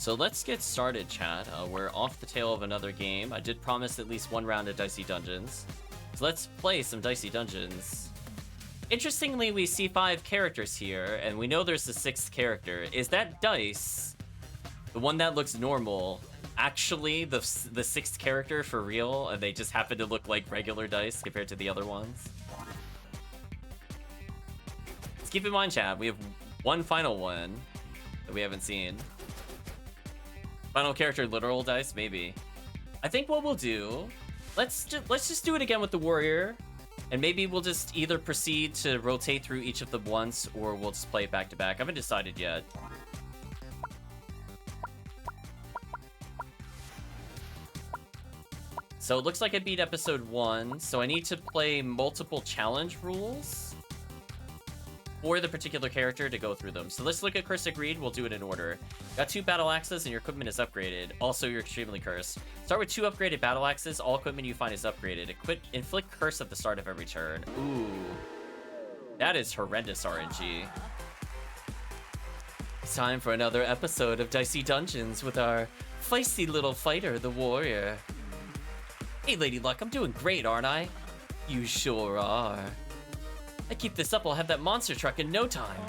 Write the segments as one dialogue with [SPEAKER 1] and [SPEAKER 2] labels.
[SPEAKER 1] So let's get started, chat. We're off the tail of another game. I did promise at least one round of Dicey Dungeons. So let's play some Dicey Dungeons. Interestingly, we see 5 characters here, and we know there's a 6th character. Is that Dice, the one that looks normal, actually the 6th character for real, and they just happen to look like regular Dice compared to the other ones? Let's keep in mind, chat, we have one final one that we haven't seen. Final character, literal Dice, maybe. I think what we'll do, let's just do it again with the warrior, and maybe we'll just either proceed to rotate through each of them once, or we'll just play it back to back. I haven't decided yet. So it looks like I beat episode 1, so I need to play multiple challenge rules for the particular character to go through them. So let's look at Cursed Greed. We'll do it in order. Got 2 battle axes and your equipment is upgraded. Also, you're extremely cursed. Start with 2 upgraded battle axes. All equipment you find is upgraded. Inflict curse at the start of every turn. Ooh. That is horrendous RNG. It's time for another episode of Dicey Dungeons with our feisty little fighter, the warrior. Hey, Lady Luck, I'm doing great, aren't I? You sure are. I keep this up, I'll have that monster truck in no time.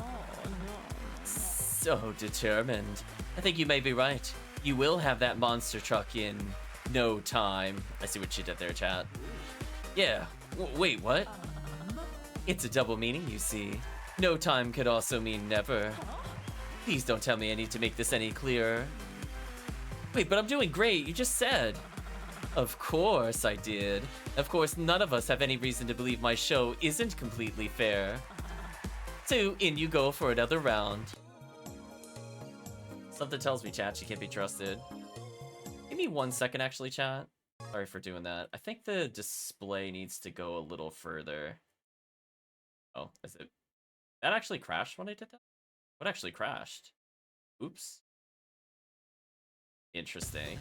[SPEAKER 1] So determined. I think you may be right. You will have that monster truck in no time. I see what you did there, chat. Yeah. Wait, what? It's a double meaning, you see. No time could also mean never. Please don't tell me I need to make this any clearer. Wait, but I'm doing great. You just said. Of course I did. Of course, none of us have any reason to believe my show isn't completely fair. So, in you go for another round. Something tells me, chat, she can't be trusted. Give me 1 second, actually, chat. Sorry for doing that. I think the display needs to go a little further. Oh, is it? That actually crashed when I did that? What actually crashed? Oops. Interesting.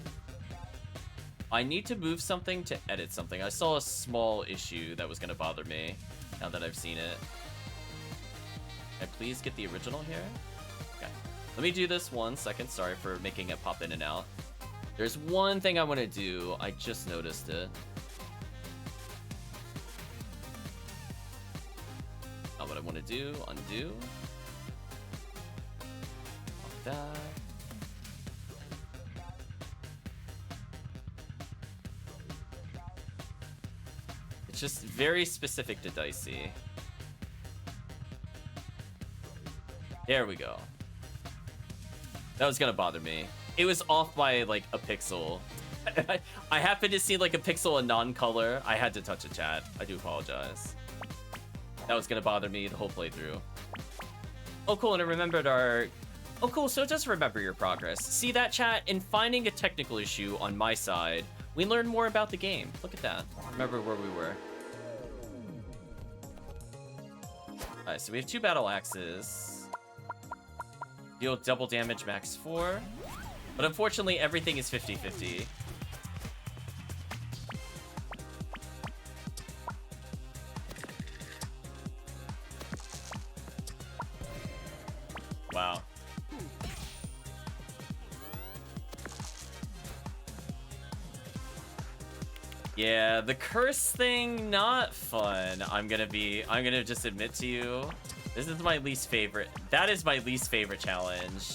[SPEAKER 1] I need to move something to edit something. I saw a small issue that was going to bother me now that I've seen it. Can I please get the original here? Okay. Let me do this 1 second. Sorry for making it pop in and out. There's one thing I want to do. I just noticed it. Not what I want to do. Undo. Like that. It's just very specific to Dicey. There we go. That was gonna bother me. It was off by like a pixel. I happened to see like a pixel in non-color. I had to touch a chat. I do apologize. That was gonna bother me the whole playthrough. Oh cool, and I remembered our... Oh cool, so it does remember your progress. See that, chat? In finding a technical issue on my side, we learned more about the game. Look at that. Remember where we were. Alright, so we have 2 battle axes. Deal double damage, max 4. But unfortunately, everything is 50-50. Wow. Yeah, the curse thing, not fun. I'm gonna just admit to you. This is my least favorite. That is my least favorite challenge.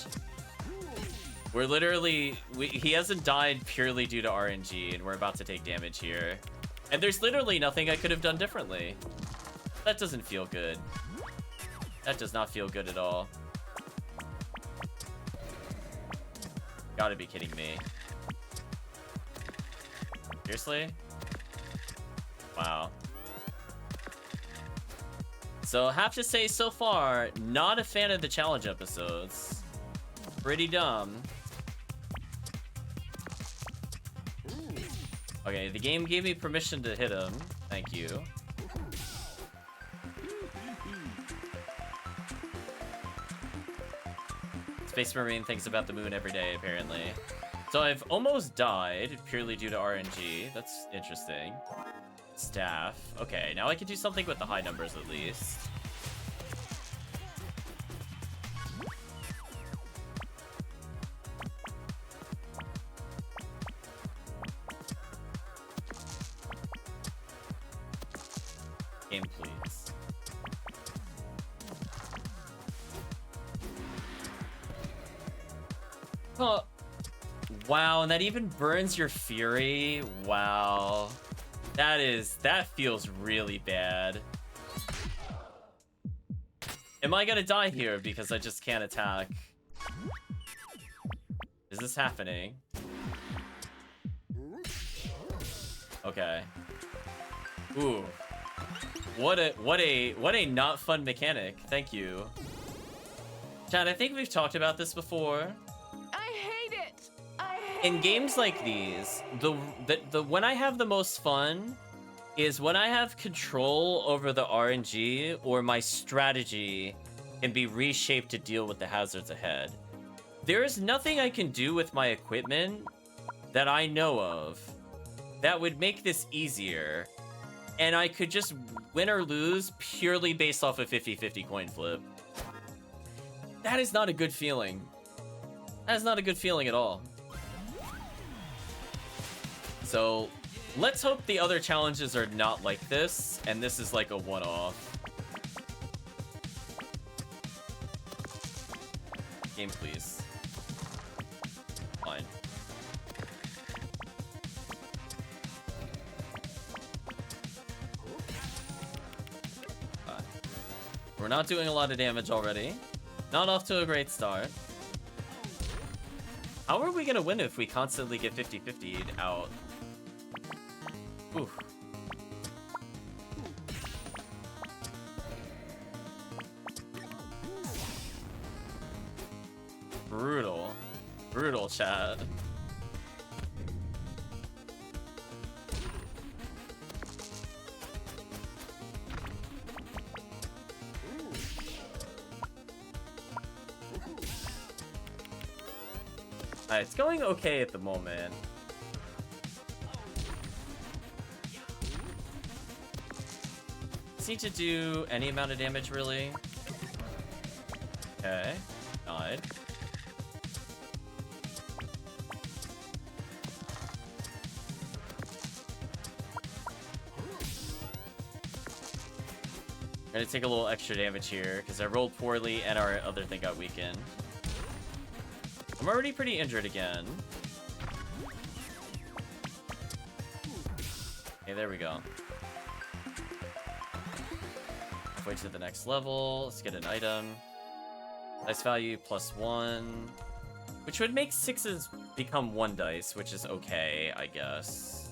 [SPEAKER 1] We're literally, he hasn't died purely due to RNG, and we're about to take damage here. And there's literally nothing I could have done differently. That doesn't feel good. That does not feel good at all. Gotta be kidding me. Seriously? Wow. So I have to say, so far, not a fan of the challenge episodes. Pretty dumb. Okay, the game gave me permission to hit him. Thank you. Space Marine thinks about the moon every day, apparently. So I've almost died purely due to RNG. That's interesting. Staff. Okay, now I can do something with the high numbers at least. Game, please. Oh. Wow, and that even burns your fury. Wow. That feels really bad. Am I gonna die here because I just can't attack? Is this happening? Okay. Ooh. What a not fun mechanic. Thank you. Chad, I think we've talked about this before.
[SPEAKER 2] I hate it.
[SPEAKER 1] In games like these, the when I have the most fun is when I have control over the RNG or my strategy can be reshaped to deal with the hazards ahead. There is nothing I can do with my equipment that I know of that would make this easier, and I could just win or lose purely based off a 50-50 coin flip. That is not a good feeling. That is not a good feeling at all. So let's hope the other challenges are not like this, and this is like a one-off. Game, please. Fine. We're not doing a lot of damage already. Not off to a great start. How are we gonna win if we constantly get 50-50'd out? Oof. Brutal. Brutal, chat. It's going okay at the moment. Just need to do any amount of damage, really. Okay, died. I'm gonna take a little extra damage here because I rolled poorly and our other thing got weakened. I'm already pretty injured again. Okay, there we go. Halfway to the next level. Let's get an item. Dice value +1. Which would make 6s become 1 dice, which is okay, I guess.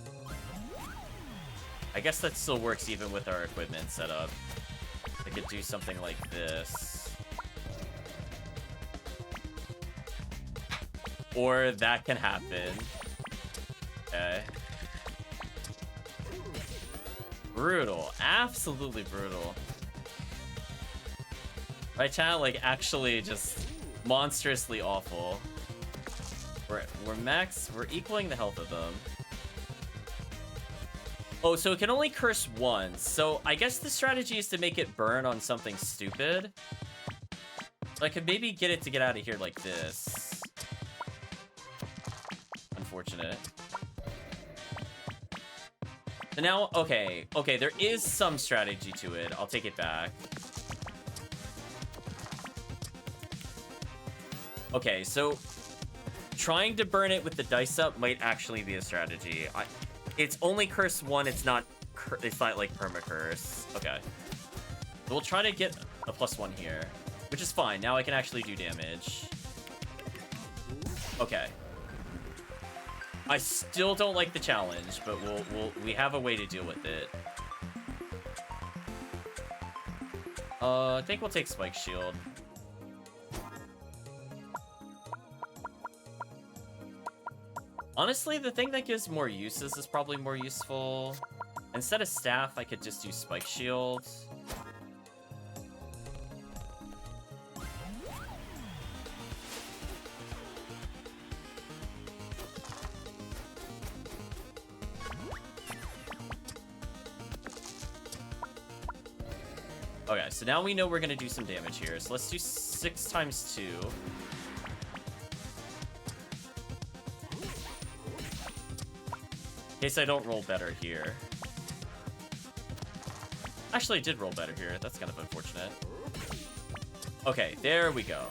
[SPEAKER 1] I guess that still works even with our equipment setup. I could do something like this. Or that can happen. Okay. Brutal. Absolutely brutal. Right, chat? Like, actually just monstrously awful. We're max. We're equaling the health of them. Oh, so it can only curse once. So I guess the strategy is to make it burn on something stupid. So I could maybe get it to get out of here like this. Unfortunate. So now, okay, there is some strategy to it. I'll take it back. Okay, so trying to burn it with the dice up might actually be a strategy. It's only curse 1. It's not like perma-curse. Okay. So we'll try to get a +1 here, which is fine. Now I can actually do damage. Okay. I still don't like the challenge, but we have a way to deal with it. I think we'll take Spike Shield. Honestly, the thing that gives more uses is probably more useful. Instead of Staff, I could just do Spike Shield. Okay, so now we know we're gonna do some damage here. So let's do 6 times 2. In case I don't roll better here. Actually, I did roll better here. That's kind of unfortunate. Okay, there we go.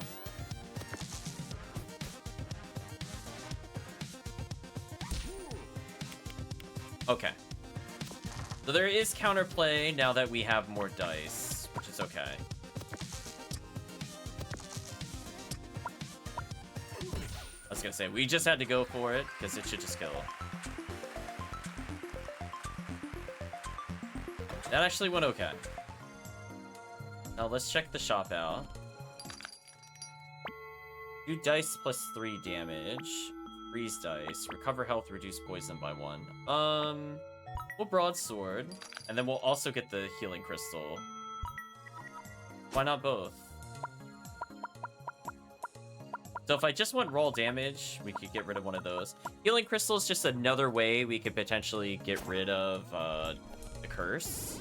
[SPEAKER 1] Okay. So there is counterplay now that we have more dice, which is okay. I was gonna say, we just had to go for it, because it should just kill. That actually went okay. Now let's check the shop out. 2 dice plus 3 damage. Freeze dice. Recover health, reduce poison by 1. We'll broadsword. And then we'll also get the healing crystal. Why not both? So if I just want raw damage, we could get rid of one of those. Healing crystal is just another way we could potentially get rid of the curse.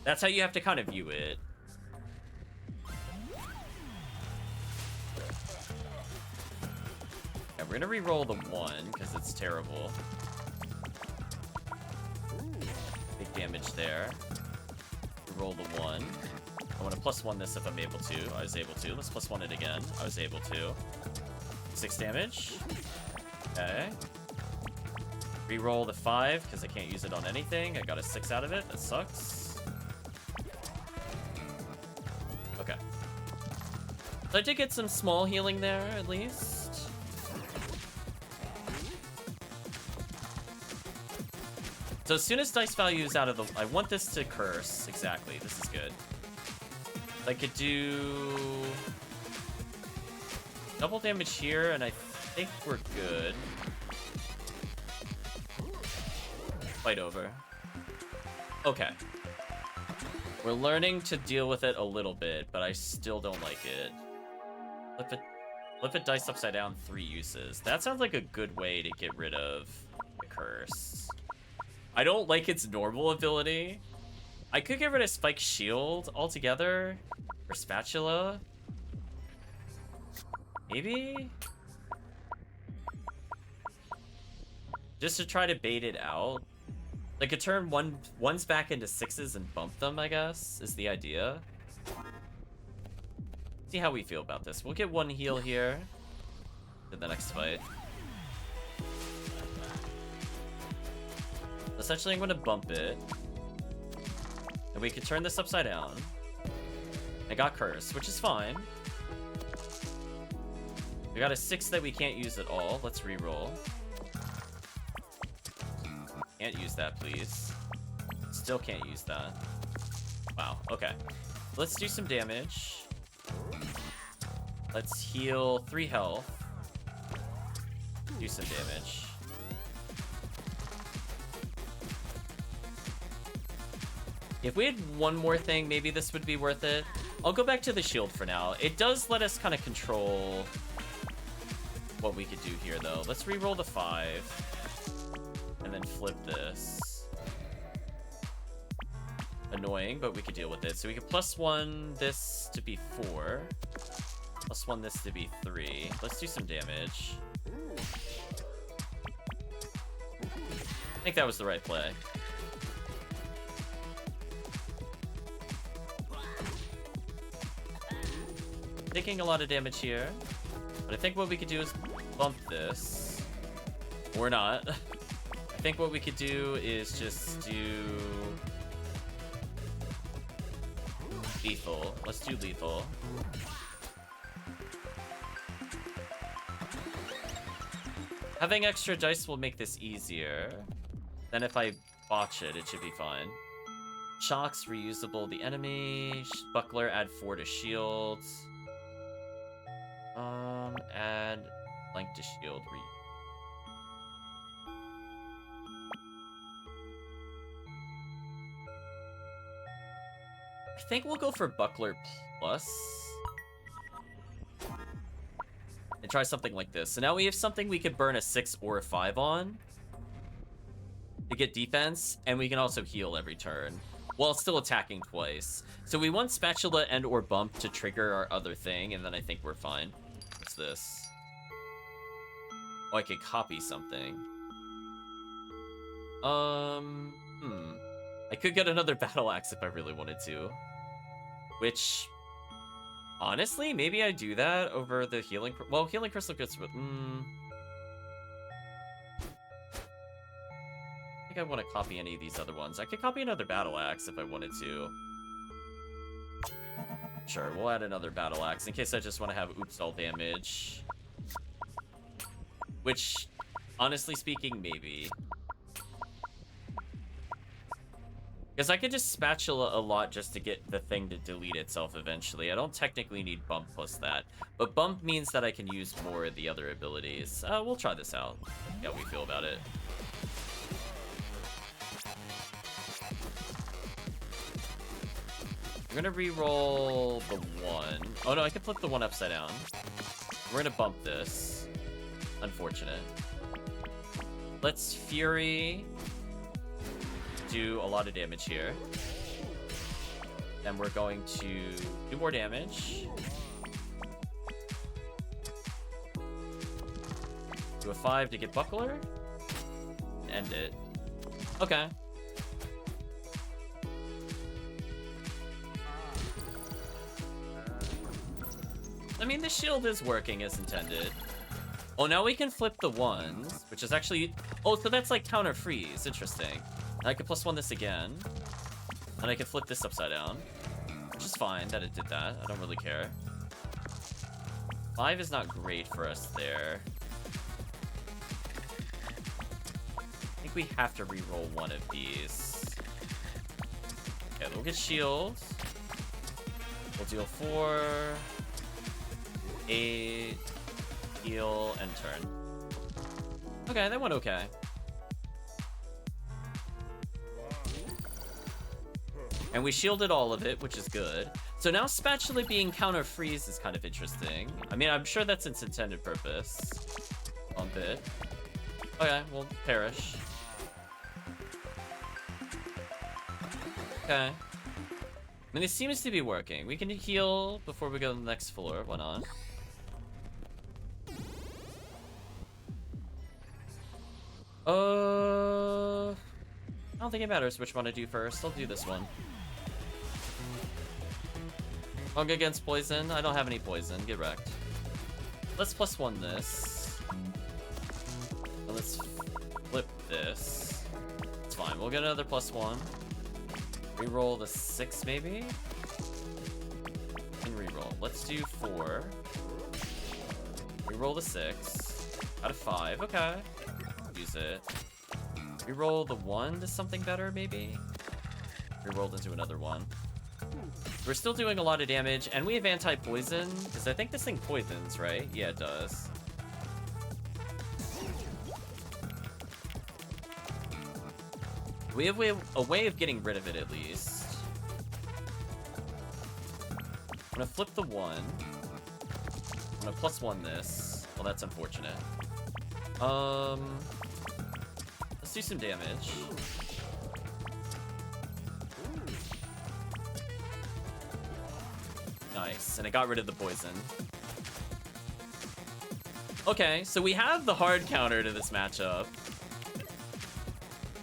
[SPEAKER 1] That's how you have to kind of view it. Yeah, we're gonna re-roll the 1 because it's terrible. Big damage there. Roll the 1. I want to +1 this if I'm able to. I was able to. Let's +1 it again. I was able to. 6 damage. Okay. Re-roll the 5 because I can't use it on anything. I got a 6 out of it. That sucks. Okay. So I did get some small healing there, at least. So as soon as dice value is out of the... I want this to curse. Exactly. This is good. I could do... double damage here, and I think we're good. Fight over. Okay. We're learning to deal with it a little bit, but I still don't like it. Flip it dice upside down, 3 uses. That sounds like a good way to get rid of the curse. I don't like its normal ability. I could get rid of Spike's shield altogether. Or spatula. Maybe? Just to try to bait it out. Like a turn ones back into 6s and bump them, I guess, is the idea. See how we feel about this. We'll get 1 heal here in the next fight. Essentially, I'm going to bump it. And we can turn this upside down. I got cursed, which is fine. We got a 6 that we can't use at all. Let's re-roll. Can't use that, please. Still can't use that. Wow, okay. Let's do some damage. Let's heal 3 health. Do some damage. If we had one more thing, maybe this would be worth it. I'll go back to the shield for now. It does let us kind of control what we could do here, though. Let's re-roll the 5. And then flip this. Annoying, but we could deal with it. So we could +1 this to be 4. +1 this to be 3. Let's do some damage. I think that was the right play. Taking a lot of damage here. But I think what we could do is bump this. Or not. I think what we could do is just do... lethal. Let's do lethal. Having extra dice will make this easier. Then if I botch it, it should be fine. Shocks, reusable. The enemy. Buckler, add 4 to shields. Add blank to shield. I think we'll go for Buckler Plus. And try something like this. So now we have something we could burn a 6 or a 5 on. To get defense. And we can also heal every turn. While still attacking twice. So we want Spatula and or Bump to trigger our other thing. And then I think we're fine. What's this? Oh, I could copy something. I could get another battle axe if I really wanted to. Which, honestly, maybe I do that over the healing. Well, healing crystal gets. I think I want to copy any of these other ones. I could copy another battle axe if I wanted to. Sure, we'll add another battle axe in case I just want to have oops all damage. Which, honestly speaking, maybe. Because I could just spatula a lot just to get the thing to delete itself eventually. I don't technically need bump plus that. But bump means that I can use more of the other abilities. We'll try this out. See how we feel about it. I'm gonna re-roll the 1. Oh no, I can flip the 1 upside down. We're gonna bump this. Unfortunate. Let's Fury. Do a lot of damage here. And we're going to do more damage. Do a 5 to get Buckler. End it. Okay. I mean, the shield is working as intended. Oh, now we can flip the 1s, which is actually... Oh, so that's like counter freeze. Interesting. And I could +1 this again. And I can flip this upside down. Which is fine that it did that. I don't really care. 5 is not great for us there. I think we have to re-roll one of these. Okay, we'll get shield. We'll deal 4... 8, heal, and turn. Okay, that went okay. And we shielded all of it, which is good. So now spatula being counter freeze is kind of interesting. I mean, I'm sure that's its intended purpose. Bump it. Okay, we'll perish. Okay. I mean, it seems to be working. We can heal before we go to the next floor. Why not? I don't think it matters which one I do first. I'll do this one. Hung against poison. I don't have any poison. Get wrecked. Let's +1 this. And let's flip this. It's fine. We'll get another +1. Reroll the 6 maybe? And reroll. Let's do 4. Reroll the 6. Out of 5. Okay. Use it. Reroll the 1 to something better, maybe? Rerolled into another 1. We're still doing a lot of damage, and we have anti-poison, because I think this thing poisons, right? Yeah, it does. We have a way of getting rid of it, at least. I'm gonna flip the 1. I'm gonna +1 this. Well, that's unfortunate. Let's do some damage. Nice, and it got rid of the poison. Okay, so we have the hard counter to this matchup.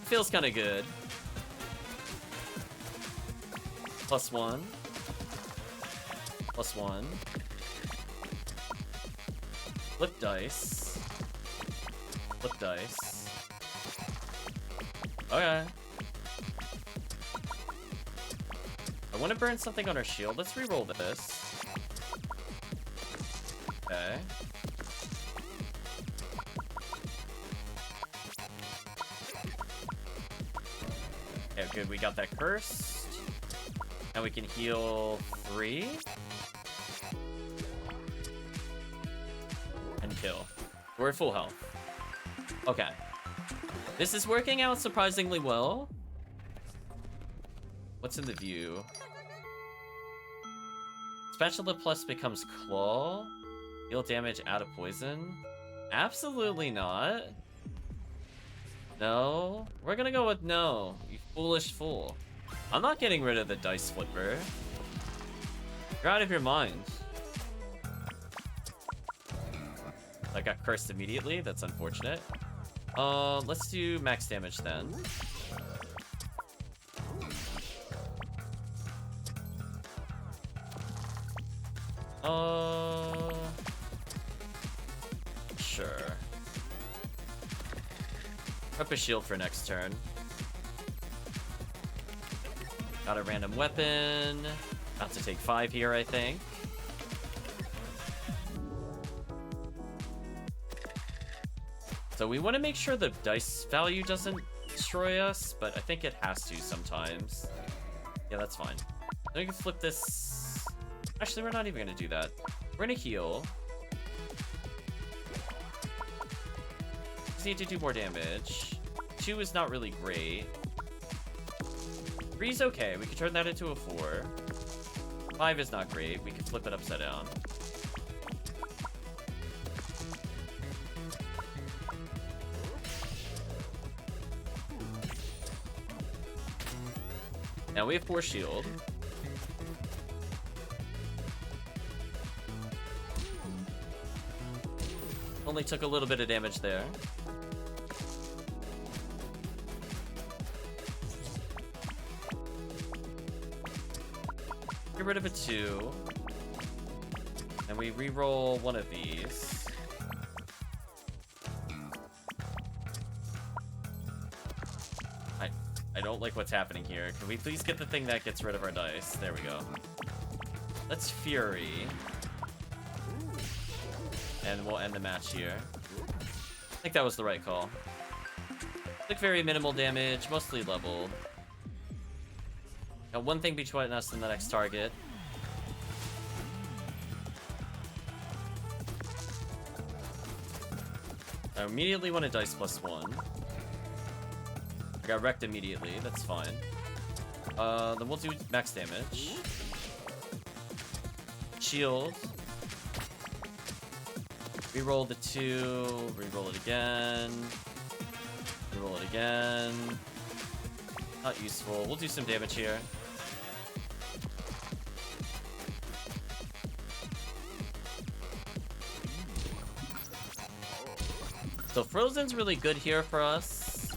[SPEAKER 1] Feels kind of good. +1. +1. Flip dice. Flip dice. Okay. I want to burn something on our shield. Let's re-roll this. Okay. Okay, good. We got that cursed. Now we can heal 3. And kill. We're at full health. Okay. This is working out surprisingly well. What's in the view? Spatula Plus becomes Claw. Heal damage out of poison. Absolutely not. No. We're gonna go with no. You foolish fool. I'm not getting rid of the dice flipper. You're out of your mind. I got cursed immediately. That's unfortunate. Let's do max damage then. Sure. Prep a shield for next turn. Got a random weapon. About to take 5 here, I think. So we want to make sure the dice value doesn't destroy us, but I think it has to sometimes. Yeah, that's fine. Then we can flip this. Actually, we're not even going to do that. We're going to heal. Just need to do more damage. 2 is not really great. 3 is okay. We can turn that into a 4. 5 is not great. We can flip it upside down. Now we have 4 shield. Only took a little bit of damage there. Get rid of a 2. And we re-roll one of these. I don't like what's happening here. Can we please get the thing that gets rid of our dice? There we go. Let's Fury. And we'll end the match here. I think that was the right call. Took very minimal damage, mostly leveled. Got one thing between us and the next target. I immediately want a dice +1. I got wrecked immediately, that's fine. Then we'll do max damage. Shield. Reroll the 2, reroll it again. Reroll it again. Not useful. We'll do some damage here. So Frozen's really good here for us.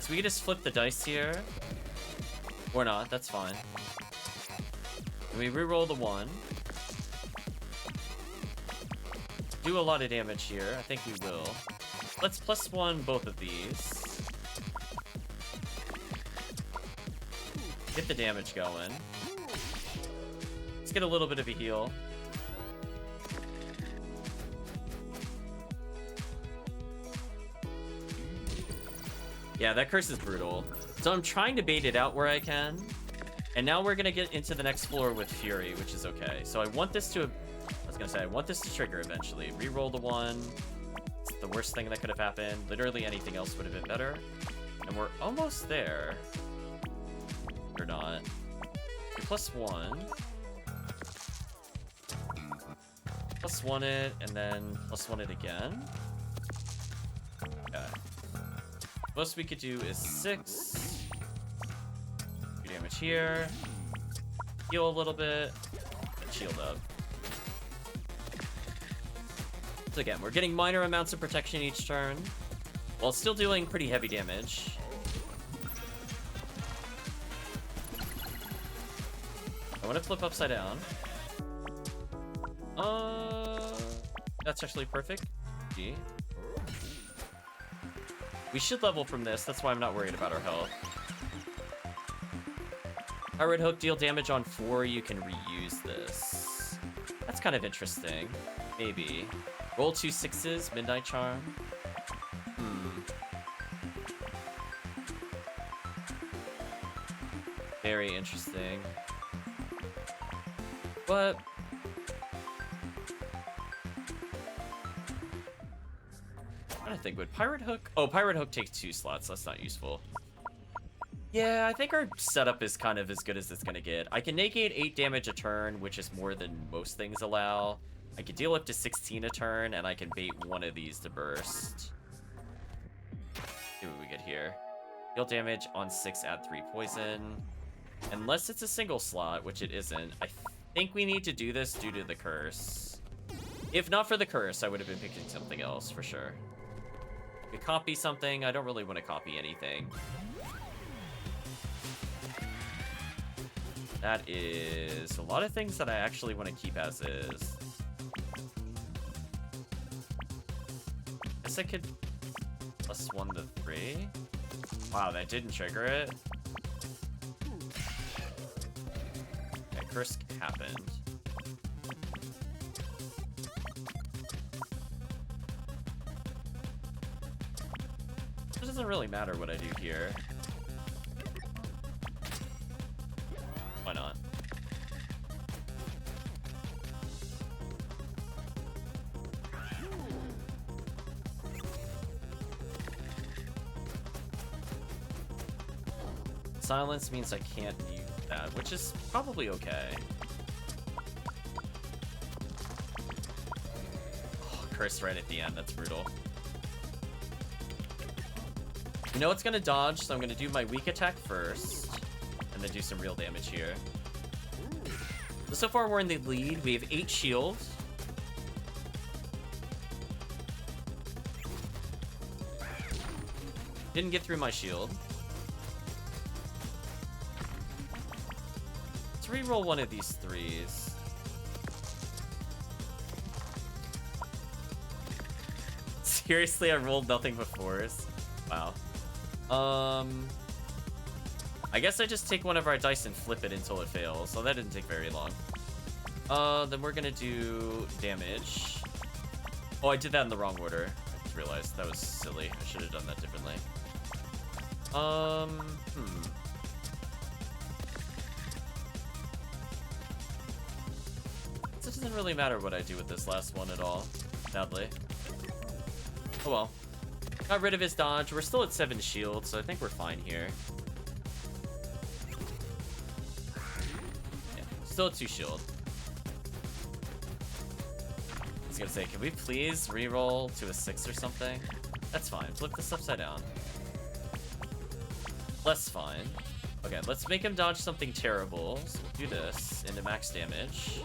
[SPEAKER 1] So we can just flip the dice here. Or not, that's fine. And we reroll the 1. Do a lot of damage here. I think we will. Let's +1 both of these. Get the damage going. Let's get a little bit of a heal. Yeah, that curse is brutal. So I'm trying to bait it out where I can. And now we're gonna get into the next floor with Fury, which is okay. So I want this to... I want this to trigger eventually. Reroll the 1. It's the worst thing that could have happened. Literally anything else would have been better. And we're almost there. Or not. +1. +1 it, and then +1 it again. Okay. Most we could do is 6. Do damage here. Heal a little bit. Shield up. So again, we're getting minor amounts of protection each turn, while still doing pretty heavy damage. I want to flip upside down. That's actually perfect. G. We should level from this, that's why I'm not worried about our health. Pirate Hook, deal damage on 4, you can reuse this. That's kind of interesting. Maybe. Roll 2 6s, Midnight Charm. Very interesting. But... I think would Pirate Hook... Oh, Pirate Hook takes 2 slots. That's not useful. Yeah, I think our setup is kind of as good as it's gonna get. I can negate 8 damage a turn, which is more than most things allow. I can deal up to 16 a turn, and I can bait one of these to burst. See what we get here. Deal damage on 6, add 3 poison. Unless it's a single slot, which it isn't. I think we need to do this due to the curse. If not for the curse, I would have been picking something else, for sure. We copy something. I don't really want to copy anything. That is a lot of things that I actually want to keep as is. Guess I could +1 to 3. Wow, that didn't trigger it. Okay, curse happened. It doesn't really matter what I do here. Why not? Silence means I can't use that, which is probably okay. Oh, curse right at the end, that's brutal. You know it's gonna dodge, so I'm gonna do my weak attack first, and then do some real damage here. So far we're in the lead. We have 8 shields. Didn't get through my shield. Let's reroll one of these 3s. Seriously, I rolled nothing but 4s. Wow. I guess I just take one of our dice and flip it until it fails, so that didn't take very long. Then we're gonna do damage. Oh, I did that in the wrong order. I just realized that was silly. I should have done that differently. It doesn't really matter what I do with this last one at all, sadly. Oh well. Got rid of his dodge. We're still at 7 shields, so I think we're fine here. Yeah, still at 2 shield. I was gonna say, can we please reroll to a 6 or something? That's fine. Flip this upside down. Less fine. Okay, let's make him dodge something terrible. So we'll do this into max damage.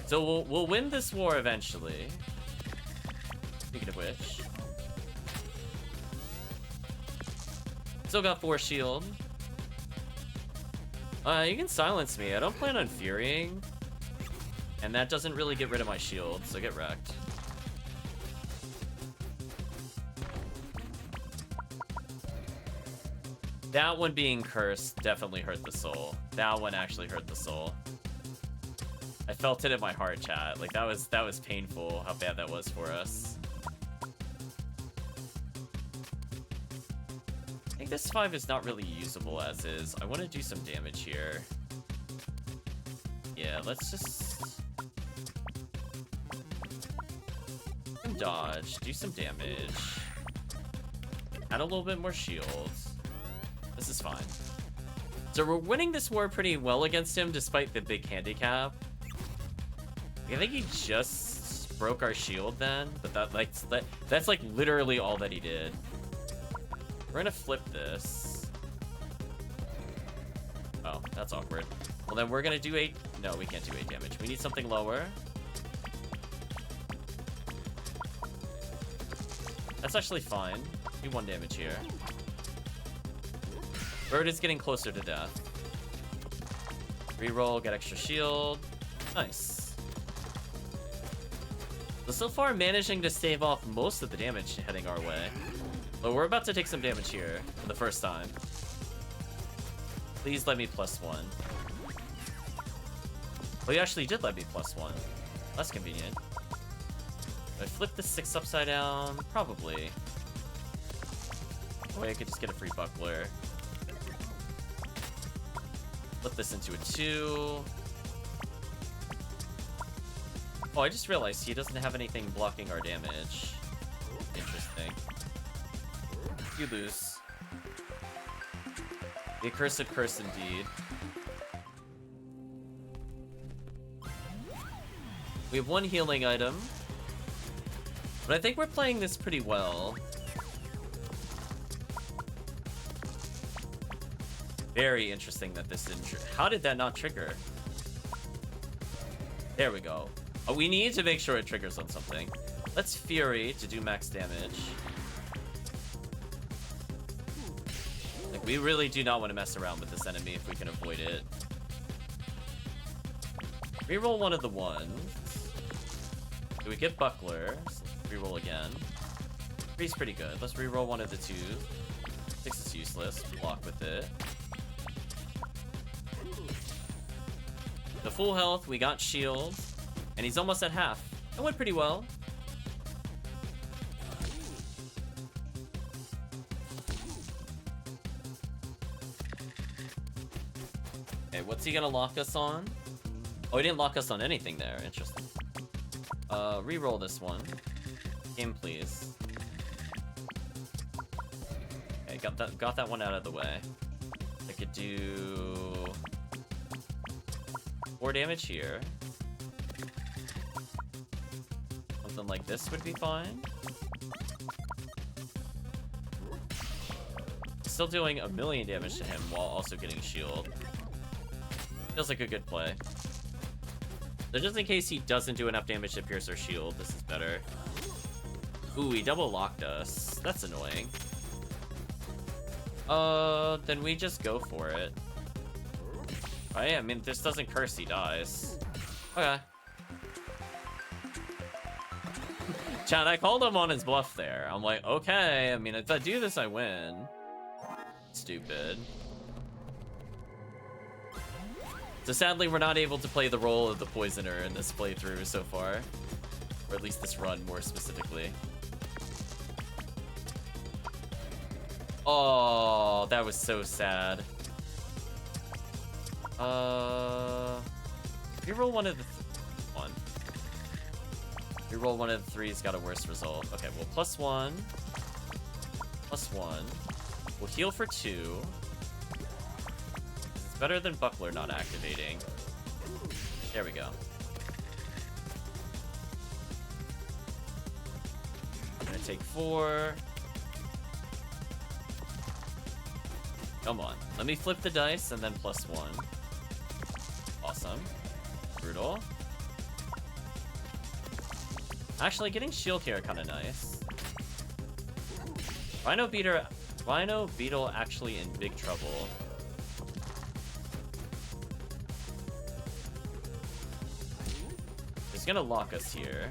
[SPEAKER 1] So we'll win this war eventually. Speaking of which. Still got 4 shield. You can silence me. I don't plan on furying. And that doesn't really get rid of my shield, so get wrecked. That one being cursed definitely hurt the soul. That one actually hurt the soul. I felt it in my heart, chat. Like that was painful how bad that was for us. I think this 5 is not really usable as is. I want to do some damage here. Yeah, let's just dodge, do some damage, add a little bit more shields. This is fine. So we're winning this war pretty well against him despite the big handicap. I think he just broke our shield then, but that's like literally all that he did. We're gonna flip this. Oh, that's awkward. Well then we're gonna do 8. No, we can't do 8 damage. We need something lower. That's actually fine. Do 1 damage here. Bird is getting closer to death. Reroll, get extra shield. Nice. So far managing to stave off most of the damage heading our way. But we're about to take some damage here for the first time. Please let me +1. Well, you actually did let me +1. That's convenient. Do I flip the 6 upside down? Probably. Or I could just get a free buckler. Flip this into a 2. Oh, I just realized he doesn't have anything blocking our damage. Interesting. You lose. The accursed curse indeed. We have 1 healing item. But I think we're playing this pretty well. Very interesting that this didn't trigger. How did that not trigger? There we go. Oh, we need to make sure it triggers on something. Let's Fury to do max damage. Like, we really do not want to mess around with this enemy if we can avoid it. Reroll one of the ones. Do we get Buckler? So reroll again. Three's pretty good. Let's reroll one of the two. 6 is useless. Block with it. The full health, we got shield. And he's almost at half. That went pretty well. Okay, what's he gonna lock us on? Oh, he didn't lock us on anything there. Interesting. Reroll this one. Game, please. Okay, got that one out of the way. I could do 4 damage here. Something like this would be fine. Still doing 1,000,000 damage to him while also getting shield. Feels like a good play. So just in case he doesn't do enough damage to pierce our shield, this is better. Ooh, he double locked us. That's annoying. Then we just go for it. Right? I mean, if this doesn't curse, he dies. Okay. Chad, I called him on his bluff there. I'm like, okay, I mean, if I do this, I win. Stupid. So sadly, we're not able to play the role of the poisoner in this playthrough so far. Or at least this run, more specifically. Oh, that was so sad. Reroll one of the... Reroll one of the 3's got a worse result. Okay, well, +1. +1. We'll heal for 2. It's better than Buckler not activating. There we go. I'm gonna take 4. Come on. Let me flip the dice and then +1. Awesome. Brutal. Actually, getting shield here kind of nice. Rhino Beetle actually in big trouble. He's gonna lock us here.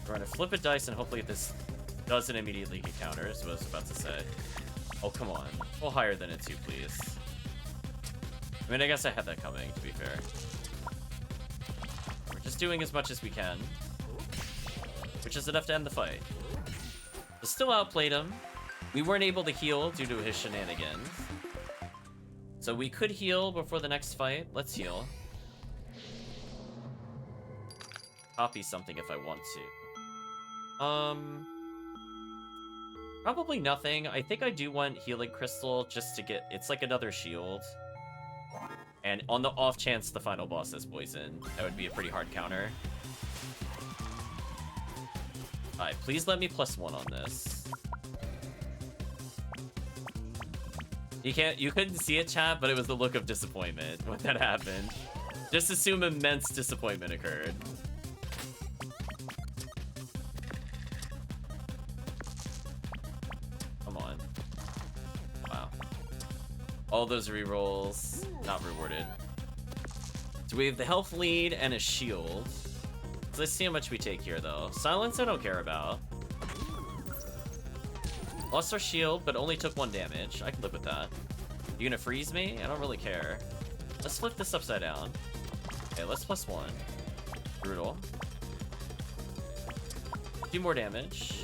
[SPEAKER 1] We're gonna flip a dice and hopefully this doesn't immediately get countered, is what I was about to say. Oh, come on. Well, higher than a 2, please. I mean, I guess I had that coming, to be fair. We're just doing as much as we can, which is enough to end the fight. But still outplayed him. We weren't able to heal due to his shenanigans. So we could heal before the next fight. Let's heal. Copy something if I want to. Probably nothing. I think I do want Healing Crystal just to get... It's like another shield. And on the off chance the final boss has poison, that would be a pretty hard counter. Alright, please let me +1 on this. You couldn't see it, chat, but it was the look of disappointment when that happened. Just assume immense disappointment occurred. Come on. Wow. All those rerolls, not rewarded. So we have the health lead and a shield. So let's see how much we take here, though. Silence I don't care about. Lost our shield, but only took 1 damage. I can live with that. You gonna freeze me? I don't really care. Let's flip this upside down. Okay, let's +1. Brutal. 2 more damage.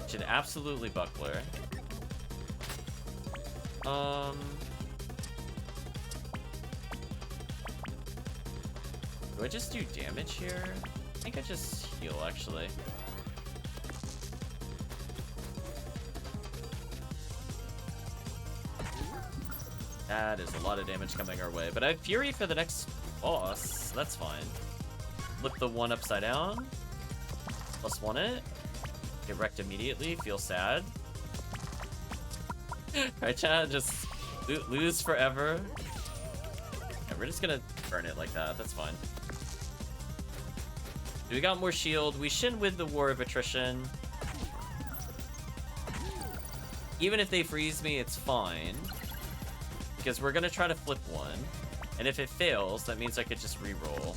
[SPEAKER 1] Should absolutely Buckler. Do I just do damage here? I think I just heal, actually. That is a lot of damage coming our way. But I have Fury for the next boss, so that's fine. Flip the 1 upside down. +1 it. Get wrecked immediately. Feel sad. Alright, chat, just lose forever. Yeah, we're just gonna burn it like that. That's fine. We got more shield. We should win the War of Attrition. Even if they freeze me, it's fine. because we're gonna try to flip one. And if it fails, that means I could just re-roll.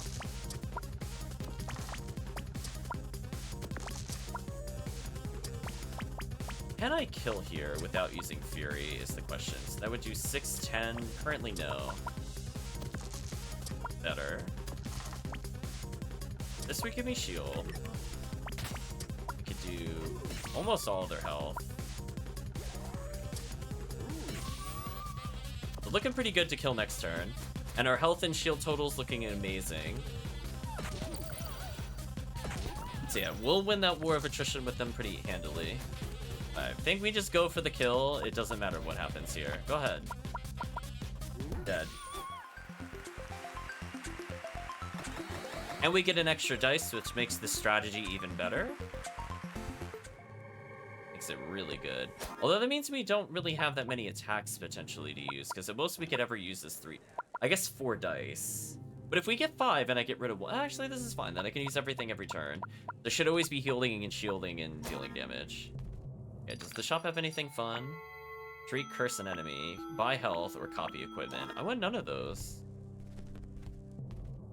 [SPEAKER 1] Can I kill here without using Fury is the question. So that would do 610. Currently, no. Better. This would give me shield. We could do almost all of their health. We're looking pretty good to kill next turn. And our health and shield totals looking amazing. So yeah, we'll win that war of attrition with them pretty handily. I think we just go for the kill. It doesn't matter what happens here. Go ahead. Dead. And we get an extra dice, which makes this strategy even better. Makes it really good. Although that means we don't really have that many attacks potentially to use, because the most we could ever use is 3. I guess 4 dice. But if we get 5 and I get rid of 1, actually this is fine. Then I can use everything every turn. There should always be healing and shielding and dealing damage. Okay, does the shop have anything fun? Treat, curse an enemy, buy health, or copy equipment. I want none of those.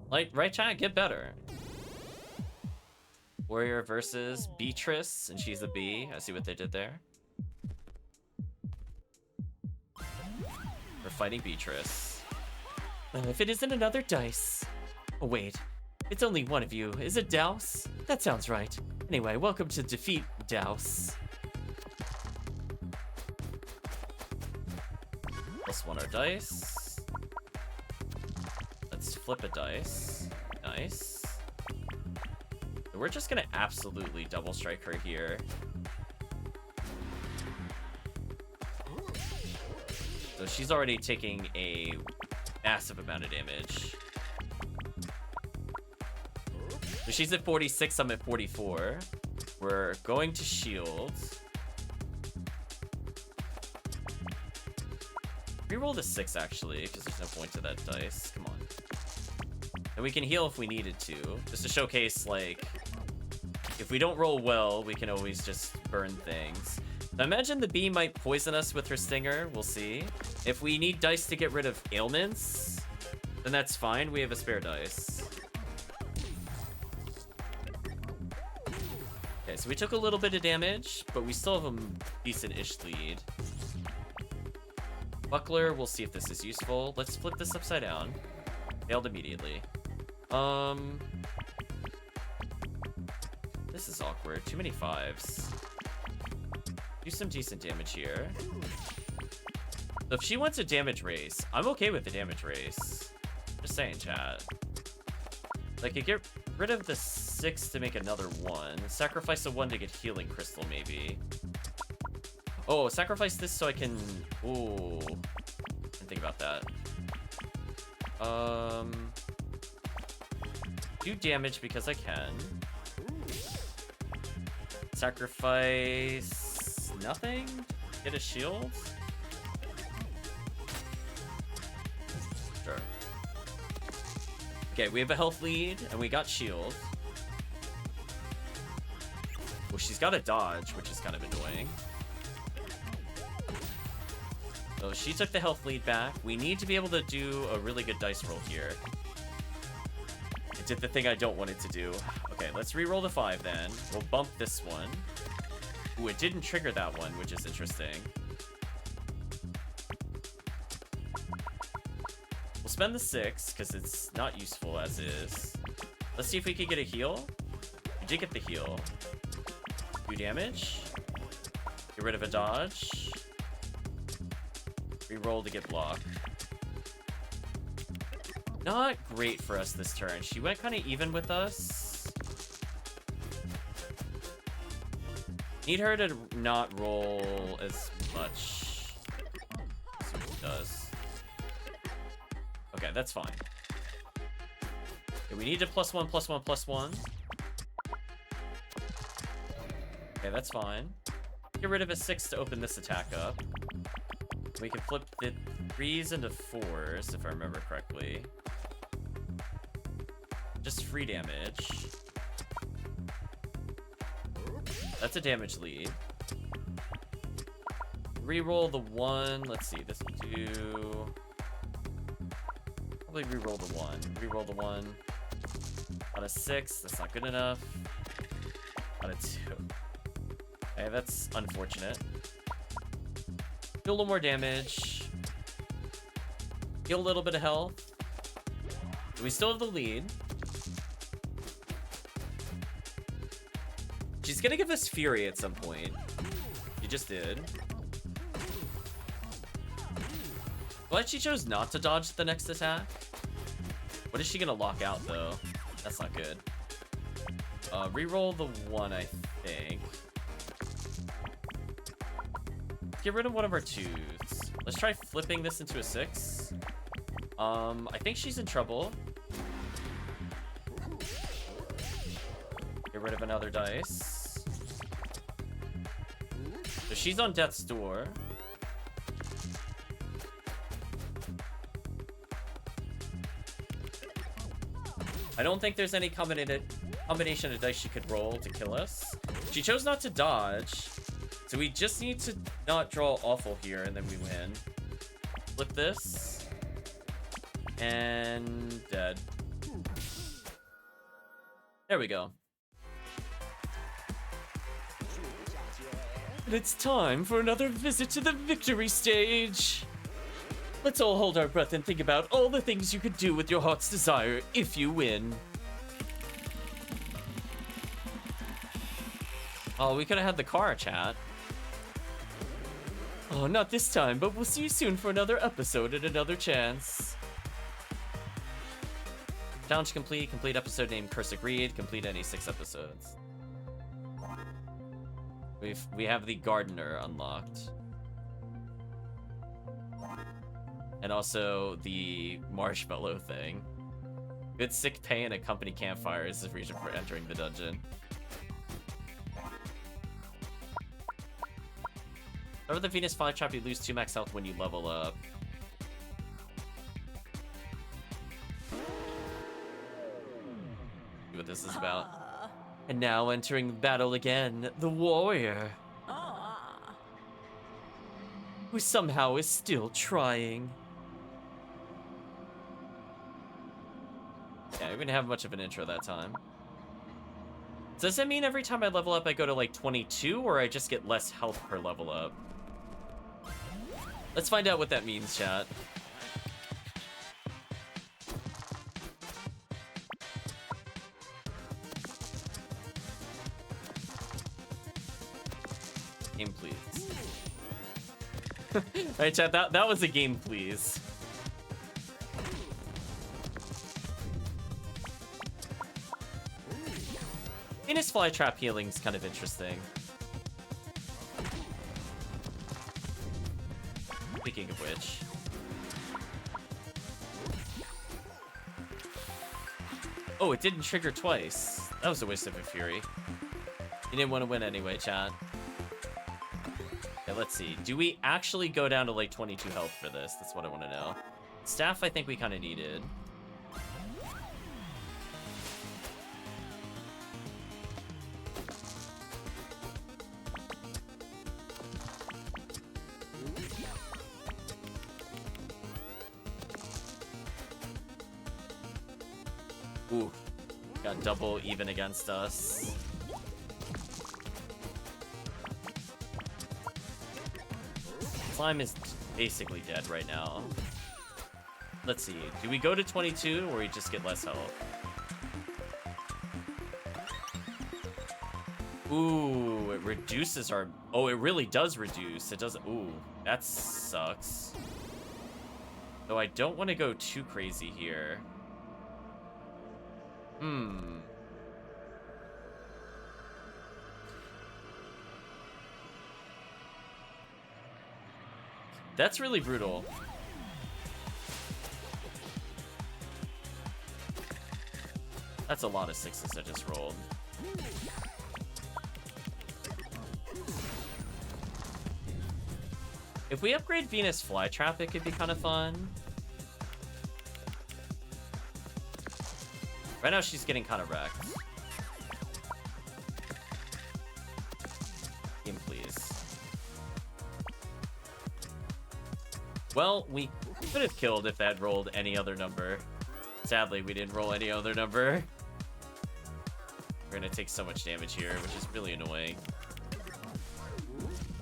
[SPEAKER 1] Like, right, chat? Get better. Warrior versus Beatrice, and she's a B. I see what they did there. We're fighting Beatrice. If it isn't another dice. Oh, wait. It's only one of you. Is it Douse? That sounds right. Anyway, welcome to Defeat Douse. +1 our dice. Let's flip a dice. Nice. We're just gonna absolutely double strike her here. So she's already taking a massive amount of damage. So she's at 46, I'm at 44. We're going to shield. Reroll the 6 actually, because there's no point to that dice. Come on. And we can heal if we needed to, just to showcase, like, if we don't roll well, we can always just burn things. Now imagine the bee might poison us with her stinger. We'll see. If we need dice to get rid of ailments, then that's fine. We have a spare dice. Okay, so we took a little bit of damage, but we still have a decent-ish lead. Buckler, we'll see if this is useful. Let's flip this upside down. Failed immediately. This is awkward. Too many 5s. Do some decent damage here. So if she wants a damage race, I'm okay with the damage race. Just saying, chat. Like, I get rid of the 6 to make another 1. Sacrifice a 1 to get healing crystal, maybe. Oh, sacrifice this so I can... Ooh. Didn't think about that. Do damage because I can. Sacrifice... nothing? Get a shield? Sure. Okay, we have a health lead, and we got shield. Well, she's got a dodge, which is kind of annoying. So she took the health lead back. We need to be able to do a really good dice roll here. It did the thing I don't want it to do. Okay, let's re-roll the 5 then. We'll bump this one. Ooh, it didn't trigger that one, which is interesting. We'll spend the 6, because it's not useful as is. Let's see if we can get a heal. We did get the heal. Do damage. Get rid of a dodge. Reroll to get blocked. Not great for us this turn. She went kind of even with us. Need her to not roll as much as she does. Okay, that's fine. Okay, we need to +1, +1, +1. Okay, that's fine. Get rid of a 6 to open this attack up. We can flip the 3s into 4s, if I remember correctly. Just free damage. That's a damage lead. Reroll the 1. Let's see, this will do 2. Probably re-roll the 1. Re-roll the 1. On a 6, that's not good enough. On a 2. Okay, that's unfortunate. Do a little more damage. Heal a little bit of health. We still have the lead. She's gonna give us Fury at some point. She just did. But she chose not to dodge the next attack. What is she gonna lock out though? That's not good. Reroll the 1, I think. Get rid of one of our 2s. Let's try flipping this into a 6. I think she's in trouble. Get rid of another dice. So she's on death's door. I don't think there's any combination of dice she could roll to kill us. She chose not to dodge. So we just need to not draw awful here, and then we win. Flip this. And dead. There we go. And it's time for another visit to the victory stage. Let's all hold our breath and think about all the things you could do with your heart's desire if you win. Oh, we could have had the car chat. Oh, not this time, but we'll see you soon for another episode and another chance. Challenge complete. Complete episode named Curse Agreed. Complete any 6 episodes. We have the Gardener unlocked. And also the marshmallow thing. Good sick pay and a company campfire is the reason for entering the dungeon. Over the Venus flytrap, you lose 2 max health when you level up. See what this is about. And now entering battle again, the warrior. Who somehow is still trying. Yeah, we didn't have much of an intro that time. Does that mean every time I level up I go to like 22, or I just get less health per level up? Let's find out what that means, chat. Game please. Alright, chat, that was a game please. Venus flytrap healing is kind of interesting. Speaking of which. Oh, it didn't trigger twice. That was a waste of a Fury. You didn't want to win anyway, chat. Okay, let's see. Do we actually go down to like 22 health for this? That's what I want to know. Staff, I think we kind of needed. Ooh, got double even against us. Slime is basically dead right now. Let's see, do we go to 22 or we just get less health? Ooh, it reduces our... Oh, it really does reduce. It doesn't... Ooh, that sucks. Though I don't want to go too crazy here. That's really brutal. That's a lot of 6s I just rolled. If we upgrade Venus flytrap, it could be kind of fun. Right now, she's getting kind of wrecked. Game, please. Well, we could have killed if that rolled any other number. Sadly, we didn't roll any other number. We're gonna take so much damage here, which is really annoying.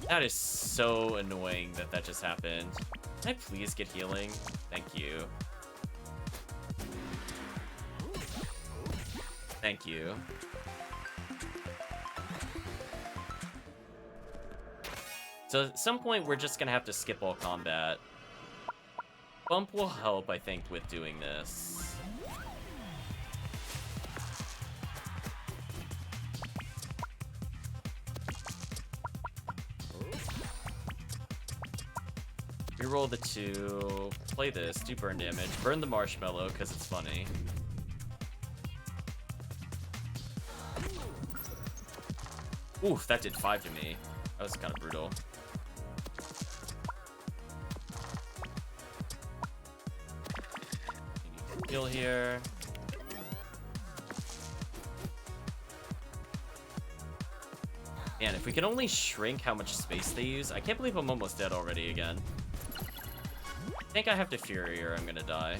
[SPEAKER 1] That is so annoying that that just happened. Can I please get healing? Thank you. Thank you. So at some point, we're just gonna have to skip all combat. Bump will help, I think, with doing this. Reroll the 2, play this, do burn damage, burn the marshmallow because it's funny. Oof, that did 5 to me. That was kind of brutal. Heal here. Man, if we could only shrink how much space they use. I can't believe I'm almost dead already again. I think I have to Fury or I'm gonna die.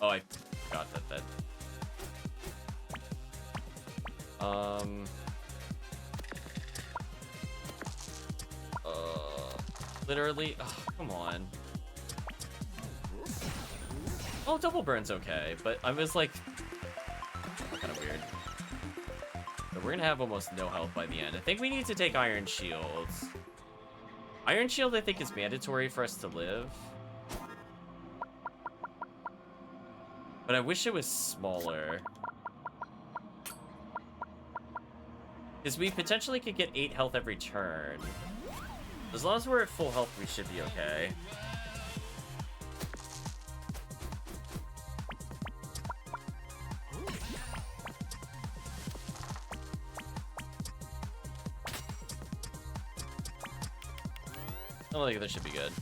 [SPEAKER 1] Oh, I forgot that. Literally, oh, come on. Oh, double burn's okay, but I was like, kind of weird. But we're gonna have almost no health by the end. I think we need to take Iron Shields. Iron Shield, I think, is mandatory for us to live. But I wish it was smaller. Because we potentially could get 8 health every turn. As long as we're at full health, we should be okay. I think this should be good.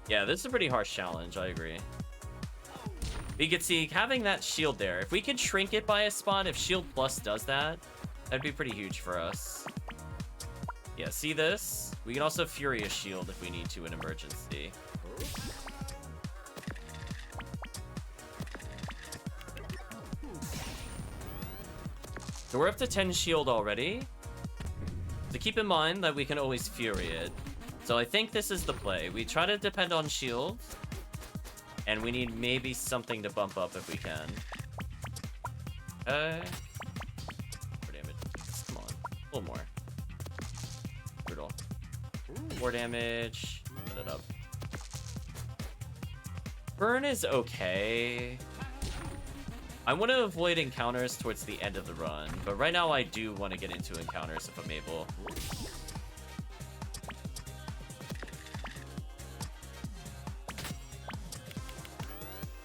[SPEAKER 1] Yeah, this is a pretty harsh challenge, I agree. You can see, having that shield there, if we could shrink it by a spot, if Shield Plus does that, that'd be pretty huge for us. Yeah, see this? We can also Furious Shield if we need to in emergency. So we're up to 10 shield already. So keep in mind that we can always Fury it. So I think this is the play. We try to depend on shield. And we need maybe something to bump up if we can. Okay. More damage. Come on. A little more. Brutal. 4 damage. Put it up. Burn is okay. I want to avoid encounters towards the end of the run. But right now I do want to get into encounters if I'm able.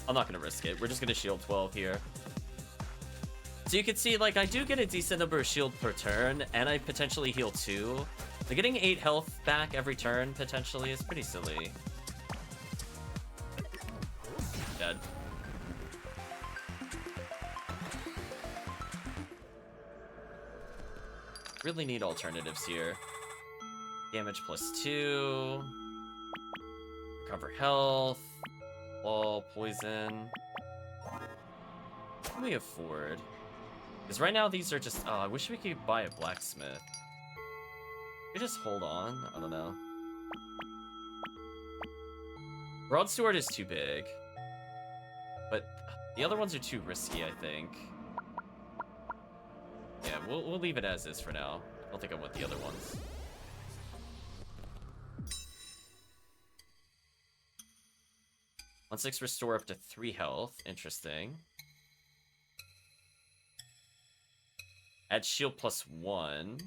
[SPEAKER 1] I'm not going to risk it. We're just going to shield 12 here. So you can see, like, I do get a decent number of shield per turn, and I potentially heal 2. So getting 8 health back every turn, potentially, is pretty silly. Dead. Really need alternatives here. Damage +2. Recover health. Wall, poison. What can we afford? Because right now these are just... Oh, I wish we could buy a blacksmith. We just hold on? I don't know. Broadsword is too big. But the other ones are too risky, I think. Yeah, we'll leave it as is for now. I don't think I want the other ones. On 6 restore up to 3 health. Interesting. Add shield +1.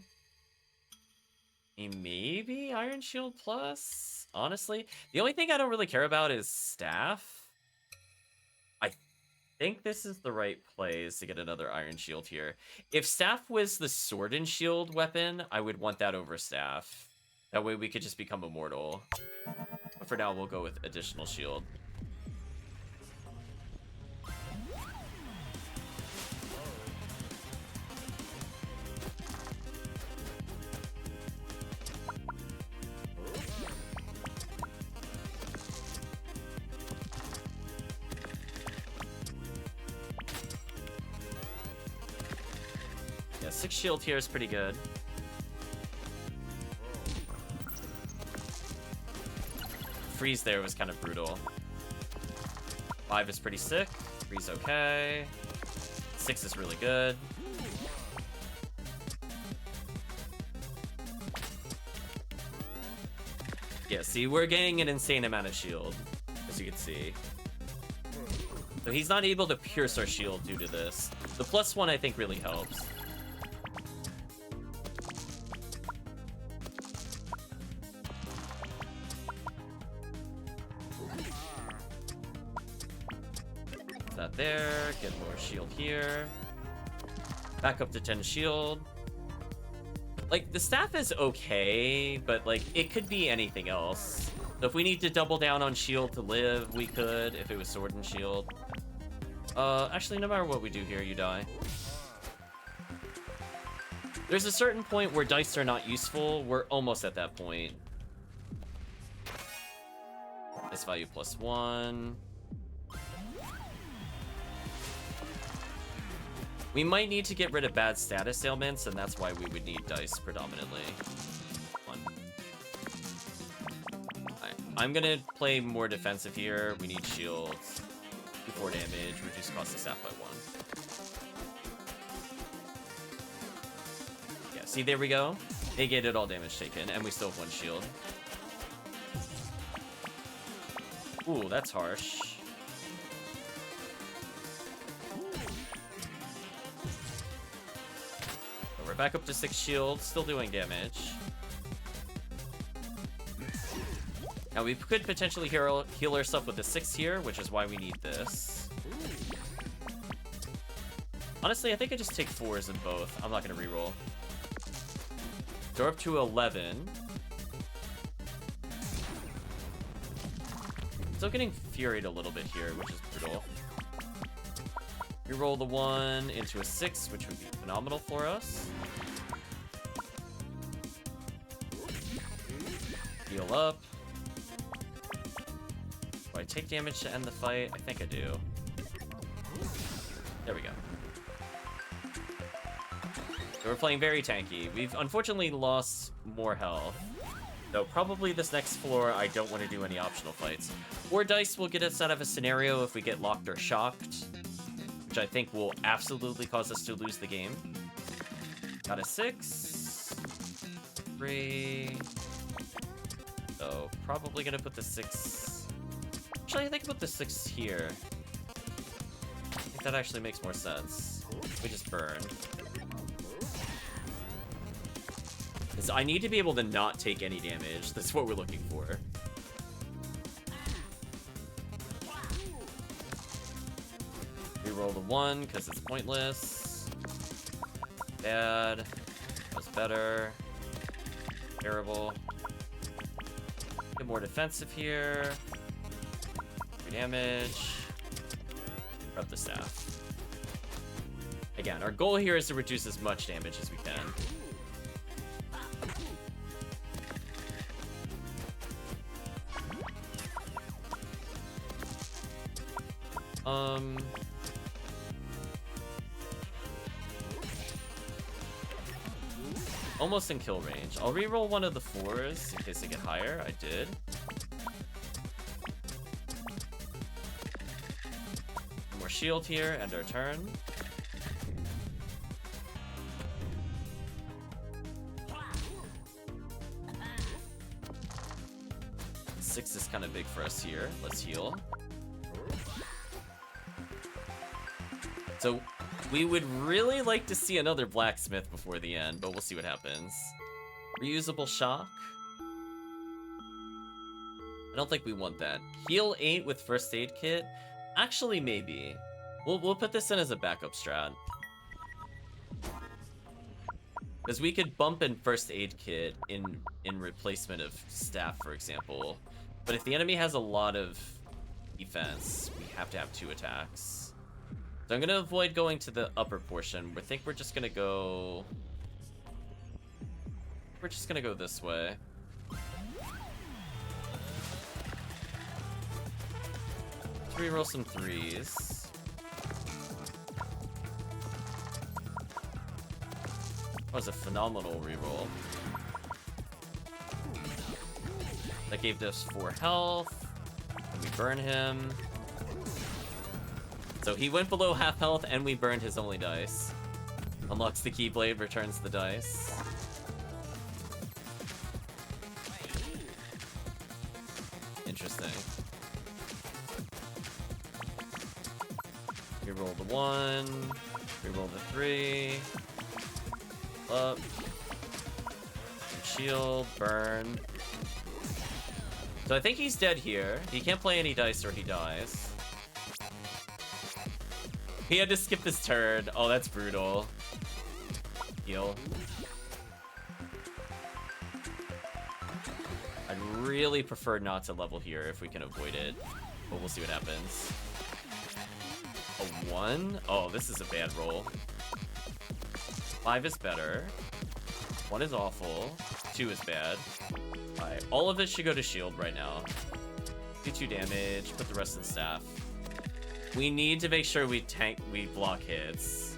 [SPEAKER 1] Maybe Iron Shield Plus? Honestly, the only thing I don't really care about is staff. I think this is the right place to get another Iron Shield here. If staff was the sword and shield weapon, I would want that over staff. That way we could just become immortal. But for now, we'll go with additional shield. 6 shield here is pretty good. Freeze there was kind of brutal. 5 is pretty sick. 3's okay. 6 is really good. Yeah, see, we're getting an insane amount of shield, as you can see. So he's not able to pierce our shield due to this. The +1, I think, really helps. That there, get more shield here. Back up to 10 shield. Like, the staff is okay, but, like, it could be anything else. So if we need to double down on shield to live, we could, if it was sword and shield. Actually, no matter what we do here, you die. There's a certain point where dice are not useful. We're almost at that point. This value +1. We might need to get rid of bad status ailments, and that's why we would need dice predominantly. Alright, I'm gonna play more defensive here. We need shields. 4 damage, reduce cost of staff by 1. Yeah, see, there we go. Negated all damage taken, and we still have 1 shield. Ooh, that's harsh. We're back up to 6 shield, still doing damage. Now we could potentially heal ourselves with the 6 here, which is why we need this. Honestly, I think I just take 4s in both. I'm not gonna reroll. So we're up to 11. Still getting furied a little bit here, which is brutal. Reroll the 1 into a 6, which would be phenomenal for us. Heal up. Do I take damage to end the fight? I think I do. There we go. So we're playing very tanky. We've unfortunately lost more health. Though probably this next floor, I don't want to do any optional fights. Or dice will get us out of a scenario if we get locked or shocked, which I think will absolutely cause us to lose the game. Got a 6. 3. So probably gonna put the 6. Actually, I think I'll put the 6 here. I think that actually makes more sense. We just burn. Because I need to be able to not take any damage. That's what we're looking for. Reroll the 1 because it's pointless. Bad. That was better. Terrible. Get more defensive here. 3 damage. Rub the staff. Again, our goal here is to reduce as much damage as we can. Almost in kill range. I'll reroll one of the 4s in case I get higher. I did. More shield here, end our turn. Six is kind of big for us here. Let's heal. So we would really like to see another blacksmith before the end, but we'll see what happens. Reusable shock. I don't think we want that. Heal 8 with first aid kit. Actually, maybe. We'll put this in as a backup strat. Because we could bump in first aid kit in replacement of staff, for example. But if the enemy has a lot of defense, we have to have 2 attacks. So I'm going to avoid going to the upper portion. I think we're just going to go... We're just going to go this way. Reroll some 3s. That was a phenomenal reroll. That gave us 4 health. And we burn him. So he went below half health and we burned his only dice. Unlocks the Keyblade, returns the dice. Interesting. Reroll the 1. Reroll the 3. Up. Shield, burn. So I think he's dead here. He can't play any dice or he dies. He had to skip this turn. Oh, that's brutal. Heal. I'd really prefer not to level here if we can avoid it. But we'll see what happens. A 1? Oh, this is a bad roll. 5 is better. 1 is awful. 2 is bad. Alright, all of it should go to shield right now. Do 2 damage, put the rest in staff. We need to make sure we block hits.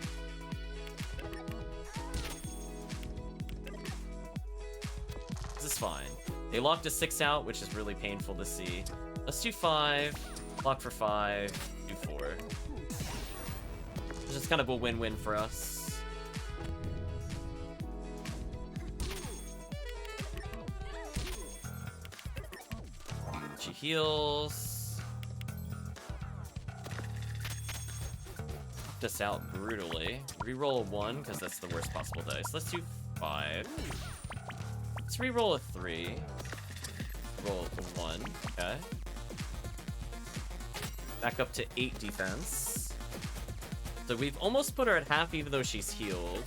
[SPEAKER 1] This is fine. They locked a 6 out, which is really painful to see. Let's do 5. Block for 5. Do 4. This is kind of a win-win for us. She heals. Us out brutally. Reroll a 1 because that's the worst possible dice. Let's do 5. Let's reroll a 3. Roll a 1. Okay. Back up to 8 defense. So we've almost put her at half even though she's healed.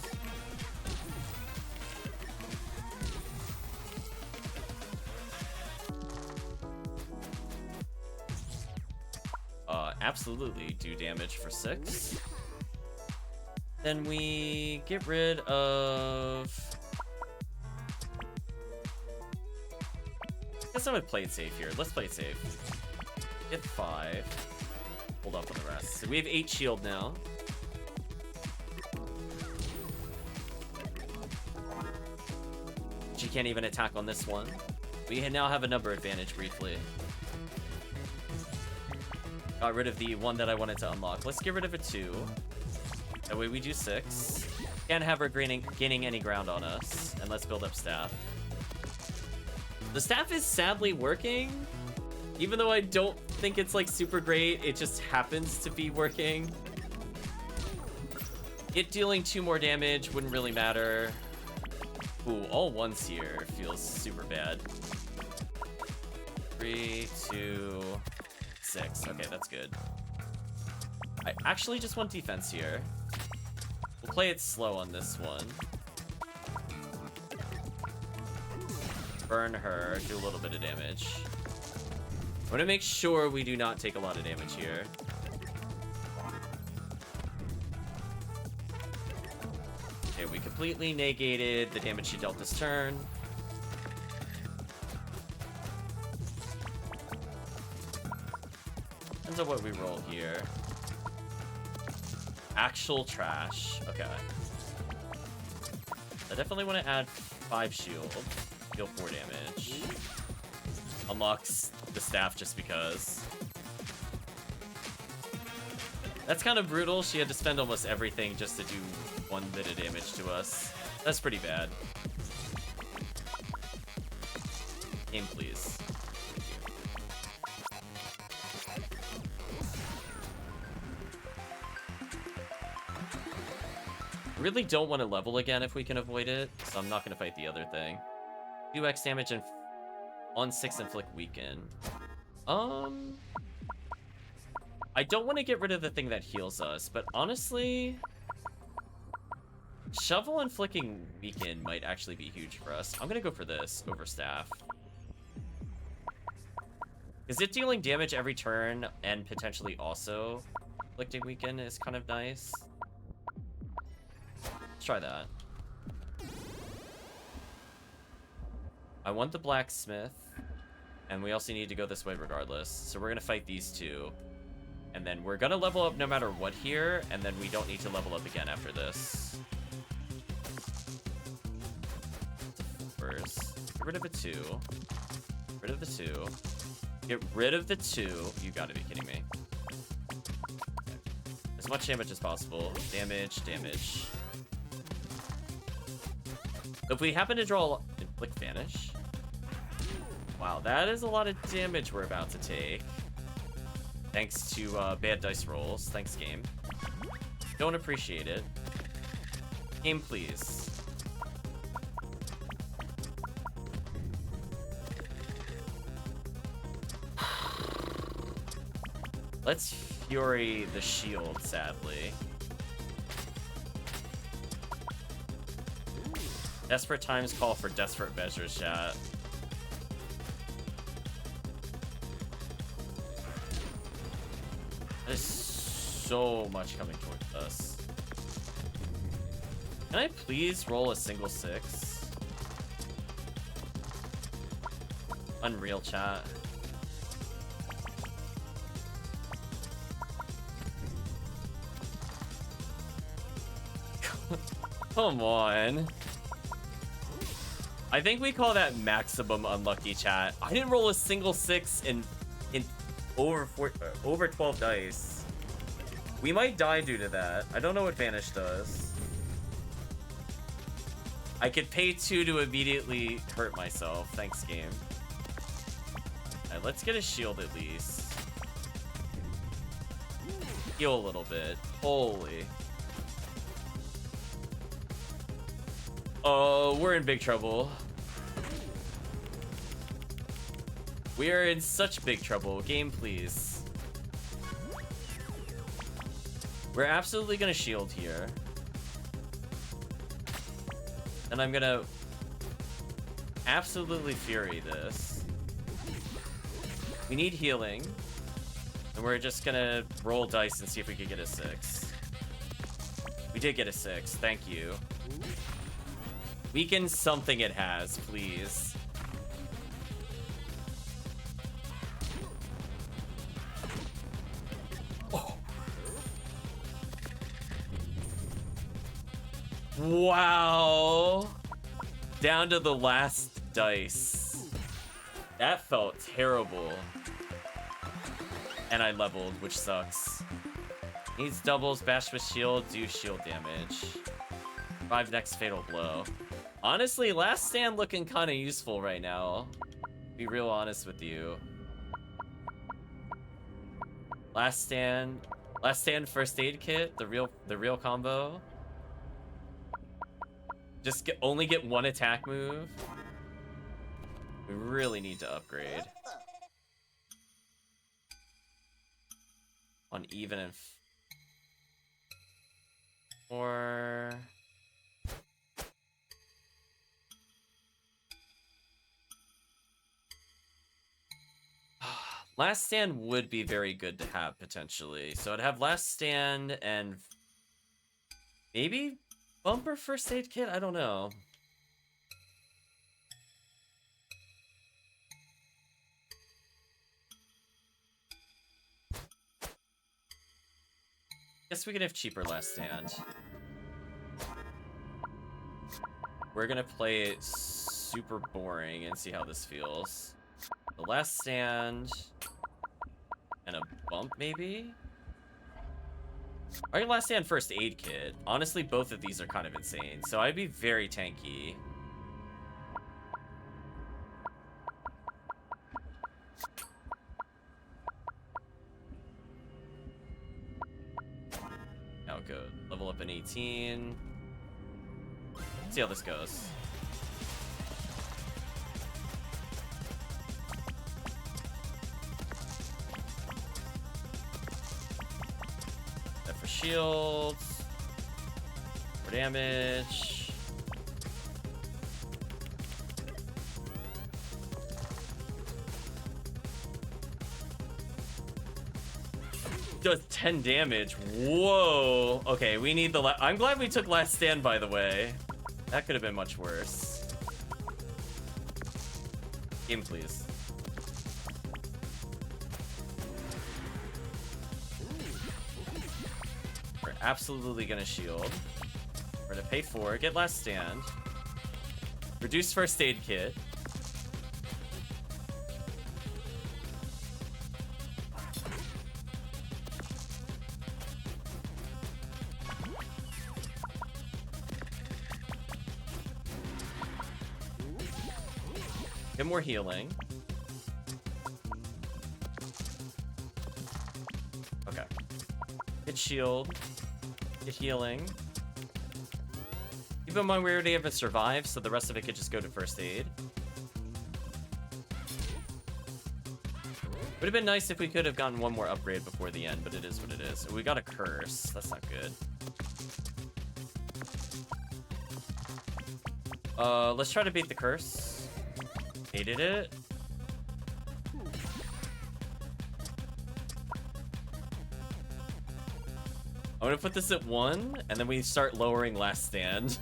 [SPEAKER 1] Absolutely do damage for 6. Then we get rid of... I guess I would play it safe here. Let's play it safe. Get 5. Hold up on the rest. So we have 8 shield now. She can't even attack on this one. We now have a number advantage briefly. Got rid of the 1 that I wanted to unlock. Let's get rid of a 2. That way we do 6. Can't have her gaining any ground on us. And let's build up staff. The staff is sadly working. Even though I don't think it's like super great, it just happens to be working. It dealing 2 more damage wouldn't really matter. Ooh, all 1s here feels super bad. 3, 2... 6. Okay, that's good. I actually just want defense here. We'll play it slow on this one. Burn her, do a little bit of damage. I want to make sure we do not take a lot of damage here. Okay, we completely negated the damage she dealt this turn. Depends on what we roll here. Actual trash. Okay. I definitely want to add 5 shield. Deal 4 damage. Unlocks the staff just because. That's kind of brutal. She had to spend almost everything just to do 1 bit of damage to us. That's pretty bad. Aim, please. I really don't want to level again if we can avoid it, so I'm not going to fight the other thing. 2x damage and on 6 inflict weaken. I don't want to get rid of the thing that heals us, but honestly, shovel and flicking weaken might actually be huge for us. I'm going to go for this over staff. Is it dealing damage every turn and potentially also inflicting weaken is kind of nice. Let's try that. I want the blacksmith, and we also need to go this way regardless. So we're gonna fight these 2, and then we're gonna level up no matter what here, and then we don't need to level up again after this. first. Get rid of a 2. Get rid of the 2. Get rid of the 2. You gotta be kidding me. As much damage as possible. Damage, damage. If we happen to draw... Click Vanish. Wow, that is a lot of damage we're about to take. Thanks to bad dice rolls. Thanks, game. Don't appreciate it. Game, please. Let's Fury the shield, sadly. Desperate times call for desperate measures, chat. There's so much coming towards us. Can I please roll a single 6? Unreal, chat. Come on. I think we call that maximum unlucky, chat. I didn't roll a single 6 in over 12 dice. We might die due to that. I don't know what Vanish does. I could pay 2 to immediately hurt myself. Thanks, game. Alright, let's get a shield at least. Heal a little bit. Holy. Oh, we're in big trouble. We are in such big trouble. Game, please. We're absolutely gonna shield here. And I'm gonna absolutely Fury this. We need healing. And we're just gonna roll dice and see if we can get a 6. We did get a 6. Thank you. Weaken something it has, please. Oh. Wow. Down to the last dice. That felt terrible. And I leveled, which sucks. Needs doubles, bash with shield, do shield damage. 5 next fatal blow. Honestly, last stand looking kind of useful right now. Be real honest with you. Last stand first aid kit, the real combo. Just only get 1 attack move. We really need to upgrade. On even and or Last stand would be very good to have potentially. So I'd have last stand and maybe bumper first aid kit. I don't know. Guess we can have cheaper last stand. We're gonna play it super boring and see how this feels. The last stand and a bump, maybe? Our last stand first aid kit. Honestly, both of these are kind of insane, so I'd be very tanky. Now go level up in 18. Let's see how this goes. Shields for damage. Does 10 damage. Whoa. Okay, we need the I'm glad we took last stand, by the way. That could have been much worse. Game, please. Absolutely gonna shield. We're gonna pay 4, get last stand. Reduce first aid kit. Get more healing. Okay. Get shield. Get healing. Keep in mind we already have a survive, so the rest of it could just go to first aid. Would have been nice if we could have gotten one more upgrade before the end, but it is what it is. We got a curse. That's not good. Let's try to beat the curse. Hated it. I'm gonna put this at 1, and then we start lowering last stand.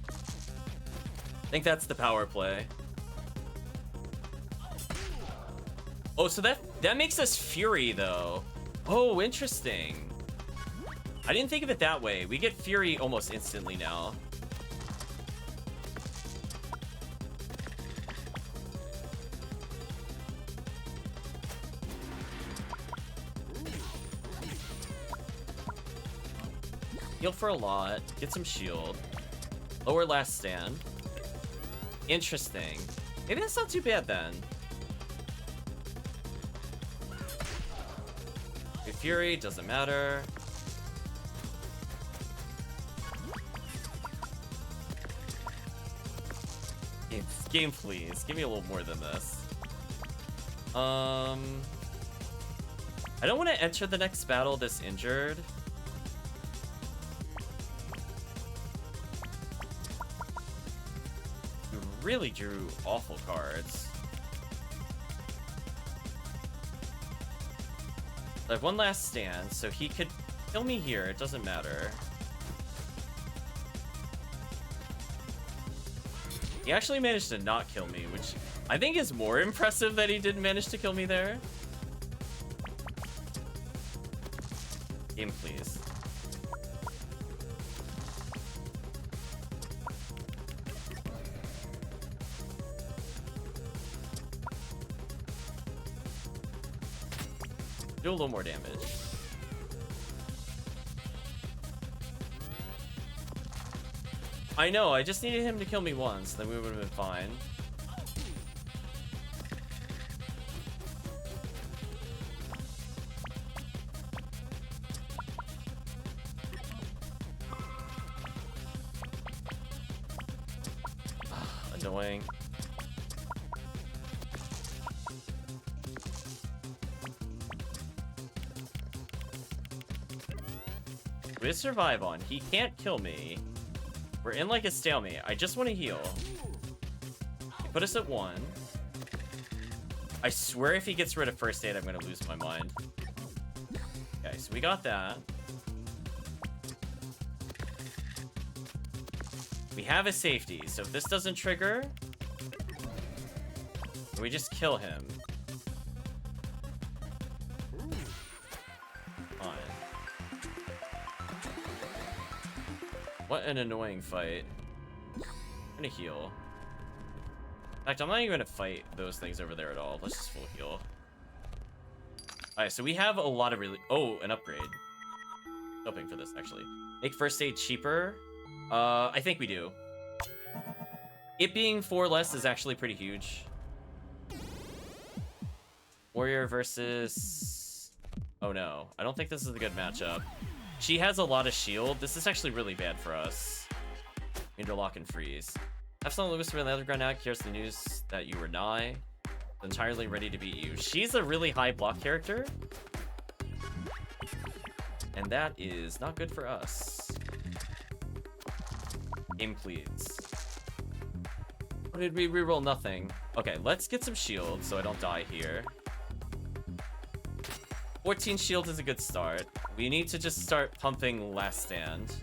[SPEAKER 1] I think that's the power play. Oh, so that makes us Fury, though. Oh, interesting. I didn't think of it that way. We get Fury almost instantly now. Heal for a lot. Get some shield. Lower last stand. Interesting. Maybe that's not too bad then. Okay, Fury, doesn't matter. Game, please. Give me a little more than this. I don't want to enter the next battle this injured. You really drew awful cards. I have one last stand, so he could kill me here. It doesn't matter. He actually managed to not kill me, which I think is more impressive that he didn't manage to kill me there. Game, please. Do a little more damage. I know, I just needed him to kill me once, then we would have been fine. Annoying. We survive on. He can't kill me. We're in like a stalemate. I just want to heal. He put us at 1. I swear if he gets rid of first aid, I'm going to lose my mind. Okay, so we got that. We have a safety, so if this doesn't trigger, we just kill him. Fine. What an annoying fight. I'm gonna heal. In fact, I'm not even gonna fight those things over there at all. Let's just full heal. Alright, so we have a lot of really... Oh, an upgrade. Hoping for this, actually. Make first aid cheaper. I think we do. It being 4 less is actually pretty huge. Warrior versus... Oh no, I don't think this is a good matchup. She has a lot of shield. This is actually really bad for us. Interlock and freeze. Epsilon Lewis from the underground now. Here's the news that you were nigh. Entirely ready to beat you. She's a really high block character. And that is not good for us. Game, please. What did we reroll? Nothing. Okay, let's get some shield so I don't die here. 14 shield is a good start. We need to just start pumping last stand.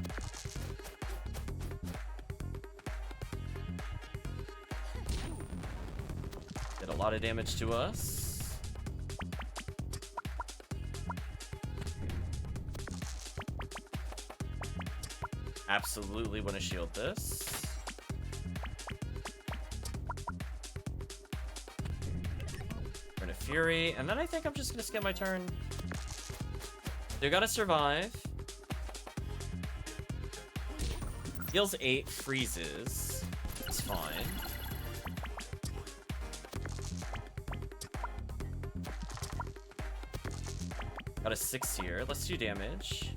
[SPEAKER 1] Did a lot of damage to us. Absolutely want to shield this. Fury, and then I think I'm just gonna skip my turn. They gotta survive. Heals 8, freezes. It's fine. Got a 6 here. Let's do damage.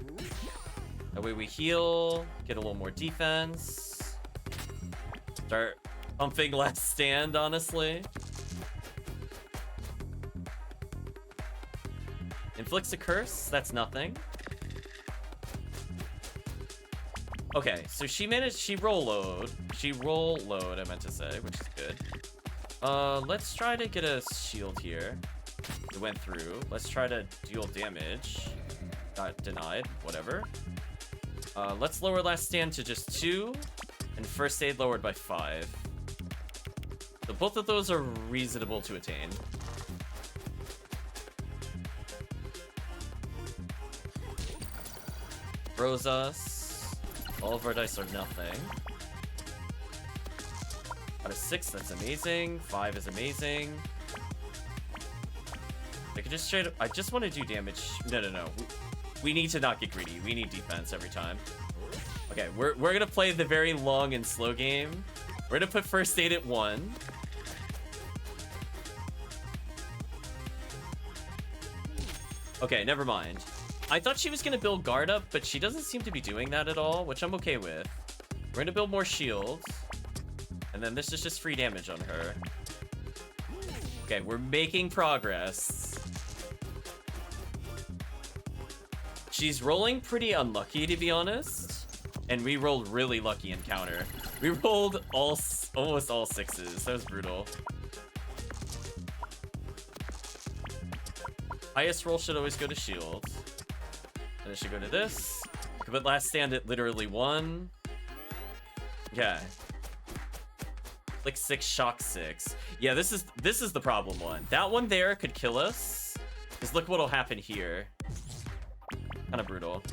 [SPEAKER 1] That way we heal, get a little more defense. Start pumping Last Stand, honestly. Inflicts a curse, that's nothing. Okay, so she roll load, I meant to say, which is good. Let's try to get a shield here. It went through. Let's try to deal damage. Got denied, whatever. Let's lower Last Stand to just 2, and First Aid lowered by 5. So both of those are reasonable to attain. Throws us. All of our dice are nothing. Got a 6, that's amazing. 5 is amazing. I can just straight up, I just want to do damage. No. We need to not get greedy. We need defense every time. Okay, we're gonna play the very long and slow game. We're gonna put First Aid at 1. Okay, never mind. I thought she was gonna build guard up, but she doesn't seem to be doing that at all, which I'm okay with. We're gonna build more shields. And then this is just free damage on her. Okay, we're making progress. She's rolling pretty unlucky, to be honest. And we rolled really lucky in counter. We rolled almost all 6s. That was brutal. Highest roll should always go to shields. And it should go to this. But Last Stand at literally 1. Okay. Like 6, shock 6. Yeah, this is the problem one. That one there could kill us. Because look what'll happen here. Kind of brutal.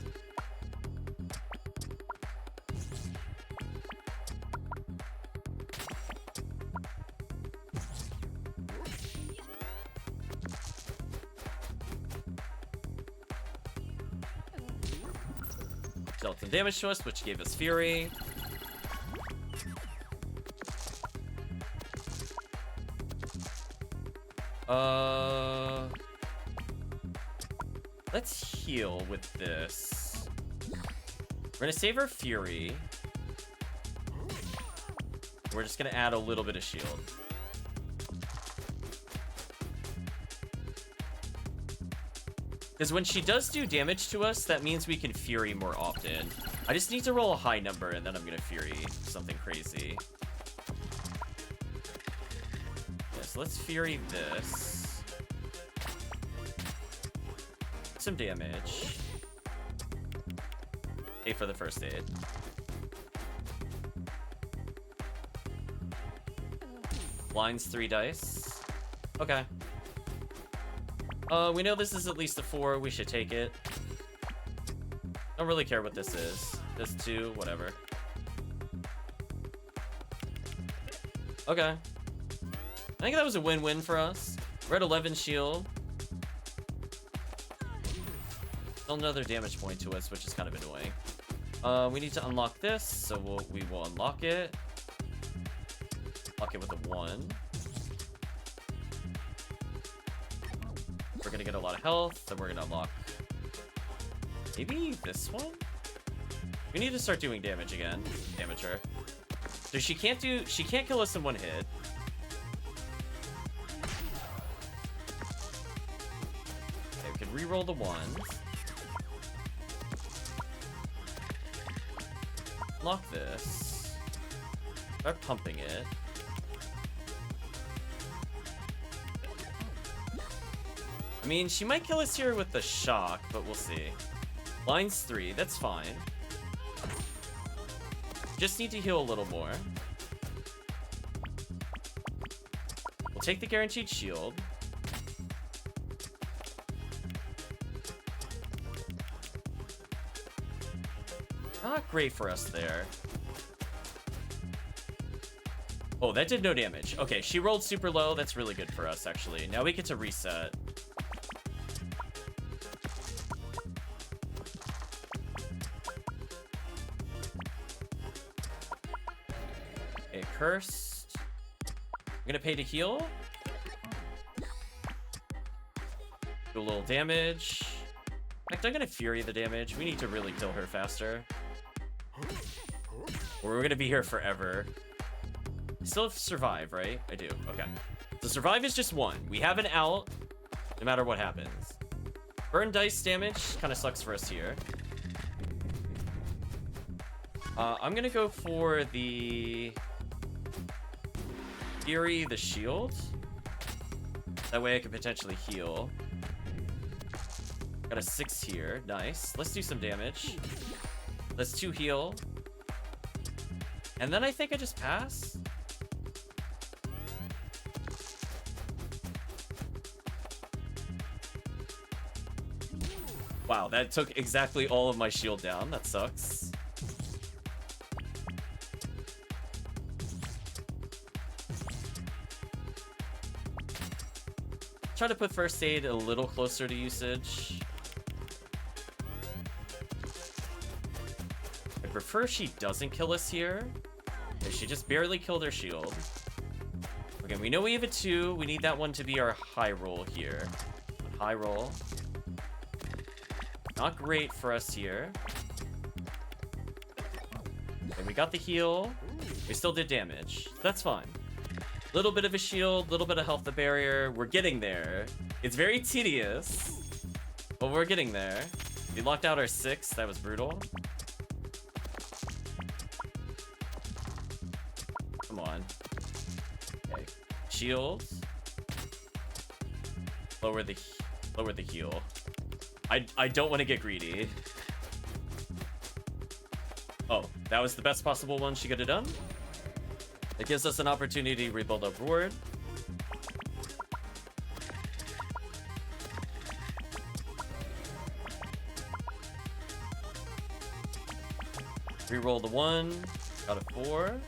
[SPEAKER 1] Dealt some damage to us, which gave us Fury. Let's heal with this. We're gonna save our Fury. We're just gonna add a little bit of shield. Because when she does do damage to us, that means we can Fury more often. I just need to roll a high number and then I'm gonna Fury something crazy. Yeah, so let's Fury this. Some damage. Pay for the First Aid. Blinds 3 dice. Okay. We know this is at least a 4. We should take it. Don't really care what this is. This 2, whatever. Okay. I think that was a win-win for us. We're at 11 shield. Still another damage point to us, which is kind of annoying. We need to unlock this, so we will unlock it. Unlock it with a 1. We're gonna get a lot of health, then we're gonna unlock maybe this one? We need to start doing damage again. Damage her. So she can't kill us in 1 hit. Okay, we can re-roll the 1s. Unlock this. Start pumping it. I mean, she might kill us here with the shock, but we'll see. Blinds 3, that's fine. Just need to heal a little more. We'll take the guaranteed shield. Not great for us there. Oh, that did no damage. Okay, she rolled super low. That's really good for us, actually. Now we get to reset. Okay, cursed. I'm gonna pay to heal. Do a little damage. In fact, I'm gonna Fury the damage. We need to really kill her faster. Or we're gonna be here forever. I still have survive, right? I do. Okay. So survive is just one. We have an out, no matter what happens. Burn dice damage kind of sucks for us here. I'm gonna go for the Fury, the shield. That way I can potentially heal. Got a 6 here. Nice. Let's do some damage. Let's 2 heal. And then I think I just pass. Wow, that took exactly all of my shield down. That sucks. Try to put first aid a little closer to usage. I prefer she doesn't kill us here. Okay, she just barely killed her shield. Okay, we know we have a 2. We need that one to be our high roll here. High roll. Not great for us here. Okay, we got the heal. We still did damage. That's fine. Little bit of a shield, little bit of health the barrier. We're getting there. It's very tedious, but we're getting there. We locked out our 6. That was brutal. Come on. Okay. Shield. Lower the heal. I don't want to get greedy. Oh, that was the best possible one she could have done. It gives us an opportunity to rebuild our board. Reroll the 1. Got a 4.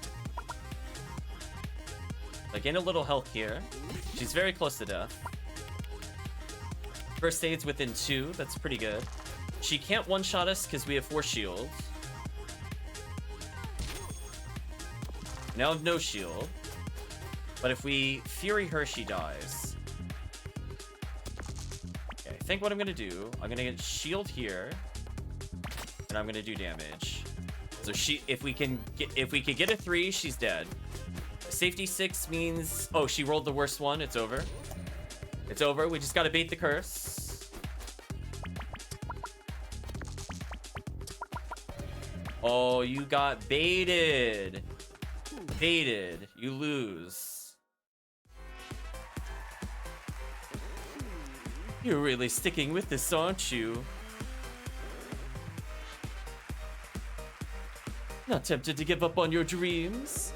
[SPEAKER 1] I gain a little health here. She's very close to death. First aid's within 2. That's pretty good. She can't one-shot us because we have 4 shields. Now I have no shield. But if we Fury her, she dies. Okay, I think what I'm gonna do, I'm gonna get shield here, and I'm gonna do damage. So if we can get a 3, she's dead. Safety 6 means, oh, she rolled the worst one. It's over. It's over. We just gotta bait the curse. Oh, you got baited. Baited. You lose. You're really sticking with this, aren't you? Not tempted to give up on your dreams?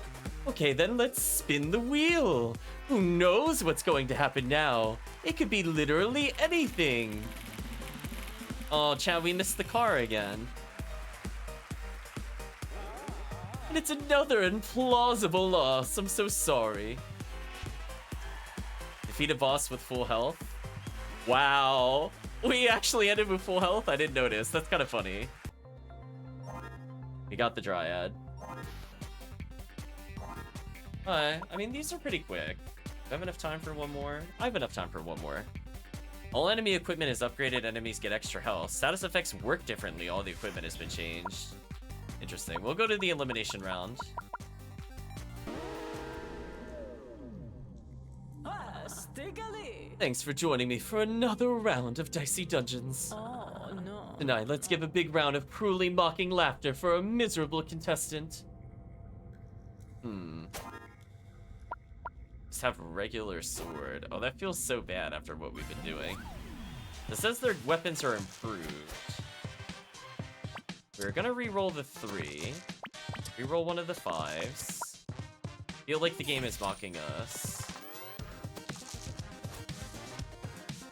[SPEAKER 1] Okay, then let's spin the wheel. Who knows what's going to happen now? It could be literally anything. Oh, Chad, we missed the car again. And it's another implausible loss. I'm so sorry. Defeat a boss with full health. Wow. We actually ended with full health? I didn't notice. That's kind of funny. We got the Dryad. I mean, these are pretty quick. Do I have enough time for one more? I have enough time for one more. All enemy equipment is upgraded. Enemies get extra health. Status effects work differently. All the equipment has been changed. Interesting. We'll go to the elimination round. Thanks for joining me for another round of Dicey Dungeons.
[SPEAKER 2] Oh, no.
[SPEAKER 1] Tonight, let's give a big round of cruelly mocking laughter for a miserable contestant. Just have regular sword. Oh, that feels so bad after what we've been doing. It says their weapons are improved. We're gonna re-roll the 3. Re-roll one of the 5s. Feel like the game is mocking us.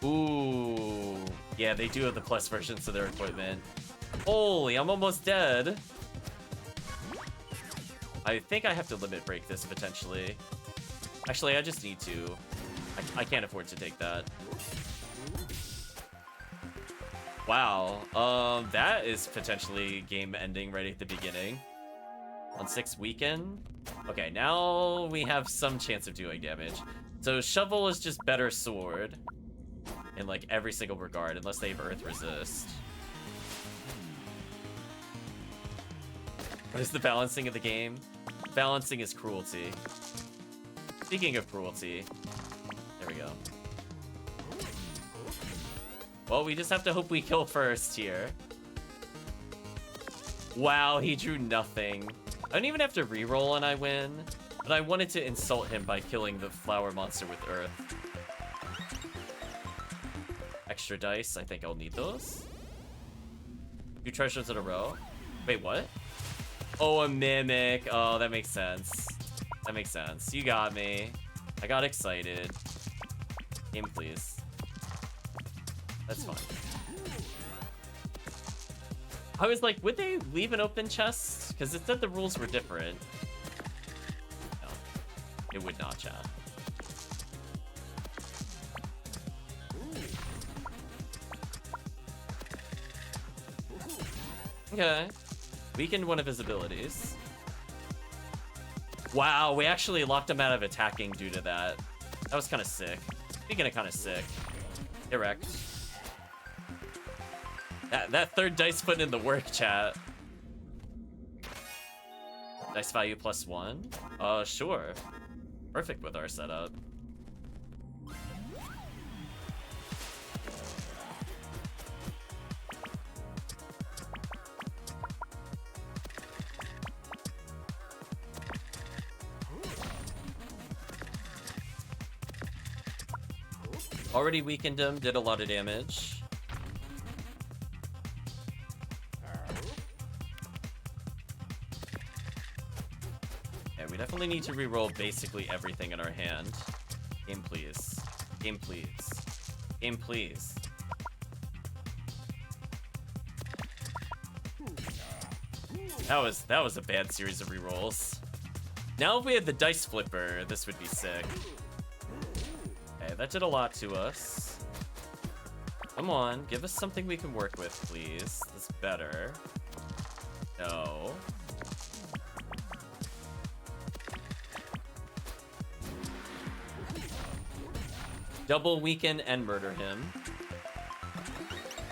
[SPEAKER 1] Ooh. Yeah, they do have the plus versions of their equipment. Holy, I'm almost dead. I think I have to limit break this potentially. Actually, I just need to. I can't afford to take that. Wow. That is potentially game ending right at the beginning. On 6th weekend. Okay, now we have some chance of doing damage. So shovel is just better sword in like every single regard, unless they have earth resist. What is the balancing of the game? Balancing is cruelty. Speaking of cruelty, there we go. Well, we just have to hope we kill first here. Wow, he drew nothing. I don't even have to reroll and I win, but I wanted to insult him by killing the flower monster with earth. Extra dice, I think I'll need those. 2 treasures in a row. Wait, what? Oh, a mimic. Oh, that makes sense. That makes sense. You got me. I got excited. Game, please. That's fine. I was like, would they leave an open chest? Because it said the rules were different. No, it would not, chat. Okay. Weakened one of his abilities. Wow, we actually locked him out of attacking due to that. That was kind of sick. Speaking of kind of sick. Erect. That third dice putting in the work, chat. Dice value +1. Sure. Perfect with our setup. Already weakened him, did a lot of damage. Yeah, we definitely need to reroll basically everything in our hand. Game, please. Game, please. Game, please. That was a bad series of rerolls. Now if we had the dice flipper, this would be sick. Okay, that did a lot to us. Come on, give us something we can work with, please. That's better. No. Double weaken and murder him.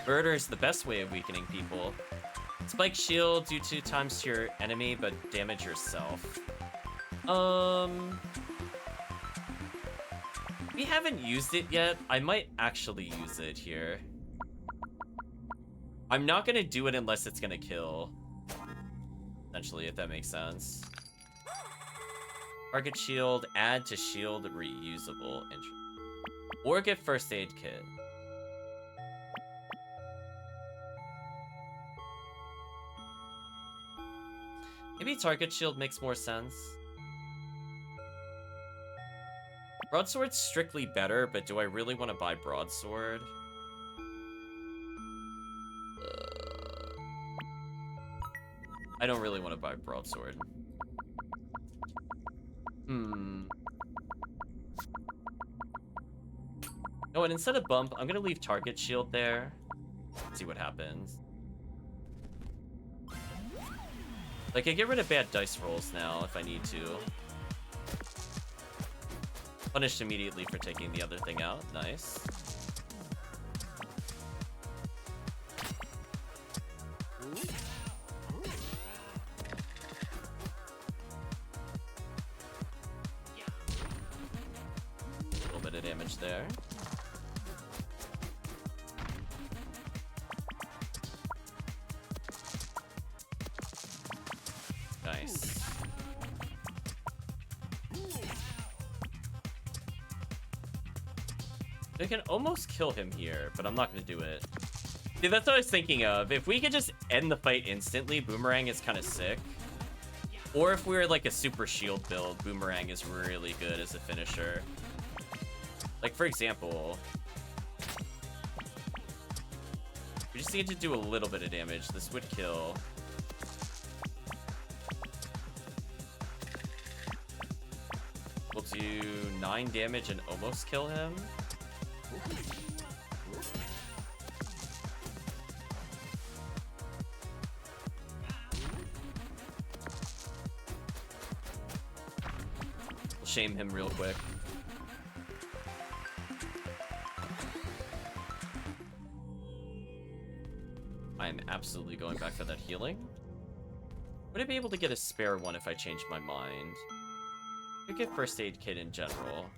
[SPEAKER 1] Murder is the best way of weakening people. Spike shield, do 2 times to your enemy, but damage yourself. We haven't used it yet. I might actually use it here. I'm not gonna do it unless it's gonna kill. Essentially, if that makes sense. Target shield, add to shield reusable. Or get first aid kit. Maybe target shield makes more sense. Broadsword's strictly better, but do I really want to buy broadsword? I don't really want to buy broadsword. Oh, and instead of bump, I'm gonna leave target shield there. See what happens. Like, I get rid of bad dice rolls now if I need to. Punished immediately for taking the other thing out. Nice. A little bit of damage there. Nice. I can almost kill him here, but I'm not going to do it. See, that's what I was thinking of. If we could just end the fight instantly, Boomerang is kind of sick. Or if we were like a super shield build, Boomerang is really good as a finisher. Like, for example, we just need to do a little bit of damage. This would kill. do 9 damage and almost kill him. We'll shame him real quick. I'm absolutely going back for that healing. Would I be able to get a spare one if I change my mind? I could get first aid kit in general.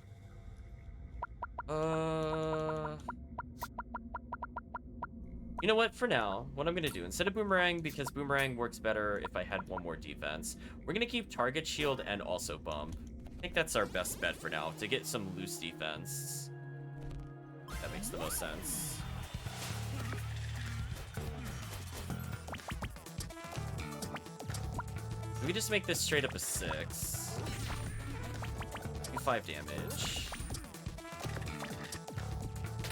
[SPEAKER 1] You know what? For now, what I'm gonna do, instead of boomerang, because boomerang works better if I had one more defense, we're gonna keep target shield and also bump. I think that's our best bet for now, to get some loose defense. That makes the most sense. We just make this straight up a 6. Do 5 damage.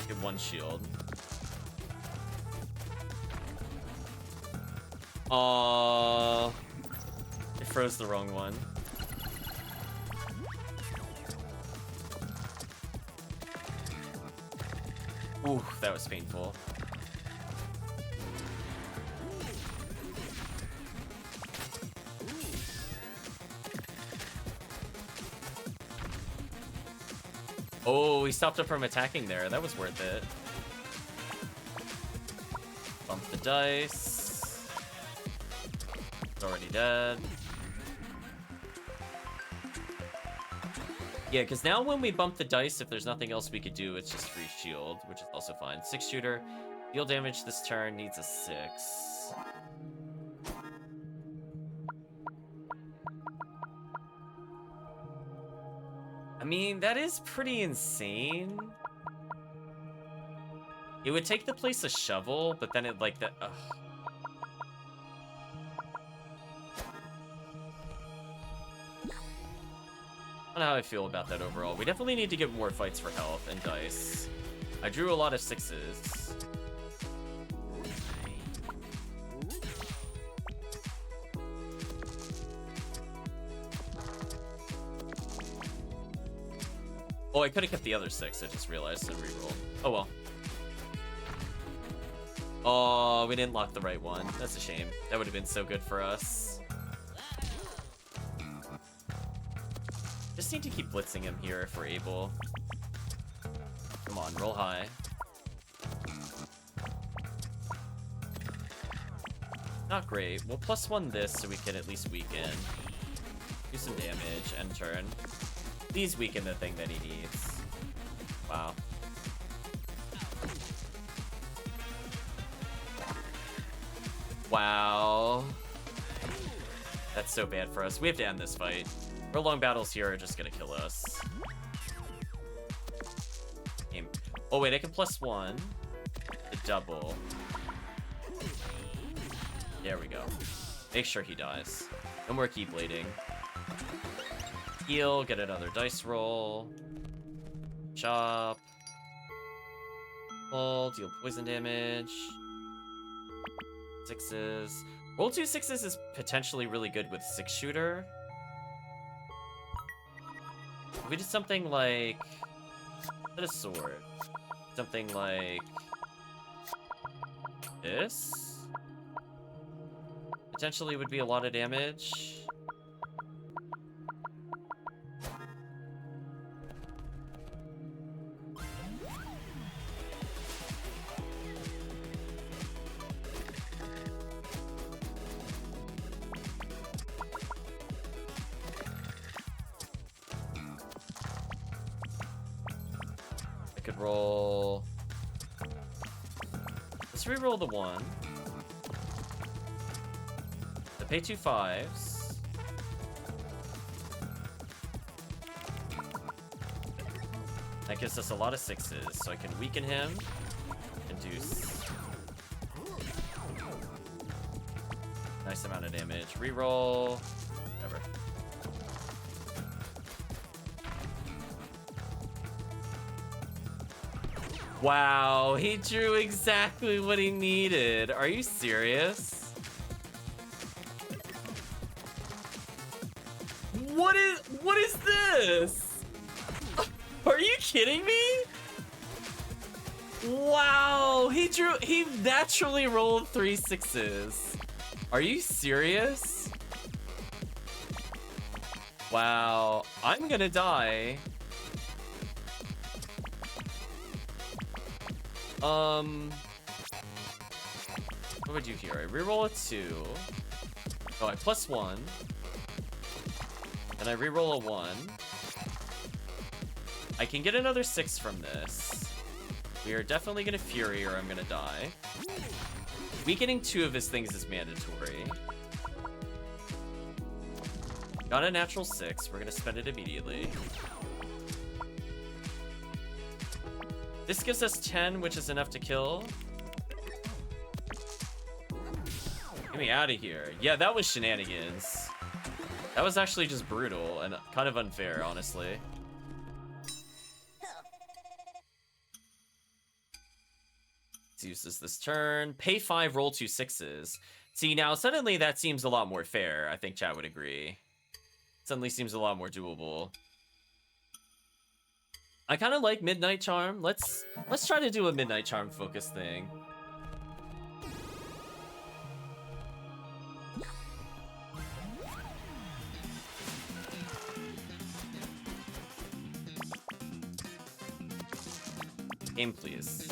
[SPEAKER 1] Get 1 shield. Aww. It froze the wrong one. Ooh, that was painful. Oh, he stopped him from attacking there. That was worth it. Bump the dice. It's already dead. Yeah, because now when we bump the dice, if there's nothing else we could do, it's just free shield, which is also fine. 6 shooter. Deal damage this turn, needs a 6. I mean, that is pretty insane. It would take the place of shovel, but then it like that. Ugh. I don't know how I feel about that overall. We definitely need to get more fights for health and dice. I drew a lot of 6s. Oh, I could have kept the other 6, I just realized, and rerolled. Oh well. Oh, we didn't lock the right one. That's a shame. That would have been so good for us. Just need to keep blitzing him here if we're able. Come on, roll high. Not great. We'll +1 this so we can at least weaken. Do some damage, end turn. Please weaken the thing that he needs. Wow. Wow. That's so bad for us. We have to end this fight. Prolonged battles here are just gonna kill us. Game. Oh wait, I can +1. The double. There we go. Make sure he dies. No more Keyblading. Heal, get another dice roll. Chop. Pull, deal poison damage. 6s. Roll 2 6s is potentially really good with 6 shooter. If we did something like a sword. Something like this. Potentially would be a lot of damage. Roll. Let's re-roll the 1. To pay 2 5s. That gives us a lot of 6s, so I can weaken him and do nice amount of damage. Re-roll. Whatever. Wow, he drew exactly what he needed. Are you serious? What is this? Are you kidding me? Wow, he naturally rolled 3 6s. Are you serious? Wow, I'm gonna die. What would I do here? I reroll a 2. Oh, I +1. And I reroll a 1. I can get another 6 from this. We are definitely gonna Fury or I'm gonna die. Weakening 2 of his things is mandatory. Got a natural 6. We're gonna spend it immediately. This gives us 10, which is enough to kill. Get me out of here. Yeah, that was shenanigans. That was actually just brutal and kind of unfair, honestly. Let's use this turn. Pay 5, roll 2 6s. See, now suddenly that seems a lot more fair. I think chat would agree. Suddenly seems a lot more doable. I kind of like Midnight Charm. Let's try to do a Midnight Charm focus thing. Aim, please.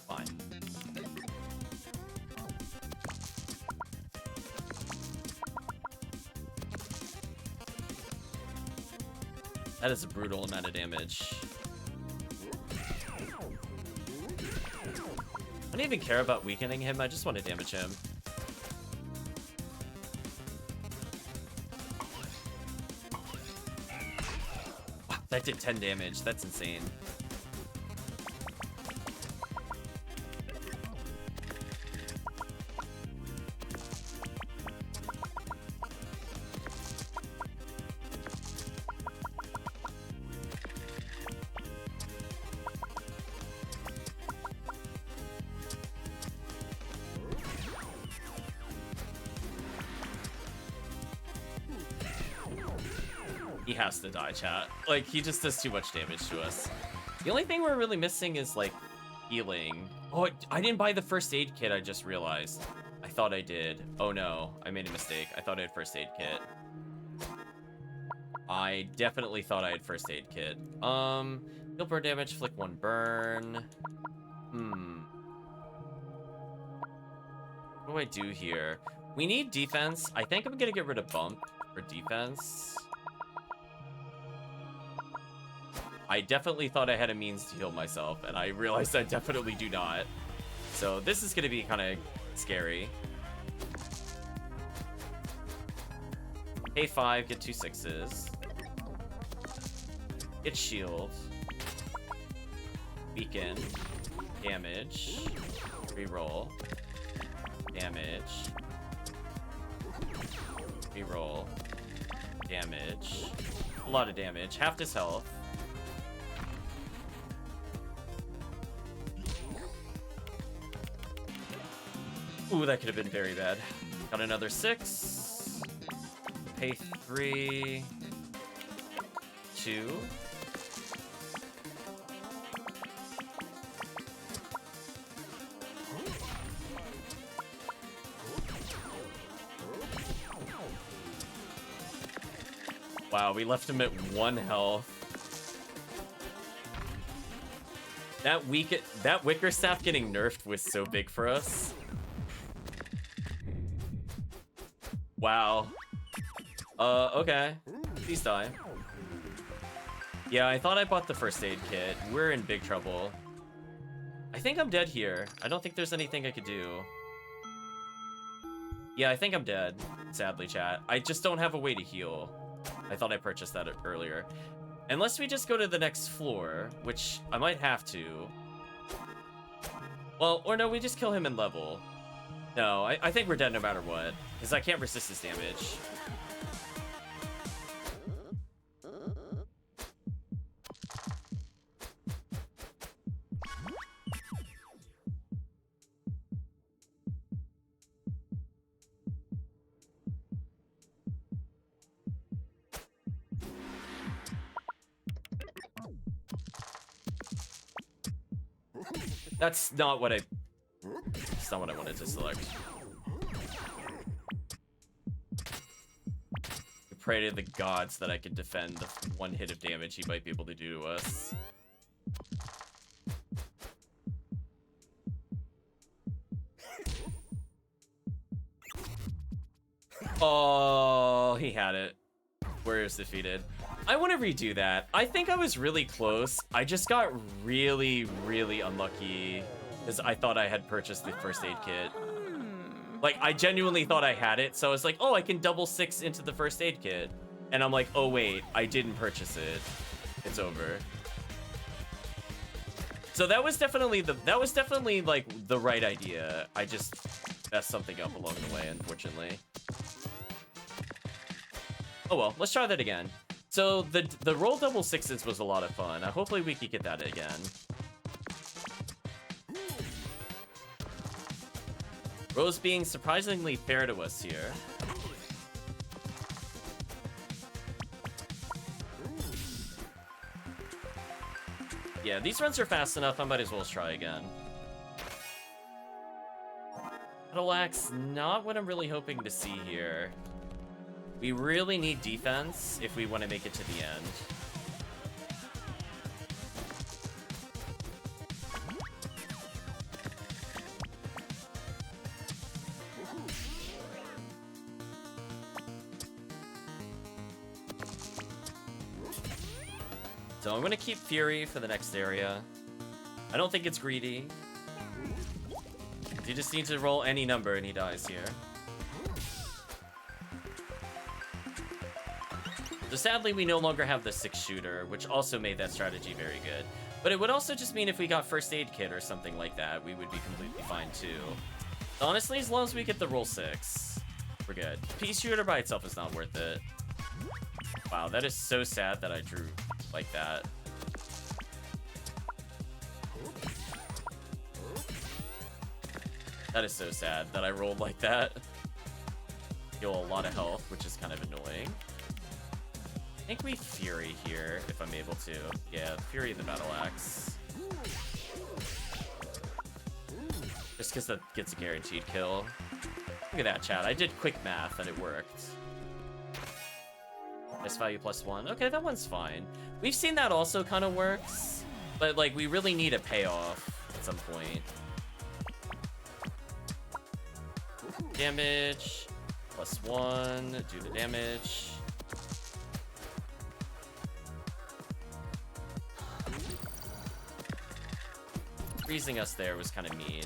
[SPEAKER 1] Fine. That is a brutal amount of damage. I don't even care about weakening him, I just want to damage him. Wow, that did 10 damage, that's insane. He has to die, chat. Like, he just does too much damage to us. The only thing we're really missing is, like, healing. Oh, I didn't buy the first aid kit, I just realized. I thought I did. Oh no, I made a mistake. I thought I had first aid kit. I definitely thought I had first aid kit. Heal burn damage, flick 1 burn. What do I do here? We need defense. I think I'm gonna get rid of bump for defense. I definitely thought I had a means to heal myself, and I realized I definitely do not. So this is gonna be kind of scary. Pay 5, get 2 6s. Get shield. Weaken. Damage. Reroll. Damage. Reroll. Damage. A lot of damage. Half his health. Ooh, that could have been very bad. Got another 6. Pay 3. 2. Wow, we left him at 1 health. That Wicker Staff getting nerfed was so big for us. Wow. Okay. Please die. Yeah, I thought I bought the first aid kit. We're in big trouble. I think I'm dead here. I don't think there's anything I could do. Yeah, I think I'm dead. Sadly, chat. I just don't have a way to heal. I thought I purchased that earlier. Unless we just go to the next floor, which I might have to. Well, or no, we just kill him in level. No, I think we're dead no matter what, because I can't resist his damage. That's not what I... That's not what I wanted to select. We pray to the gods that I can defend the one hit of damage he might be able to do to us. Oh, he had it. Warriors defeated. I want to redo that. I think I was really close. I just got really, really unlucky because I thought I had purchased the first aid kit. Like, I genuinely thought I had it, so I was like, oh, I can double 6 into the first aid kit. And I'm like, oh, wait, I didn't purchase it. It's over. So that was definitely like the right idea. I just messed something up along the way, unfortunately. Oh well, let's try that again. So the roll double 6s was a lot of fun. Hopefully we could get that again. Rose being surprisingly fair to us here. Yeah, these runs are fast enough. I might as well try again. Battle Axe, not what I'm really hoping to see here. We really need defense if we want to make it to the end. So I'm going to keep Fury for the next area. I don't think it's greedy. You just need to roll any number and he dies here. So sadly, we no longer have the 6-shooter, which also made that strategy very good. But it would also just mean if we got first aid kit or something like that, we would be completely fine too. So honestly, as long as we get the roll 6, we're good. P-shooter by itself is not worth it. Wow, that is so sad that I drew like that. That is so sad that I rolled like that. Heal a lot of health, which is kind of annoying. I think we Fury here, if I'm able to. Yeah, Fury the Battle Axe. Just because that gets a guaranteed kill. Look at that, chat. I did quick math and it worked. Best value +1. Okay, that one's fine. We've seen that also kind of works. But, like, we really need a payoff at some point. Damage. +1. Do the damage. Freezing us there was kind of mean.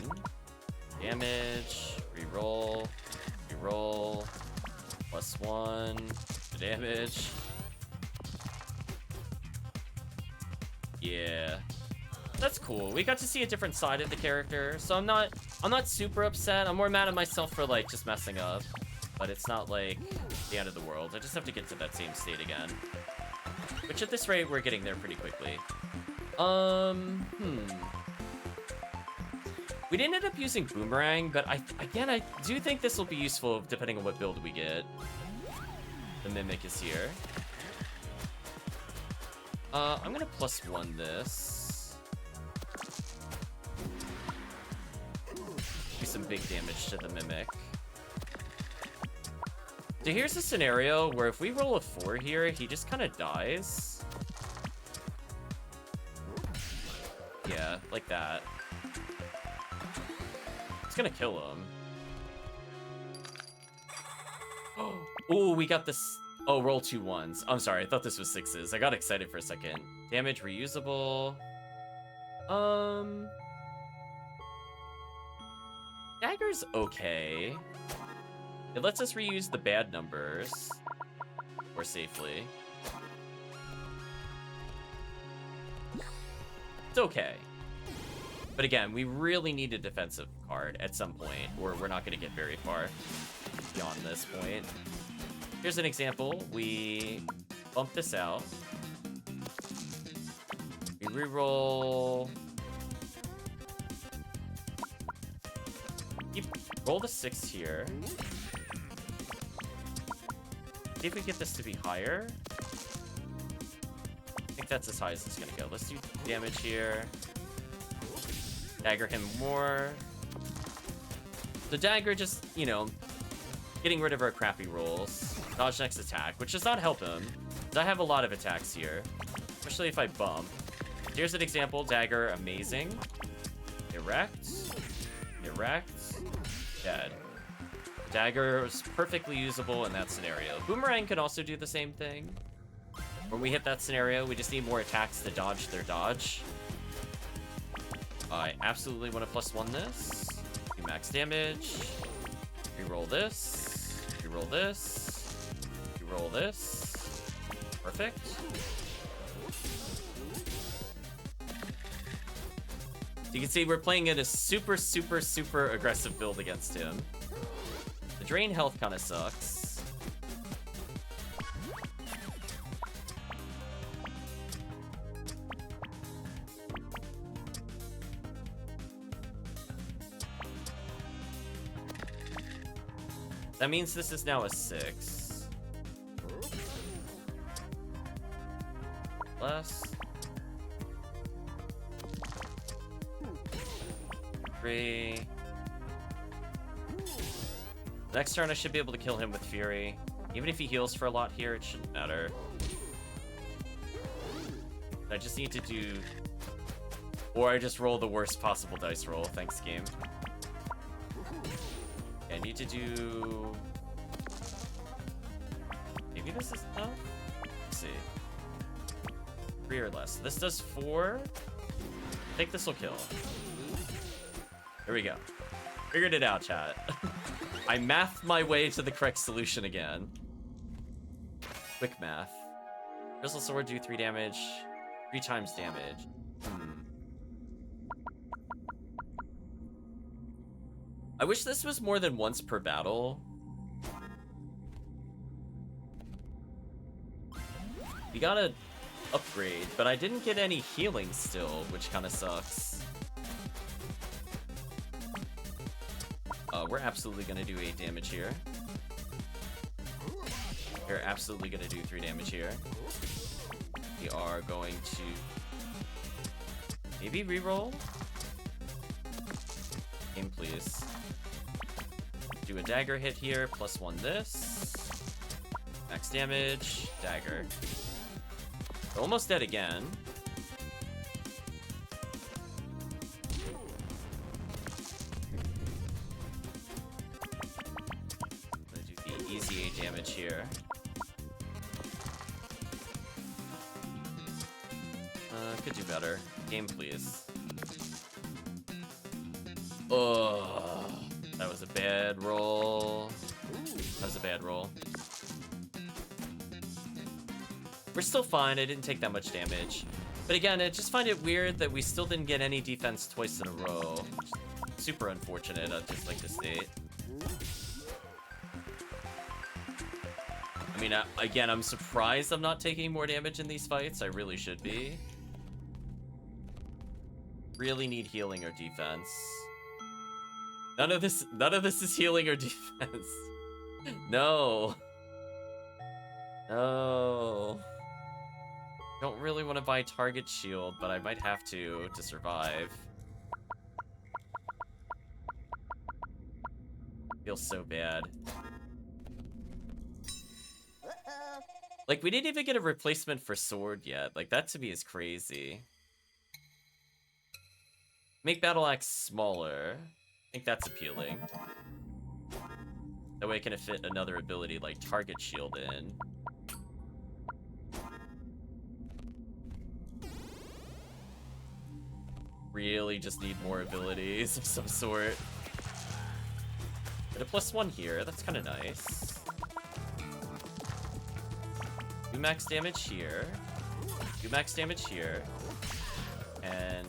[SPEAKER 1] Damage. Reroll. Reroll. +1. Damage. Yeah. That's cool. We got to see a different side of the character, so I'm not super upset. I'm more mad at myself for like just messing up. But it's not like the end of the world. I just have to get to that same state again. Which at this rate we're getting there pretty quickly. We didn't end up using Boomerang, but I do think this will be useful depending on what build we get. The Mimic is here. I'm gonna +1 this. Do some big damage to the Mimic. So here's a scenario where if we roll a 4 here, he just kind of dies. Yeah, like that. It's gonna kill him. Oh, we got this. Oh, roll 2 1s. I'm sorry, I thought this was 6s. I got excited for a second. Damage reusable. Dagger's okay. It lets us reuse the bad numbers more safely. It's okay. But again, we really need a defensive card at some point, or we're not going to get very far beyond this point. Here's an example. We bump this out. We reroll. Roll the 6 here. See if we get this to be higher. I think that's as high as it's gonna go. Let's do damage here. Dagger him more. The dagger just, you know, getting rid of our crappy rolls. Dodge next attack, which does not help him. I have a lot of attacks here, especially if I bump. Here's an example. Dagger, amazing. Erect. Erect. Dead. Dagger is perfectly usable in that scenario. Boomerang can also do the same thing. When we hit that scenario, we just need more attacks to dodge their dodge. I absolutely want to +1 this. Do max damage. Reroll this. Reroll this. Reroll this. Perfect. So you can see we're playing in a super, super, super aggressive build against him. The drain health kind of sucks. That means this is now a 6. Less. 3. Next turn I should be able to kill him with Fury. Even if he heals for a lot here, it shouldn't matter. I just need to do... Or I just roll the worst possible dice roll. Thanks, game. I need to do... Maybe this is enough? Let's see. 3 or less. This does 4. I think this will kill. Here we go. Figured it out, chat. I mathed my way to the correct solution again. Quick math. Crystal Sword do 3 damage. 3 times damage. I wish this was more than once per battle. We got an upgrade, but I didn't get any healing still, which kind of sucks. We're absolutely going to do 8 damage here. We're absolutely going to do 3 damage here. We are going to maybe reroll. Game, please. Do a dagger hit here, +1 this. Max damage, dagger. Almost dead again. Gonna do the easy 8 damage here. Could do better. Game, please. Oh, that was a bad roll. That was a bad roll. We're still fine. I didn't take that much damage. But again, I just find it weird that we still didn't get any defense twice in a row. Super unfortunate, I'd just like to state. I mean, again, I'm surprised I'm not taking more damage in these fights. I really should be. Really need healing or defense. None of this is healing or defense. No. No. Don't really want to buy target shield, but I might have to survive. Feels so bad. Like, we didn't even get a replacement for sword yet. Like, that to me is crazy. Make battle axe smaller. I think that's appealing. That way I can fit another ability like target shield in. Really just need more abilities of some sort. Get a +1 here, that's kind of nice. Do max damage here. Do max damage here. And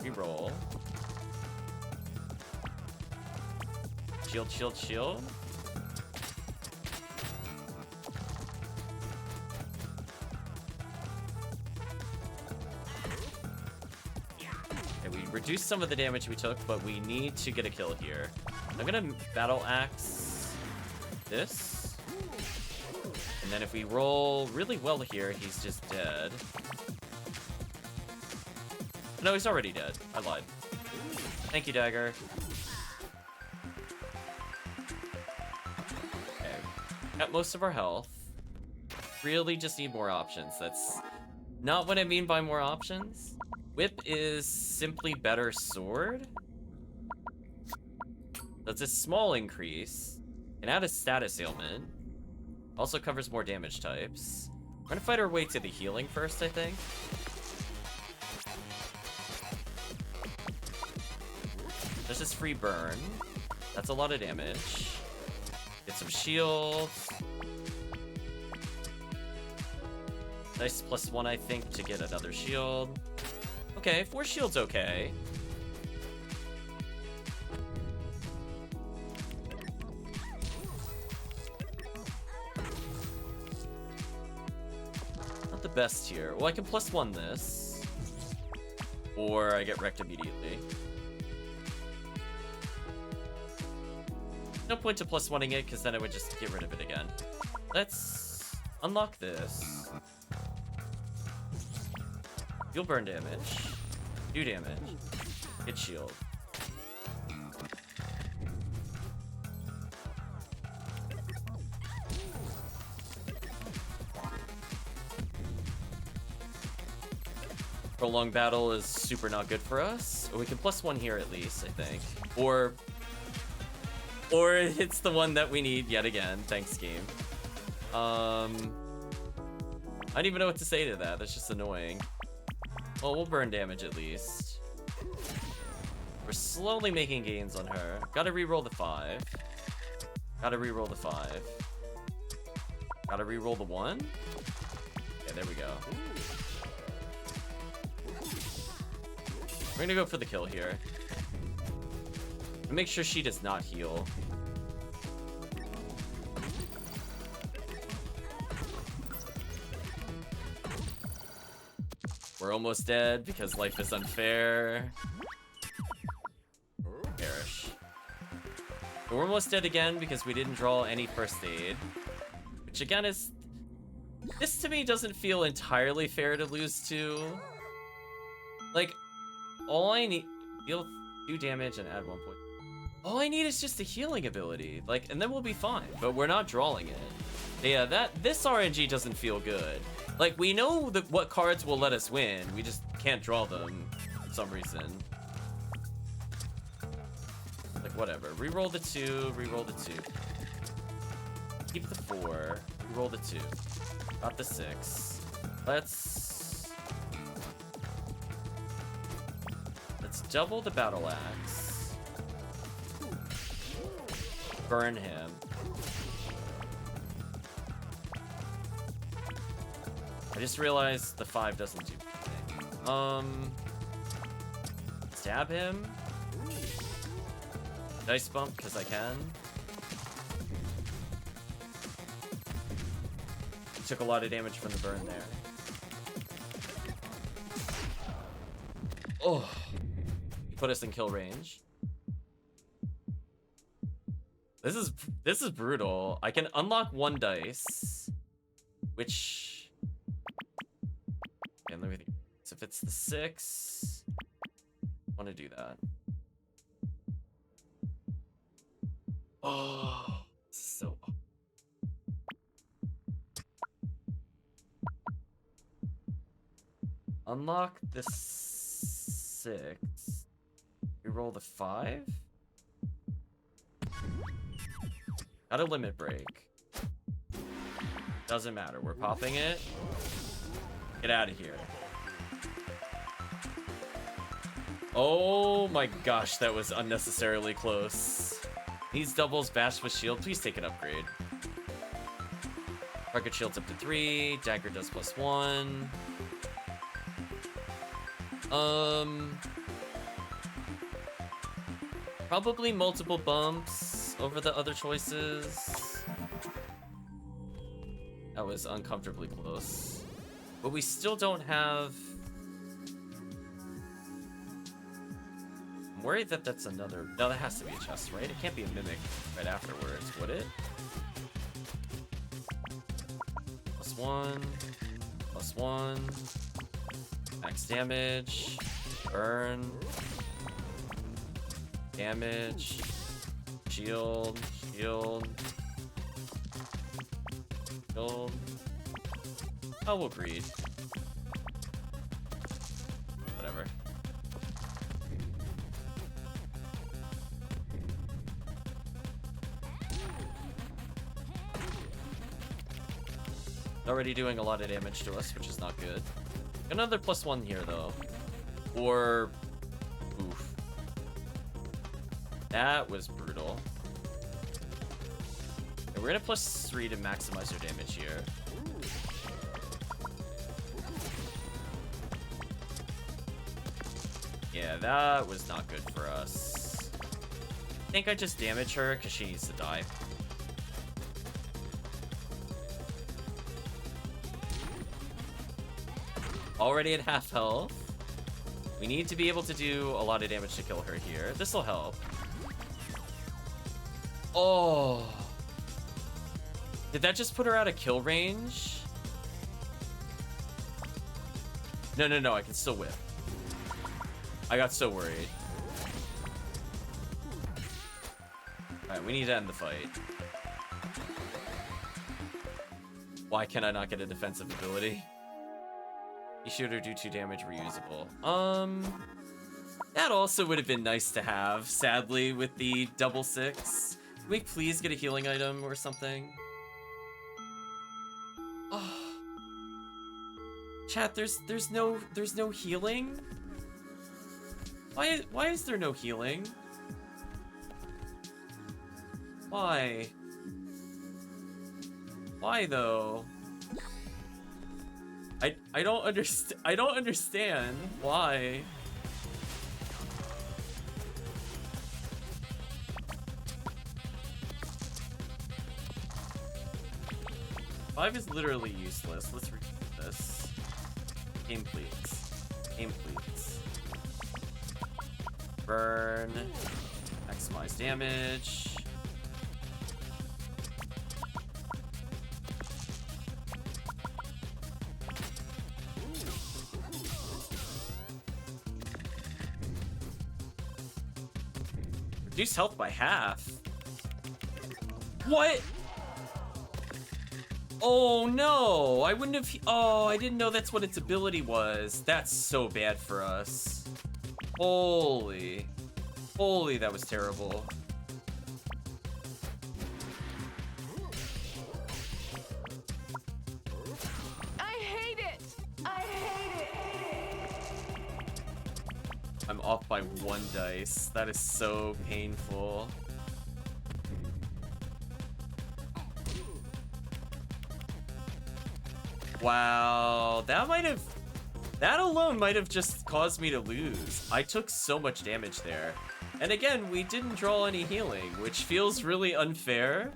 [SPEAKER 1] reroll. Shield, shield, shield. Okay, we reduced some of the damage we took, but we need to get a kill here. I'm gonna battle axe this. And then if we roll really well here, he's just dead. No, he's already dead. I lied. Thank you, Dagger. Okay. Got most of our health. Really just need more options. That's not what I mean by more options. Whip is simply better sword. That's a small increase. Can add a status ailment. Also covers more damage types. We're gonna fight our way to the healing first, I think. There's this free burn. That's a lot of damage. Get some shields. Nice +1, I think, to get another shield. Okay, 4 shields okay. Not the best here. Well, I can +1 this. Or I get wrecked immediately. No point to +1ing it, because then I would just get rid of it again. Let's unlock this. You'll burn damage. Do damage. Get shield. Prolonged battle is super not good for us. We can +1 here at least, I think. Or it's the one that we need yet again. Thanks, game. I don't even know what to say to that. That's just annoying. Well, we'll burn damage at least. We're slowly making gains on her. Gotta reroll the 5. Gotta reroll the 5. Gotta reroll the 1. Okay, there we go. We're gonna go for the kill here. And make sure she does not heal. We're almost dead because life is unfair. Perish. But we're almost dead again because we didn't draw any first aid. Which again is... This to me doesn't feel entirely fair to lose to. Like, all I need... do damage and add 1 point. All I need is just a healing ability. Like, and then we'll be fine. But we're not drawing it. Yeah, this RNG doesn't feel good. Like, we know what cards will let us win. We just can't draw them for some reason. Like, whatever. Reroll the 2, reroll the 2. Keep the 4, reroll the 2. Got the 6. Let's double the battle axe. Burn him. I just realized the 5 doesn't do anything. Stab him. Dice bump, because I can. Took a lot of damage from the burn there. Oh. Put us in kill range. This is brutal. I can unlock 1 dice, which... And let me think. So if it's the 6, I want to do that. Oh, so. Unlock the 6. We roll the 5. Got a limit break. Doesn't matter. We're popping it. Get out of here. Oh my gosh, that was unnecessarily close. Needs doubles, bash with shield. Please take an upgrade. Target shield's up to 3. Dagger does +1. Probably multiple bumps over the other choices. That was uncomfortably close. But we still don't have... I'm worried that that's another... No, that has to be a chest, right? It can't be a mimic right afterwards, would it? +1. +1. Max damage. Burn. Damage. Shield. Shield. Shield. Oh, we'll breed. Whatever. Already doing a lot of damage to us, which is not good. Another +1 here, though. Or... Oof. That was brutal. Okay, we're gonna +3 to maximize our damage here. Yeah, that was not good for us. I think I just damage her because she needs to die. Already at half health. We need to be able to do a lot of damage to kill her here. This will help. Oh. Did that just put her out of kill range? No, I can still whip. I got so worried. Alright, we need to end the fight. Why can I not get a defensive ability? You shoot or do 2 damage reusable. That also would have been nice to have, sadly, with the double 6. Can we please get a healing item or something? Oh. Chat, there's no healing? Why is there no healing? Why? Why though? I don't understand why. Five is literally useless. Let's read this. Game please. Game please. Burn. Maximize damage. Reduce health by half. What? Oh no, I wouldn't have. Oh, I didn't know that's what its ability was. That's so bad for us. Holy, that was terrible.
[SPEAKER 2] I hate it. I hate it.
[SPEAKER 1] I'm off by 1 dice. That is so painful. Wow, that alone might have just caused me to lose. I took so much damage there. And again, we didn't draw any healing, which feels really unfair.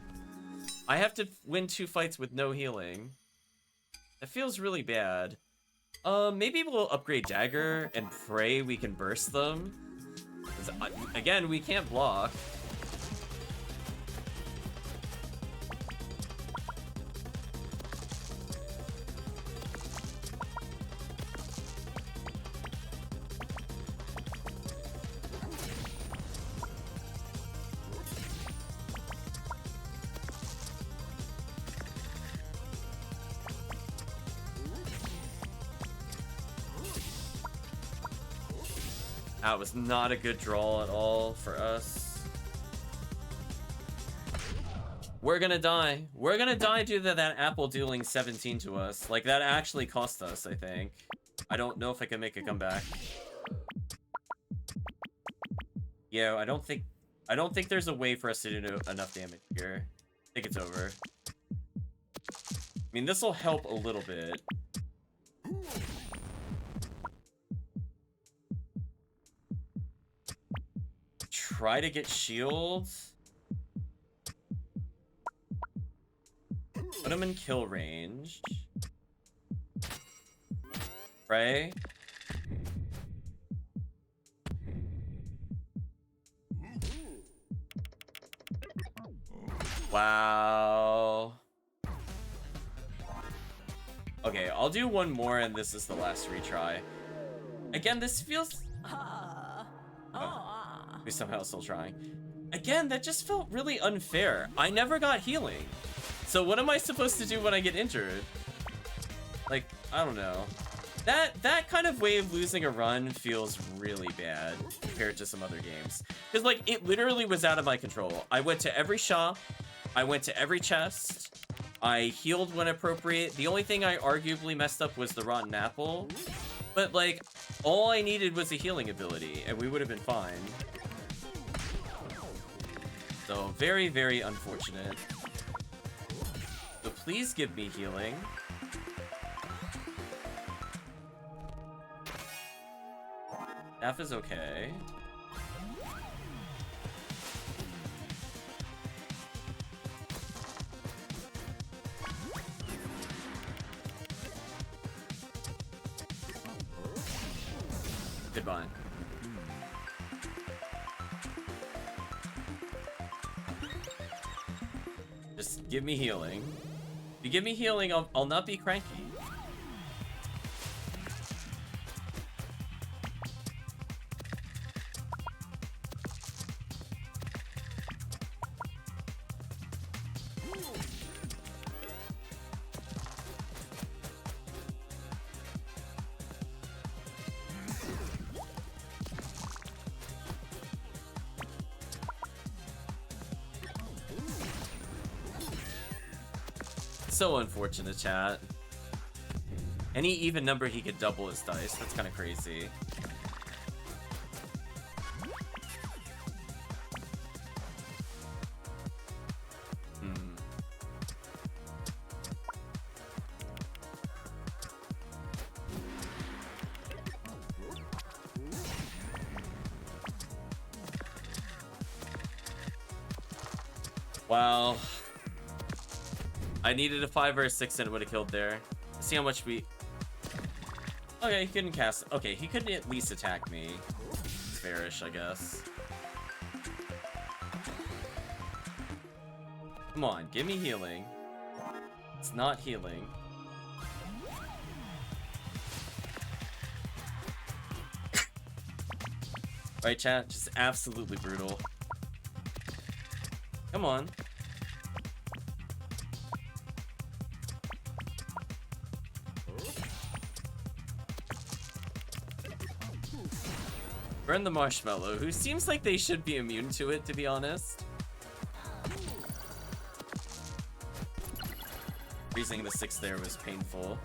[SPEAKER 1] I have to win 2 fights with no healing. That feels really bad. Maybe we'll upgrade Dagger and pray we can burst them. 'Cause, again, we can't block. That was not a good draw at all for us. We're gonna die. We're gonna die due to that apple dealing 17 to us. Like, that actually cost us, I think. I don't know if I can make a comeback. Yeah, I don't think there's a way for us to do enough damage here. I think it's over. I mean, this will help a little bit. Try to get shields. Put him in kill range. Pray. Wow. Okay, I'll do one more and this is the last retry. Again, this feels... Oh. We're somehow still trying. Again, that just felt really unfair. I never got healing. So what am I supposed to do when I get injured? Like, I don't know. That kind of way of losing a run feels really bad compared to some other games. Because, like, it literally was out of my control. I went to every shop. I went to every chest. I healed when appropriate. The only thing I arguably messed up was the rotten apple. But, like, all I needed was a healing ability, and we would have been fine. So, very, very unfortunate. So please give me healing. Staff is okay. Goodbye. Just give me healing. If you give me healing, I'll not be cranky. So unfortunate, chat. Any even number he could double his dice. That's kind of crazy. Wow. I needed a 5 or a 6 and it would have killed there. Let's see how much we... Okay, he couldn't cast... Okay, he couldn't at least attack me. It's fairish, I guess. Come on, give me healing. It's not healing. Right, chat? Just absolutely brutal. Come on. Burn the marshmallow, who seems like they should be immune to it, to be honest. Freezing the 6 there was painful.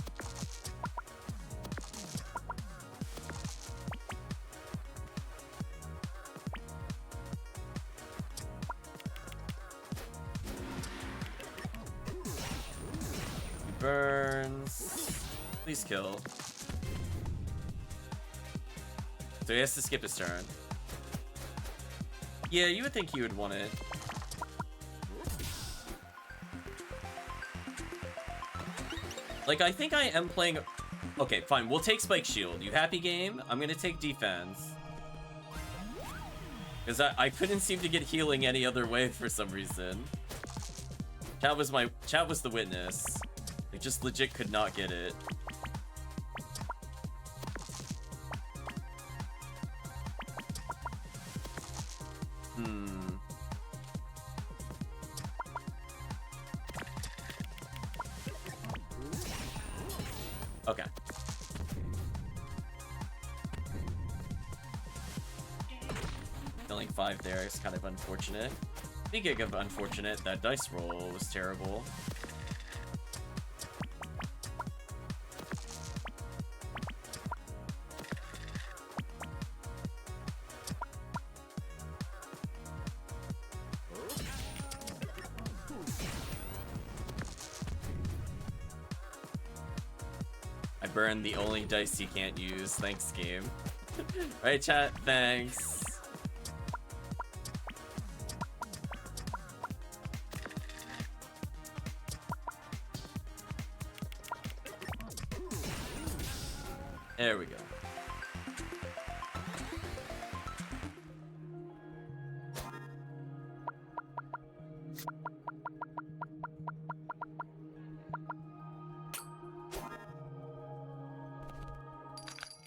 [SPEAKER 1] Burns. Please kill. So he has to skip his turn. Yeah, you would think he would want it. Like, I think I am playing... Okay, fine. We'll take Spike Shield. You happy, game? I'm gonna take defense. Because I couldn't seem to get healing any other way for some reason. Chat was the witness. I just legit could not get it. Okay. Killing 5 there is kind of unfortunate. Speaking of unfortunate, that dice roll was terrible. Burn the only dice he can't use. Thanks, game. Right, chat? Thanks. There we go.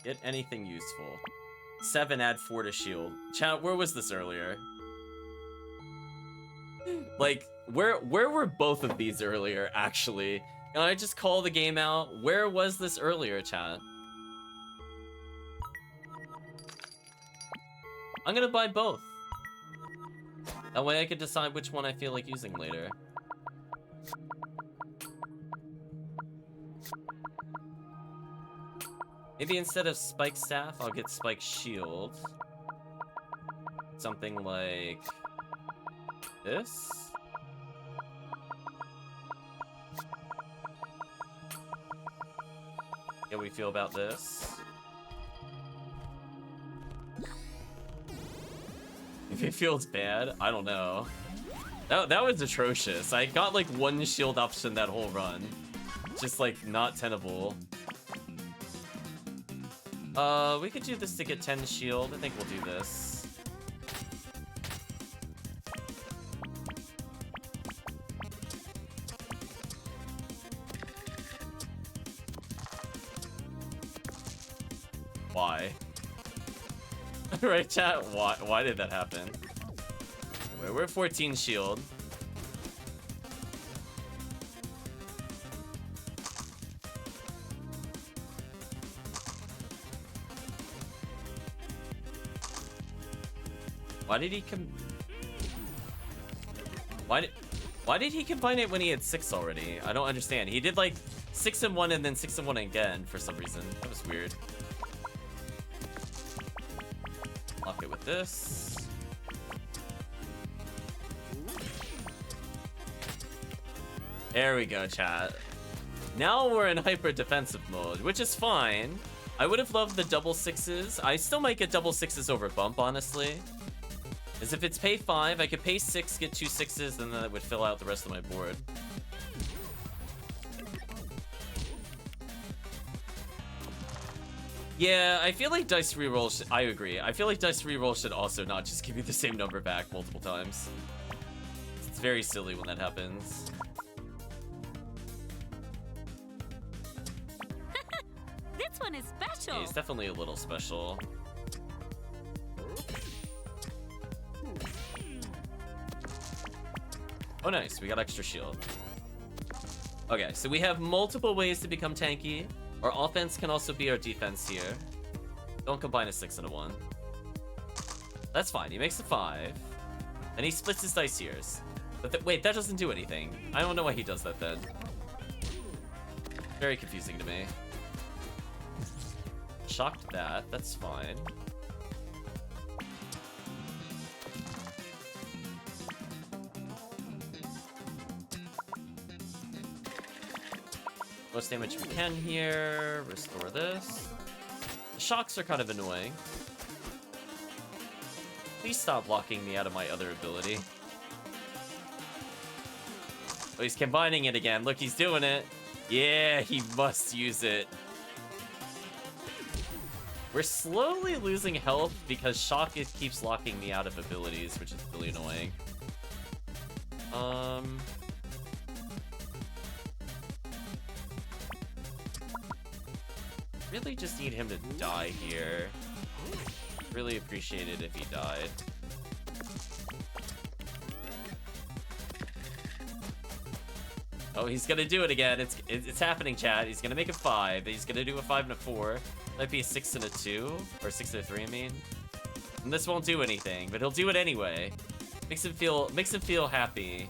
[SPEAKER 1] Get anything useful. 7, add 4 to shield. Chat, where was this earlier? Like, where were both of these earlier, actually? Can I just call the game out? Where was this earlier, chat? I'm gonna buy both. That way I can decide which one I feel like using later. Maybe instead of Spike Staff, I'll get Spike Shield. Something like this. How we feel about this? If it feels bad, I don't know. That was atrocious. I got like 1 shield option that whole run. Just like not tenable. We could do this to get 10 shield. I think we'll do this. Why? Right, chat? Why did that happen? Anyway, we're 14 shield. Why did he Why did he combine it when he had 6 already? I don't understand. He did like 6 and 1 and then 6 and 1 again for some reason. That was weird. Lock it with this. There we go, chat. Now we're in hyper defensive mode, which is fine. I would have loved the double 6s. I still might get double 6s over bump, honestly. As if it's pay 5, I could pay 6, get 2 6s, and then it would fill out the rest of my board. Yeah, I feel like dice reroll I agree. I feel like dice reroll should also not just give you the same number back multiple times. It's very silly when that happens.
[SPEAKER 3] This one is special.
[SPEAKER 1] Yeah, it's definitely a little special. Oh, nice. We got extra shield. Okay, so we have multiple ways to become tanky. Our offense can also be our defense here. Don't combine a 6 and a 1. That's fine. He makes a 5. And he splits his dice years. But wait, that doesn't do anything. I don't know why he does that then. Very confusing to me. Shocked that. That's fine. Most damage we can here. Restore this. The shocks are kind of annoying. Please stop blocking me out of my other ability. Oh, he's combining it again. Look, he's doing it. Yeah, he must use it. We're slowly losing health because shock keeps locking me out of abilities, which is really annoying. Really just need him to die here. Really appreciate it if he died. Oh, he's gonna do it again. It's happening, chat. He's gonna make a 5. He's gonna do a 5 and a 4. Might be a 6 and a 2, or 6 and a 3. I mean, and this won't do anything, but he'll do it anyway. Makes him feel happy.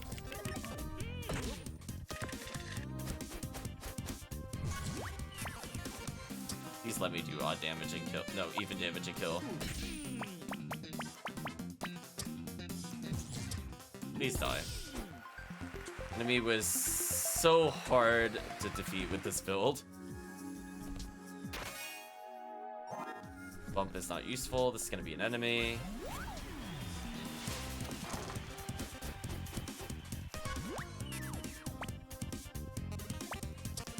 [SPEAKER 1] Please let me do odd damage and kill. No, even damage and kill. Please die. Enemy was so hard to defeat with this build. Bump is not useful. This is gonna be an enemy.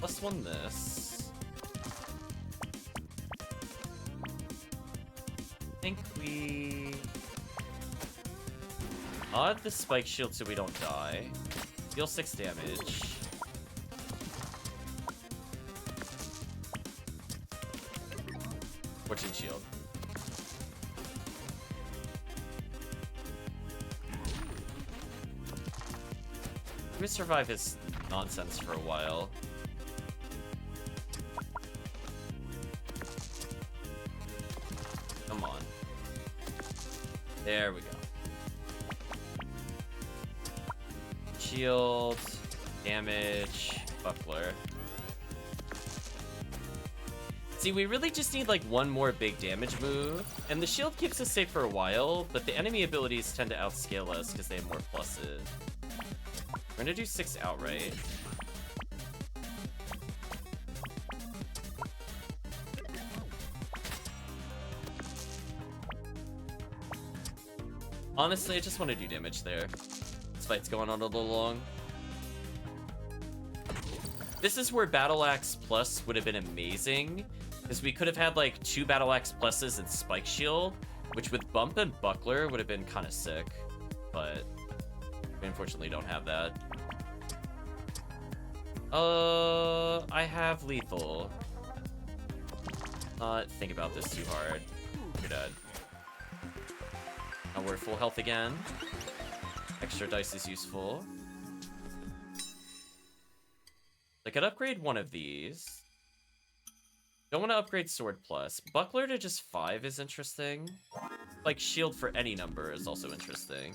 [SPEAKER 1] +1 this. I think we... I'll add the spike shield so we don't die. Deal 6 damage. Fortune shield. We survive his nonsense for a while. Come on. There we go. Shield, damage, buckler. See, we really just need like one more big damage move, and the shield keeps us safe for a while, but the enemy abilities tend to outscale us because they have more pluses. We're gonna do 6 outright. Honestly, I just want to do damage there. This fight's going on a little long. This is where Battle Axe Plus would have been amazing, because we could have had like 2 Battle Axe Pluses and Spike Shield, which with Bump and Buckler would have been kind of sick, but we unfortunately don't have that. I have lethal. Not think about this too hard. You're dead. Now we're full health again. Extra dice is useful. I could upgrade one of these. Don't want to upgrade Sword Plus. Buckler to just 5 is interesting. Like, Shield for any number is also interesting.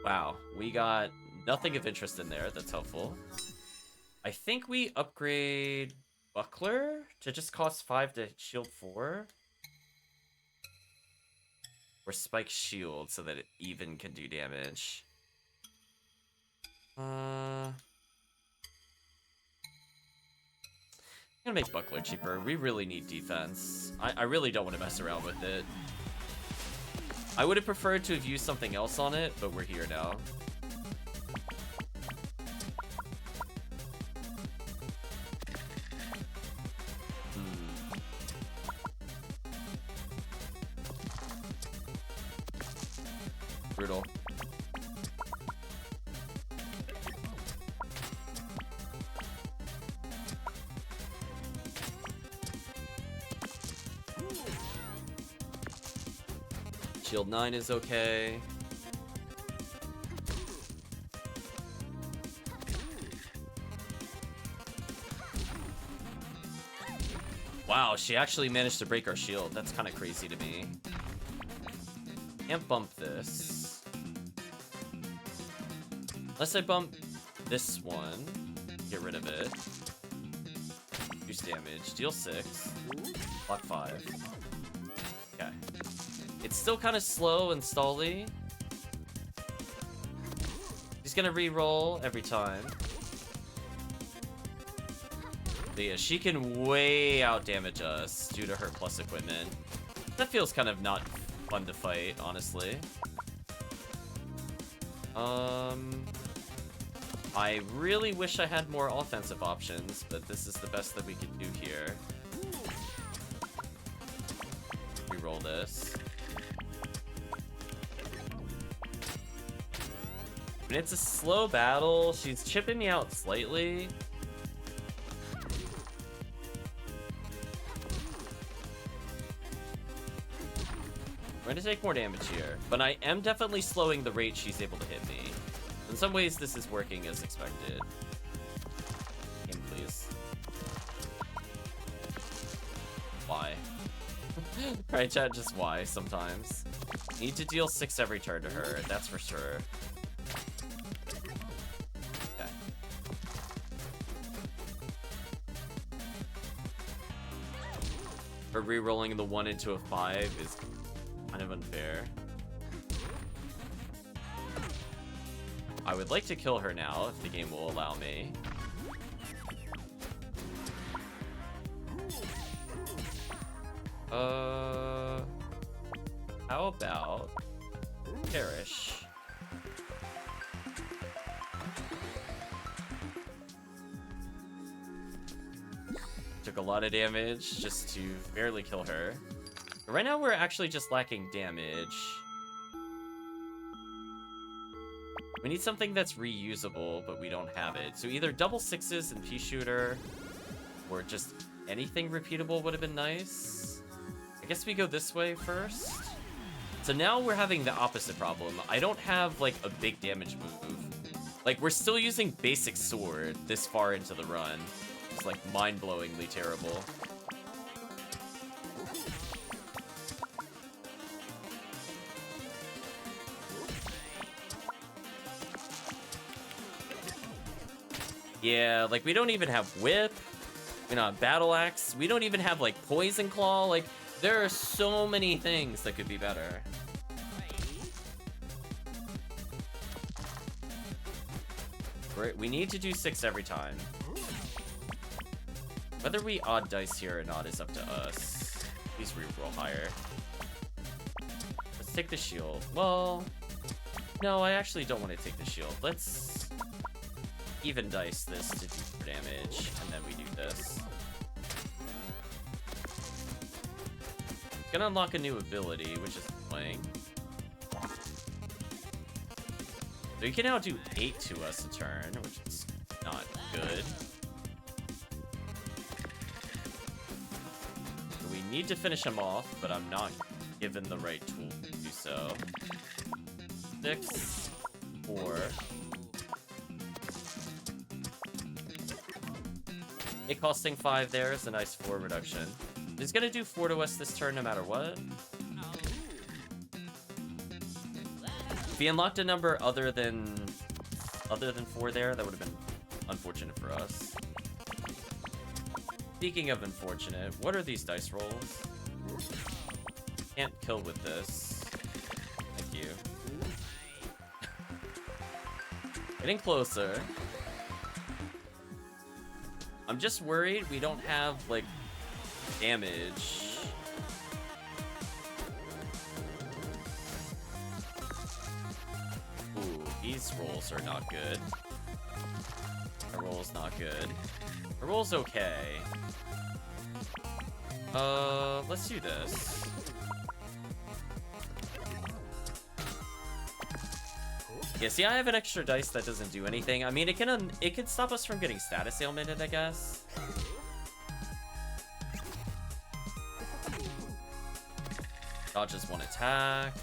[SPEAKER 1] Wow, we got nothing of interest in there. That's helpful. I think we upgrade Buckler to just cost 5 to shield 4. Or Spike Shield so that it even can do damage. I'm gonna make Buckler cheaper. We really need defense. I really don't want to mess around with it. I would have preferred to have used something else on it, but we're here now. Brutal. Shield 9 is okay. Wow, she actually managed to break our shield. That's kind of crazy to me. Can't bump this. Unless I bump this one. Get rid of it. Reduce damage. Deal 6. Block 5. Okay. It's still kind of slow and stally. He's gonna re-roll every time. But yeah, she can way out damage us due to her plus equipment. That feels kind of not fun to fight, honestly. I really wish I had more offensive options, but this is the best that we could do here. Re-roll this. I mean, it's a slow battle. She's chipping me out slightly. We're gonna take more damage here, but I am definitely slowing the rate she's able to hit me. In some ways, this is working as expected. Game, please. Why? Right, chat, just why sometimes. Need to deal 6 every turn to her, that's for sure. Okay. Her re-rolling the 1 into a 5 is kind of unfair. I would like to kill her now if the game will allow me. How about perish? Took a lot of damage just to barely kill her. But right now we're actually just lacking damage. We need something that's reusable, but we don't have it. So either double 6s and pea shooter, or just anything repeatable would have been nice. I guess we go this way first. So now we're having the opposite problem. I don't have, like, a big damage move. Like, we're still using basic sword this far into the run. It's, like, mind-blowingly terrible. Yeah, like, we don't even have whip. We don't have battle axe. We don't even have, like, poison claw. Like, there are so many things that could be better. We need to do 6 every time. Whether we odd dice here or not is up to us. Please reroll higher. Let's take the shield. Well, no, I actually don't want to take the shield. Let's even dice this to do damage, and then we do this. Gonna unlock a new ability, which is annoying. So you can now do 8 to us a turn, which is not good. We need to finish him off, but I'm not given the right tool to do so. 6, 4. It costing 5 there is a nice 4 reduction. He's gonna do 4 to us this turn no matter what. If he unlocked a number other than 4 there, that would have been unfortunate for us. Speaking of unfortunate, what are these dice rolls? Can't kill with this. Thank you. Getting closer. I'm just worried we don't have, like, damage. Ooh, these rolls are not good. Our roll's not good. Our roll's okay. Let's do this. Yeah, see, I have an extra dice that doesn't do anything. I mean, it can stop us from getting status ailmented, I guess. Dodges 1 attack.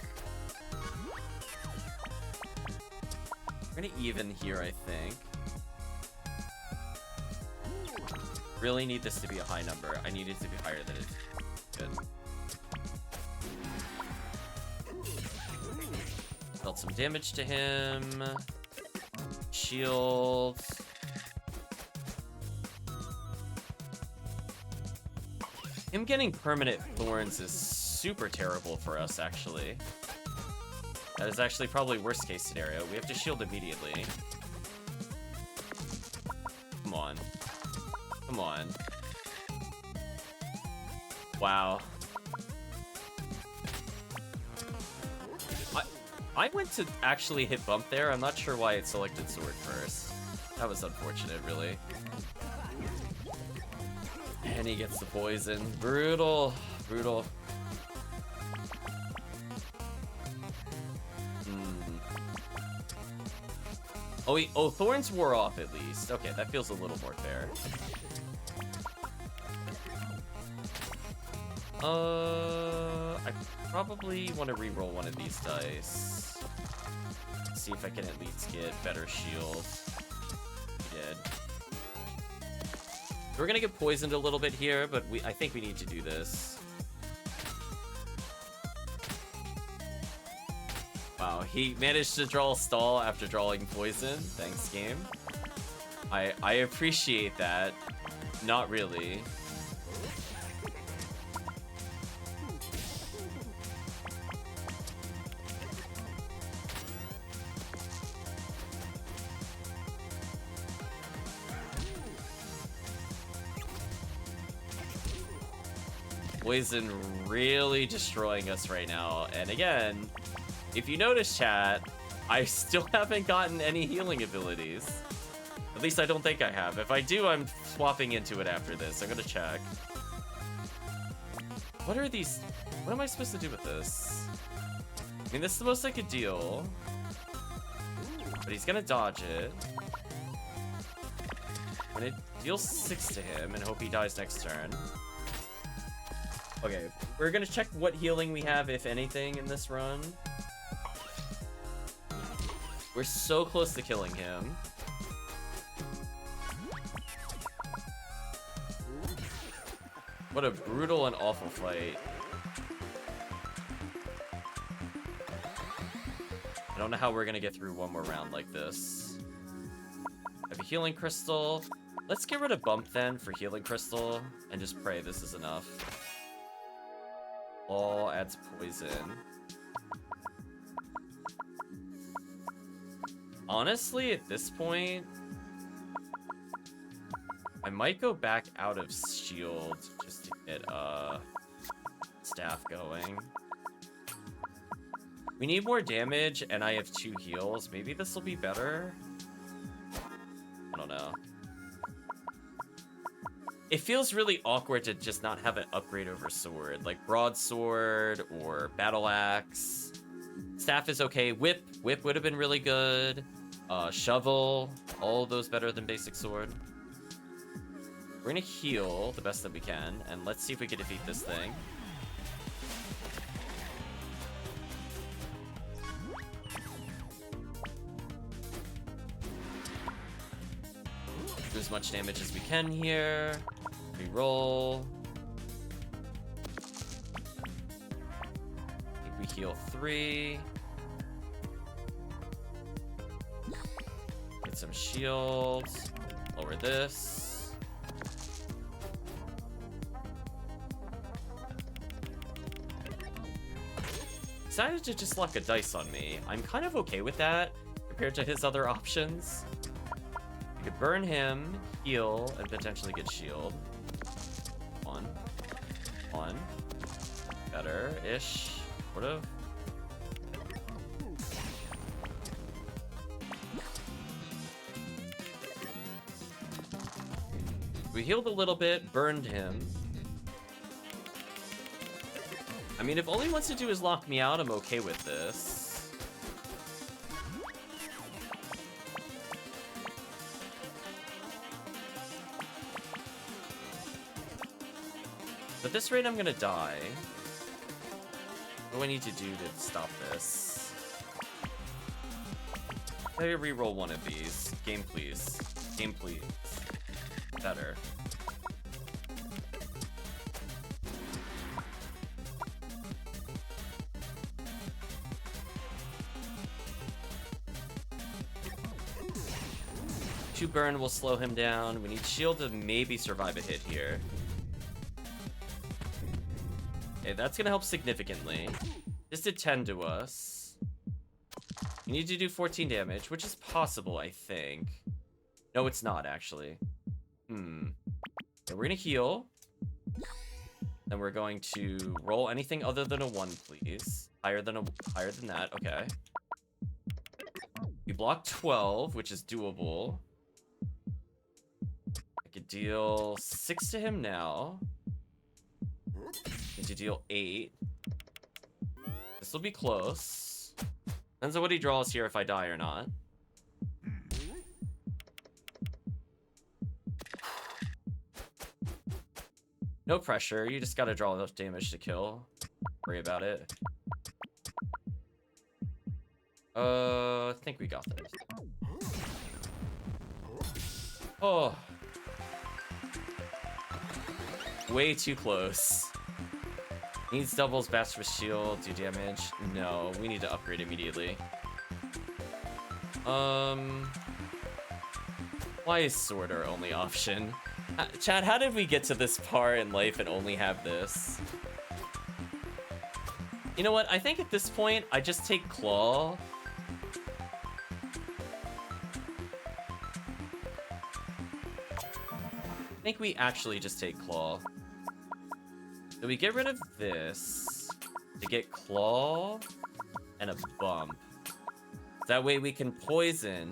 [SPEAKER 1] We're gonna even here, I think. Really need this to be a high number. I need it to be higher than it. Good. Dealt some damage to him. Shield. Him getting permanent thorns is super terrible for us, actually. That is actually probably worst case scenario. We have to shield immediately. Come on. Come on. Wow. I went to actually hit bump there. I'm not sure why it selected sword first. That was unfortunate, really. And he gets the poison. Brutal. Brutal. Oh, thorns wore off at least. Okay, that feels a little more fair. I probably want to re-roll one of these dice. See if I can at least get better shield. We did. We're gonna get poisoned a little bit here, but I think we need to do this. Wow, he managed to draw a stall after drawing poison. Thanks, game. I appreciate that. Not really. Poison really destroying us right now. And again, if you notice, chat, I still haven't gotten any healing abilities. At least I don't think I have. If I do, I'm swapping into it after this. I'm gonna check. What are these? What am I supposed to do with this? I mean, this is the most I could deal. But he's gonna dodge it. I'm gonna deal 6 to him and hope he dies next turn. Okay, we're gonna check what healing we have, if anything, in this run. We're so close to killing him. What a brutal and awful fight. I don't know how we're gonna get through one more round like this. I have a healing crystal. Let's get rid of bump then for healing crystal and just pray this is enough. All adds poison. Honestly, at this point, I might go back out of shield just to get staff going. We need more damage, and I have 2 heals. Maybe this will be better. I don't know. It feels really awkward to just not have an upgrade over sword, like broadsword or battle axe. Staff is okay. Whip would have been really good. Shovel, all of those better than basic sword. We're gonna heal the best that we can, and let's see if we can defeat this thing. Do as much damage as we can here. Reroll. I think we heal 3. Get some shields. Lower this. Decided to just luck a dice on me. I'm kind of okay with that compared to his other options. We could burn him, heal, and potentially get shield. One. Better-ish, sort of. We healed a little bit, burned him. I mean, if all he wants to do is lock me out, I'm okay with this. At this rate, I'm gonna die. What do I need to do to stop this? Maybe re-roll one of these. Game, please. Game, please. Better. Two burn will slow him down. We need shield to maybe survive a hit here. Okay, that's gonna help significantly. This did 10 to us. You need to do 14 damage, which is possible, I think. No, it's not, actually. Okay, we're gonna heal. Then we're going to roll anything other than a 1, please. Higher than that, okay. We block 12, which is doable. I could deal 6 to him now. Need to deal 8. This will be close. Depends on what he draws here, if I die or not. No pressure, you just gotta draw enough damage to kill. Worry about it. I think we got this. Oh. Way too close. Needs doubles, bats with shield, do damage. No, we need to upgrade immediately. Why is sword our only option? Chad, how did we get to this part in life and only have this? You know what? I think at this point, I just take Claw. I think we actually just take Claw. So we get rid of this to get Claw and a bump. That way we can poison,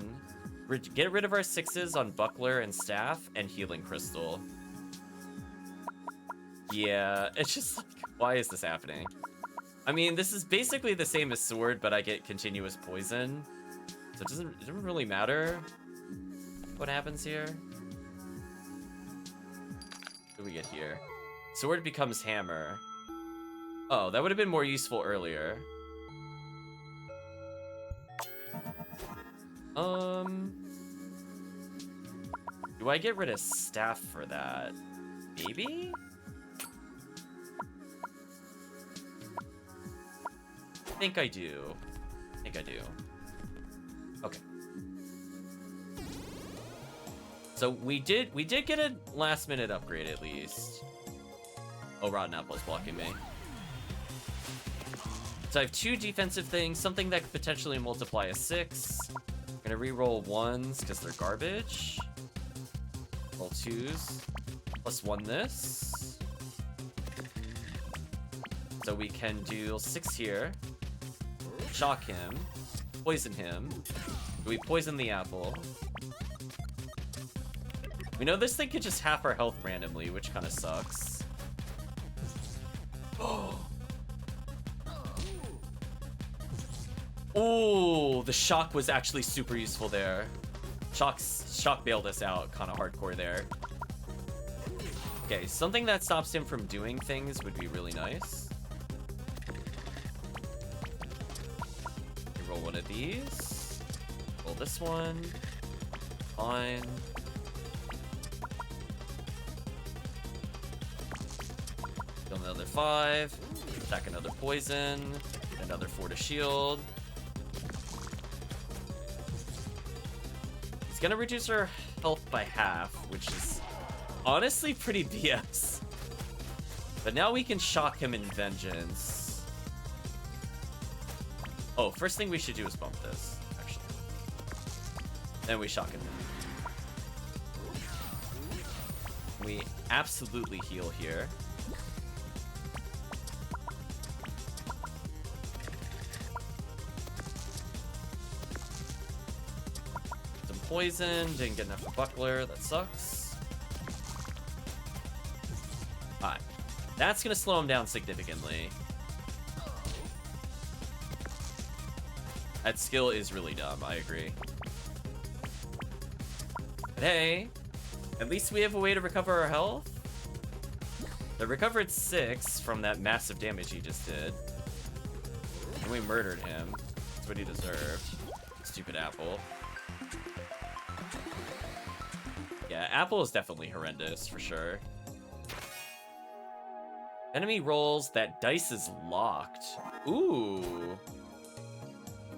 [SPEAKER 1] get rid of our 6s on Buckler and Staff, and Healing Crystal. Yeah, it's just like, why is this happening? I mean, this is basically the same as Sword, but I get continuous poison. So it doesn't really matter what happens here. What do we get here? Sword becomes Hammer. Oh, that would have been more useful earlier. Do I get rid of staff for that? Maybe? I think I do. Okay. So we did get a last minute upgrade at least. Oh, Rotten Apple's blocking me. So I have 2 defensive things, something that could potentially multiply a 6. I'm gonna re-roll 1s because they're garbage. Roll 2s. +1 this. So we can do 6 here. Shock him. Poison him. We poison the apple. We know this thing could just half our health randomly, which kind of sucks. Oh, the shock was actually super useful there. Shock bailed us out kind of hardcore there. Okay, something that stops him from doing things would be really nice. Roll one of these. Roll this one. Fine. Kill another 5. Attack another poison. Another 4 to shield. He's gonna reduce our health by half, which is honestly pretty BS. But now we can shock him in vengeance. Oh, first thing we should do is bump this, actually. Then we shock him. We absolutely heal here. Some poison, didn't get enough buckler, that sucks. Alright, that's gonna slow him down significantly. That skill is really dumb, I agree. But hey, at least we have a way to recover our health. The recovered 6 from that massive damage he just did. And we murdered him. That's what he deserved. Stupid apple. Yeah, apple is definitely horrendous, for sure. Enemy rolls, that dice is locked. Ooh.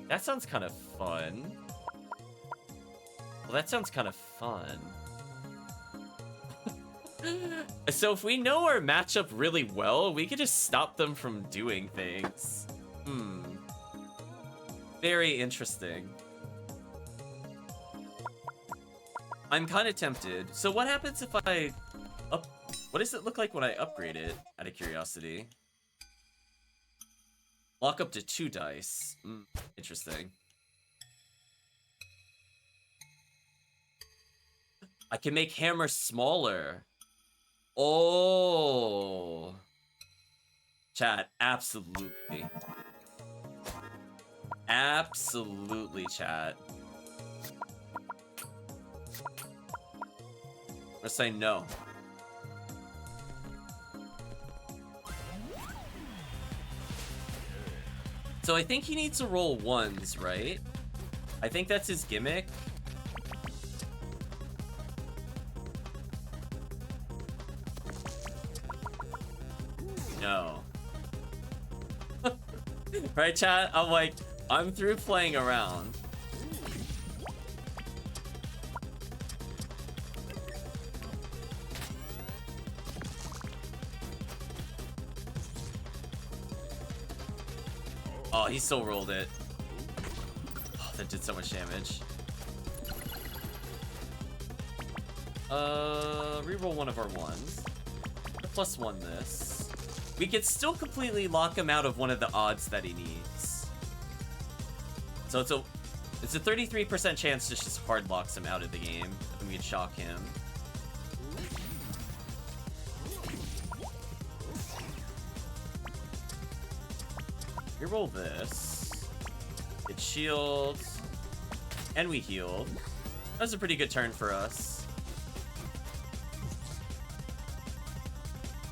[SPEAKER 1] That sounds kind of fun. Well, that sounds kind of fun. So if we know our matchup really well, we could just stop them from doing things. Very interesting. I'm kind of tempted. So what happens if I what does it look like when I upgrade it, out of curiosity? Lock up to 2 dice. Interesting. I can make hammer smaller. Oh. Chat, absolutely. Absolutely, chat. I'm gonna say no. So I think he needs to roll 1s, right? I think that's his gimmick. No. Right, chat? I'm like, I'm through playing around. Oh, he still rolled it. Oh, that did so much damage. Reroll one of our 1s. +1 this. We could still completely lock him out of one of the odds that he needs. So it's a 33% chance to just hard locks him out of the game, and we can shock him. Reroll this. It shields. And we healed. That was a pretty good turn for us.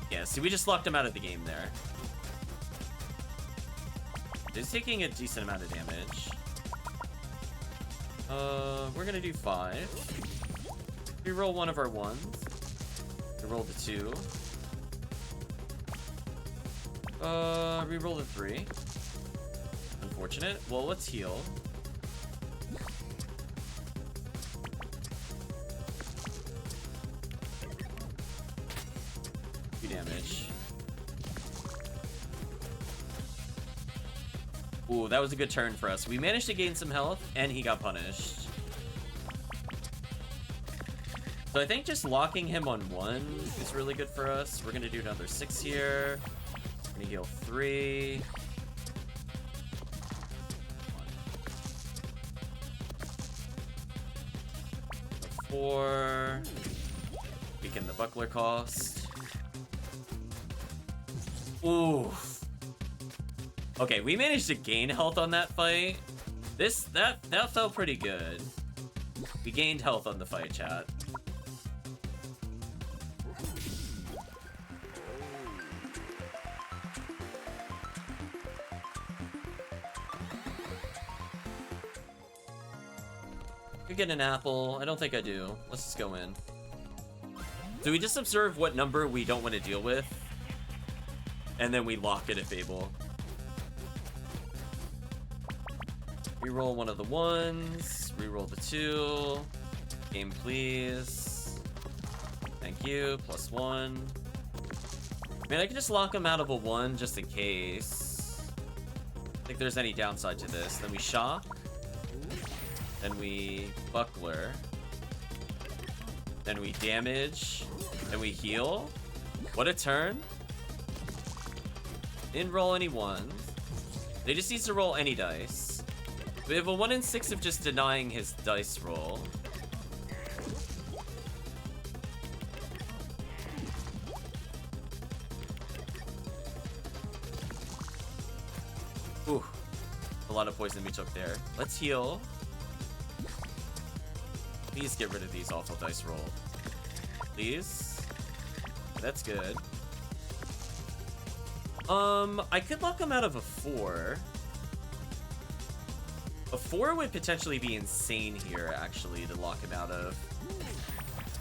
[SPEAKER 1] Yeah, see, we just locked him out of the game there. He's taking a decent amount of damage. We're gonna do 5. Reroll one of our 1s. Reroll the 2. Reroll the 3. Unfortunate. Well, let's heal. Damage. Ooh, that was a good turn for us. We managed to gain some health, and he got punished. So I think just locking him on 1 is really good for us. We're gonna do another 6 here. We're gonna heal 3. 4. Weaken the buckler cost. Ooh. Okay, we managed to gain health on that fight. That felt pretty good. We gained health on the fight, chat. Could get an apple. I don't think I do. Let's just go in. So we just observe what number we don't want to deal with, and then we lock it if able. Reroll one of the 1s. Reroll the 2. Game, please. Thank you. +1. I mean, I can just lock him out of a 1 just in case. I don't think there's any downside to this. Then we shock. Then we buckler. Then we damage. Then we heal. What a turn. Didn't roll any 1s. They just needs to roll any dice. We have a 1 in 6 of just denying his dice roll. Ooh. A lot of poison we took there. Let's heal. Please get rid of these awful dice roll. Please. That's good. I could lock him out of a 4. A 4 would potentially be insane here, actually, to lock him out of.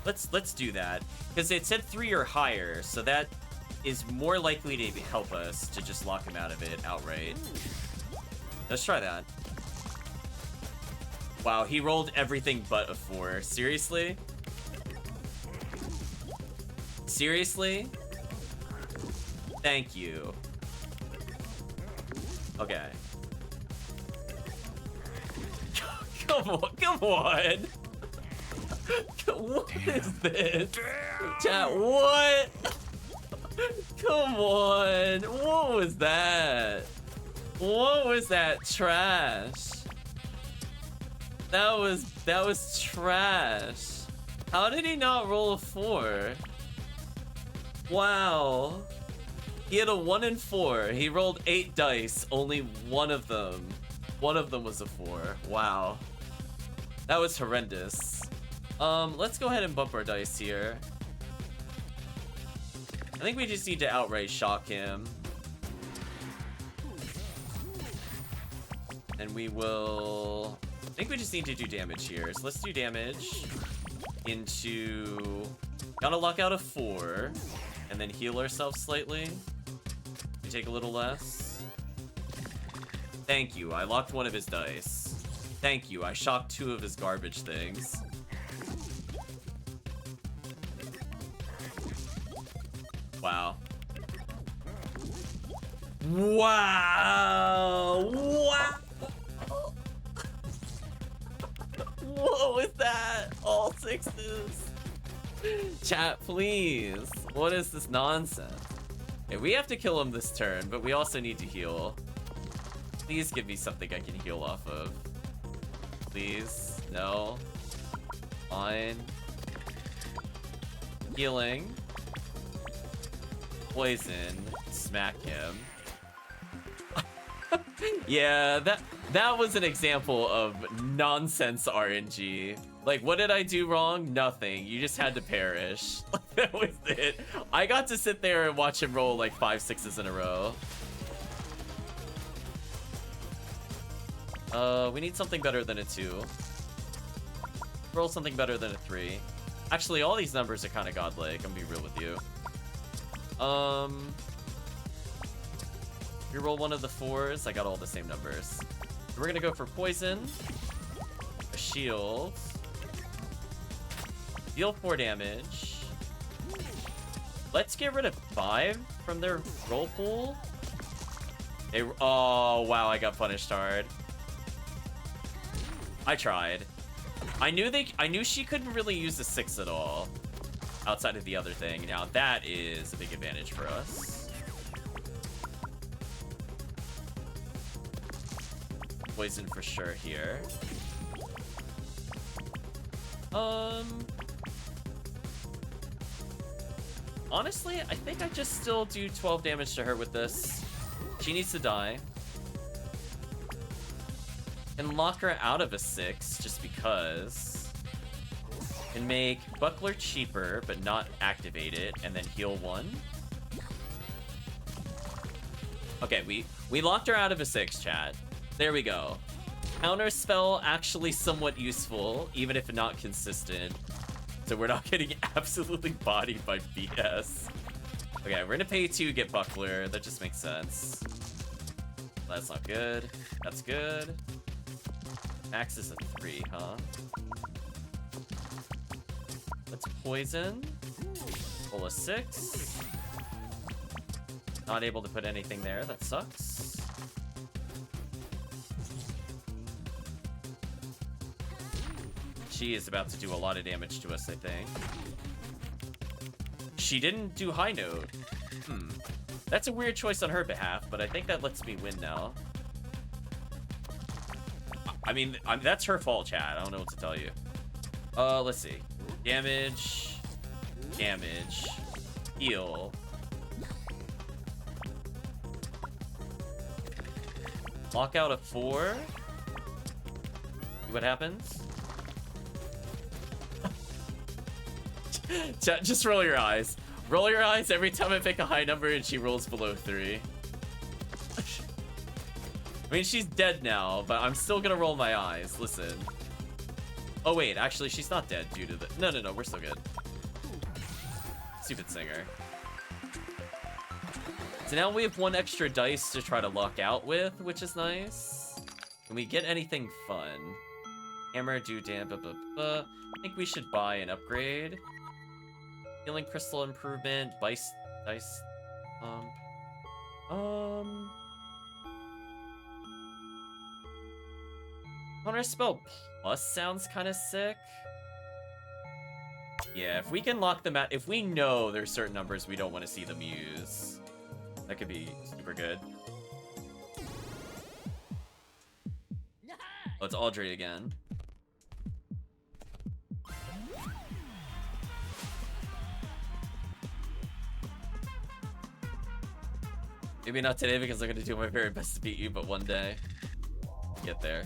[SPEAKER 1] Let's do that. Because it said 3 or higher, so that is more likely to help us to just lock him out of it outright. Let's try that. Wow, he rolled everything but a 4. Seriously? Seriously? Thank you. Okay. Come on, come on! What is this? Chat, what? Come on! What was that? What was that trash? That was trash. How did he not roll a 4? Wow. He had a 1 in 4. He rolled 8 dice. Only one of them was a 4. Wow. That was horrendous. Let's go ahead and bump our dice here. I think we just need to outright shock him. And we will... I think we just need to do damage here. So let's do damage into... Gotta lock out a 4. And then heal ourselves slightly. We take a little less. Thank you. I locked one of his dice. Thank you. I shocked 2 of his garbage things. Wow. Wow! Wow! What was that? All 6s. Chat, please. What is this nonsense? Okay, we have to kill him this turn, but we also need to heal. Please give me something I can heal off of. Please. No. Fine. Healing. Poison. Smack him. Yeah, that was an example of nonsense RNG. Like, what did I do wrong? Nothing. You just had to perish. That was it. I got to sit there and watch him roll like 5 6s in a row. We need something better than a 2. Roll something better than a 3. Actually, all these numbers are kind of godlike. I'm gonna be real with you. You roll one of the 4s. I got all the same numbers. We're gonna go for poison, a shield, deal 4 damage. Let's get rid of 5 from their roll pool. Oh wow, I got punished hard. I tried. I knew she couldn't really use the 6 at all, outside of the other thing. Now that is a big advantage for us. Poison for sure here. Honestly, I think I just still do 12 damage to her with this. She needs to die. And lock her out of a 6, just because. And make Buckler cheaper, but not activate it, and then heal 1. Okay, we locked her out of a 6, chat. There we go. Counter spell actually somewhat useful, even if not consistent. So we're not getting absolutely bodied by BS. Okay, we're gonna pay 2 to get Buckler. That just makes sense. That's not good. That's good. Max is a 3, huh? Let's poison. Roll a 6. Not able to put anything there. That sucks. She is about to do a lot of damage to us, I think. She didn't do high note. That's a weird choice on her behalf, but I think that lets me win now. I mean, that's her fault, chat. I don't know what to tell you. Let's see. Damage. Damage. Heal. Lock out a 4. See what happens? Chat, just roll your eyes. Roll your eyes every time I pick a high number and she rolls below 3. I mean, she's dead now, but I'm still gonna roll my eyes. Listen. Oh, wait. Actually, she's not dead due to the... No. We're still good. Stupid singer. So now we have 1 extra dice to try to lock out with, which is nice. Can we get anything fun? Hammer, do damn, I think we should buy an upgrade. Healing crystal improvement, dice, Counter spell plus sounds kind of sick. Yeah, if we can lock them out, if we know there's certain numbers we don't want to see them use, that could be super good. Oh, it's Audrey again. Maybe not today because I'm gonna do my very best to beat you, but one day, get there.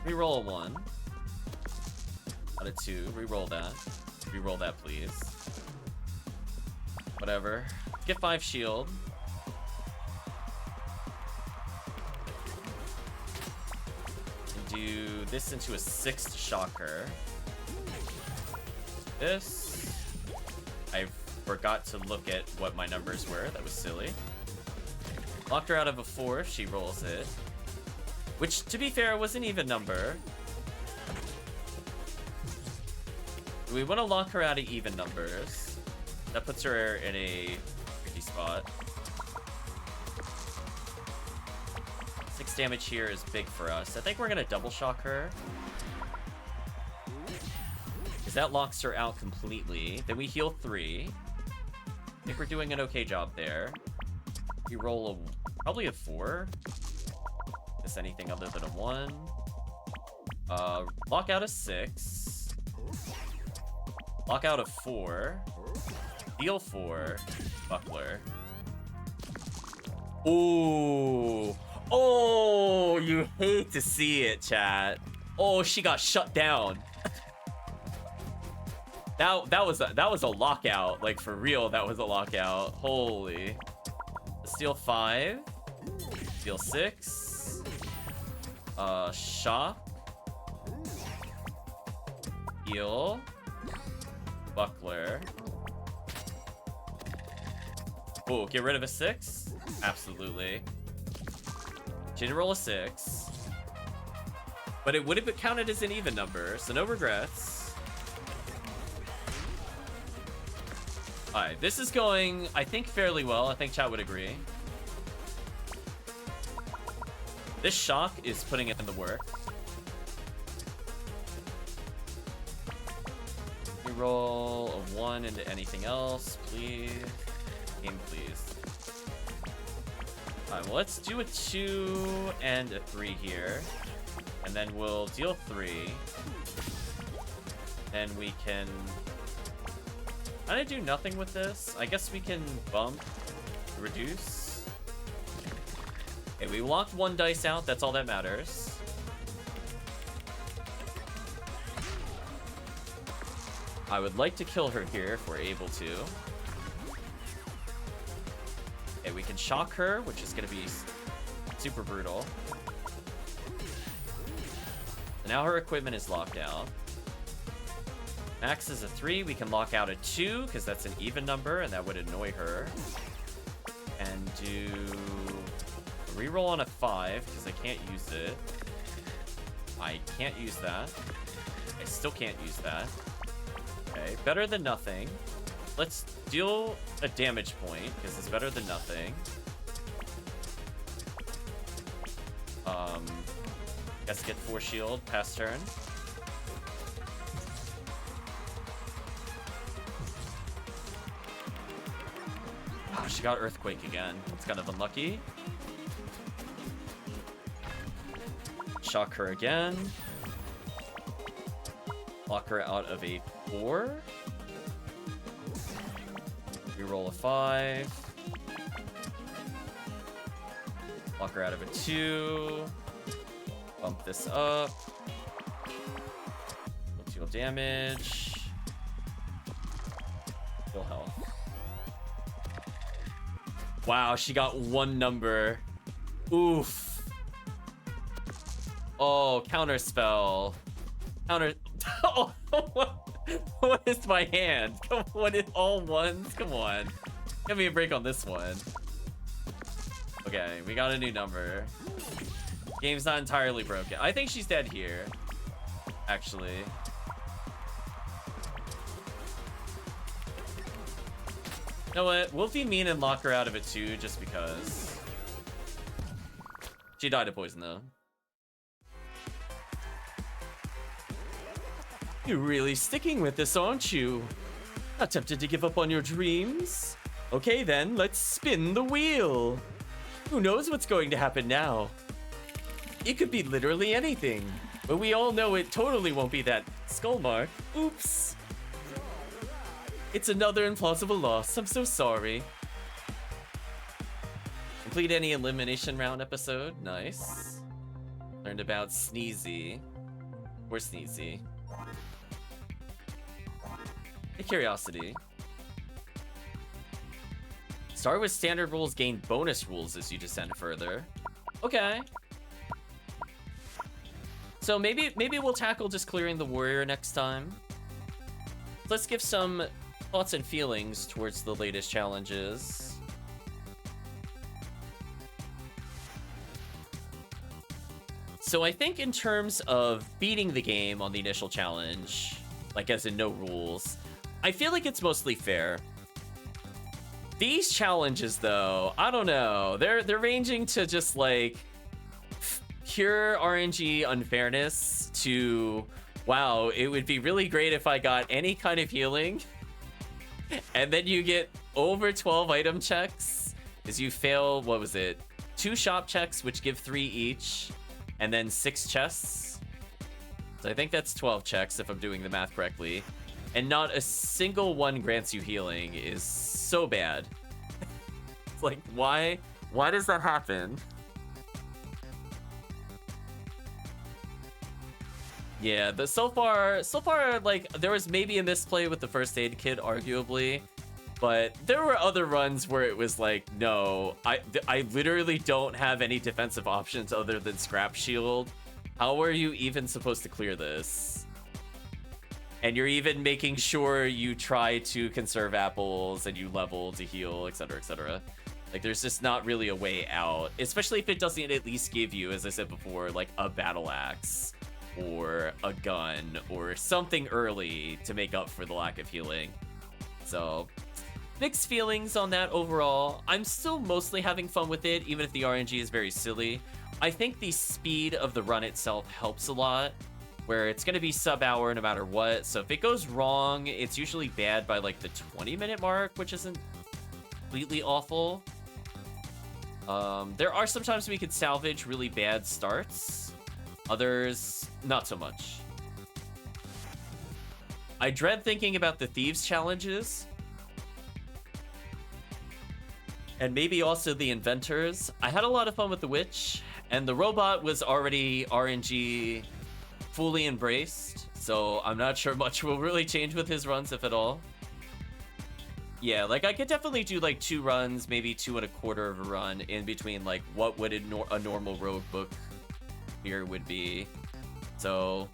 [SPEAKER 1] Reroll a 1. Out of 2. Reroll that. Reroll that, please. Whatever. Get 5 shield. And do this into a 6 to shock her. This. I forgot to look at what my numbers were. That was silly. Locked her out of a 4 if she rolls it. Which, to be fair, was an even number. We want to lock her out of even numbers. That puts her in a tricky spot. 6 damage here is big for us. I think we're going to double shock her. Because that locks her out completely. Then we heal 3. I think we're doing an okay job there. We roll probably a 4. Is anything other than a 1. Lock out a 6. Lock out a 4. Deal 4. Buckler. Ooh. Oh, you hate to see it, chat. Oh, she got shut down. that was a lockout. Like, for real, that was a lockout. Holy. Steal 5. Heal 6. Shock. Heal. Buckler. Oh, get rid of a 6? Absolutely. She didn't roll a 6. But it would have been counted as an even number, so no regrets. Alright, this is going, I think, fairly well. I think chat would agree. This shock is putting it in the work. We roll a 1 into anything else, please. Game, please. Alright, well, let's do a 2 and a 3 here. And then we'll deal 3. And we can kind of do nothing with this. I guess we can bump, reduce. Okay, we locked 1 dice out. That's all that matters. I would like to kill her here if we're able to. Okay, we can shock her, which is going to be super brutal. Now her equipment is locked out. Max is a 3. We can lock out a 2 because that's an even number and that would annoy her. And do a reroll on a 5 because I can't use it. I can't use that. I still can't use that. Okay, better than nothing. Let's deal a damage point because it's better than nothing. Guess get 4 shield, pass turn. Oh, she got Earthquake again. It's kind of unlucky. Shock her again. Lock her out of a 4. Reroll a 5. Lock her out of a 2. Bump this up. We'll deal damage. Full health. Wow, she got 1 number. Oof. Oh, counter spell. Counter. Oh, what is my hand? Come on, it's all 1s. Come on. Give me a break on this one. Okay, we got a new number. Game's not entirely broken. I think she's dead here, actually. You know what? We'll be mean and lock her out of it too, just because. She died of poison, though. You're really sticking with this, aren't you? Not tempted to give up on your dreams? Okay then, let's spin the wheel. Who knows what's going to happen now? It could be literally anything, but we all know it totally won't be that skull mark. Oops. It's another implausible loss. I'm so sorry. Complete any elimination round episode. Nice. Learned about Sneezy. We're Sneezy. A curiosity. Start with standard rules, gain bonus rules as you descend further. Okay. So maybe we'll tackle just clearing the warrior next time. Let's give some thoughts and feelings towards the latest challenges. So I think in terms of beating the game on the initial challenge, like as in no rules, I feel like it's mostly fair. These challenges though, I don't know. They're ranging to just like pure RNG unfairness to, wow, it would be really great if I got any kind of healing. And then you get over 12 item checks as you fail, what was it? 2 shop checks, which give 3 each, and then 6 chests. So I think that's 12 checks if I'm doing the math correctly. And not a single one grants you healing is so bad. It's like, why does that happen? Yeah, so far, like, there was maybe a misplay with the first aid kit, arguably. But there were other runs where it was like, no, I literally don't have any defensive options other than Scrap Shield. How are you even supposed to clear this? And you're even making sure you try to conserve apples and you level to heal, etc., etc. Like, there's just not really a way out, especially if it doesn't at least give you, as I said before, like a battle axe or a gun or something early to make up for the lack of healing. So, mixed feelings on that overall. I'm still mostly having fun with it, even if the RNG is very silly. I think the speed of the run itself helps a lot, where it's going to be sub-hour no matter what. So if it goes wrong, it's usually bad by like the 20-minute mark, which isn't completely awful. There are some times we could salvage really bad starts. Others, not so much. I dread thinking about the Thieves challenges. And maybe also the Inventors. I had a lot of fun with the Witch, and the Robot was already RNG fully embraced, so I'm not sure much will really change with his runs, if at all. Yeah, like, I could definitely do, like, 2 runs, maybe 2 1/4 of a run in between, like, what would a normal rogue book here would be. So,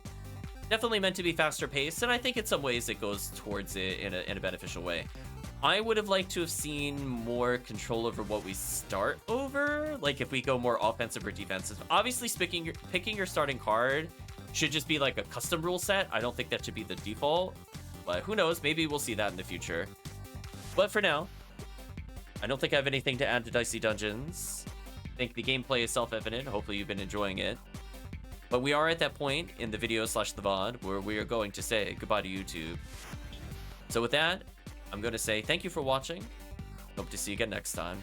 [SPEAKER 1] definitely meant to be faster paced, and I think in some ways it goes towards it in a beneficial way. I would have liked to have seen more control over what we start over, like if we go more offensive or defensive. Obviously, picking your starting card should just be like a custom rule set. I don't think that should be the default, but who knows? Maybe we'll see that in the future. But for now, I don't think I have anything to add to Dicey Dungeons. I think the gameplay is self-evident. Hopefully you've been enjoying it. But we are at that point in the video / the VOD where we are going to say goodbye to YouTube. So with that, I'm going to say thank you for watching. Hope to see you again next time.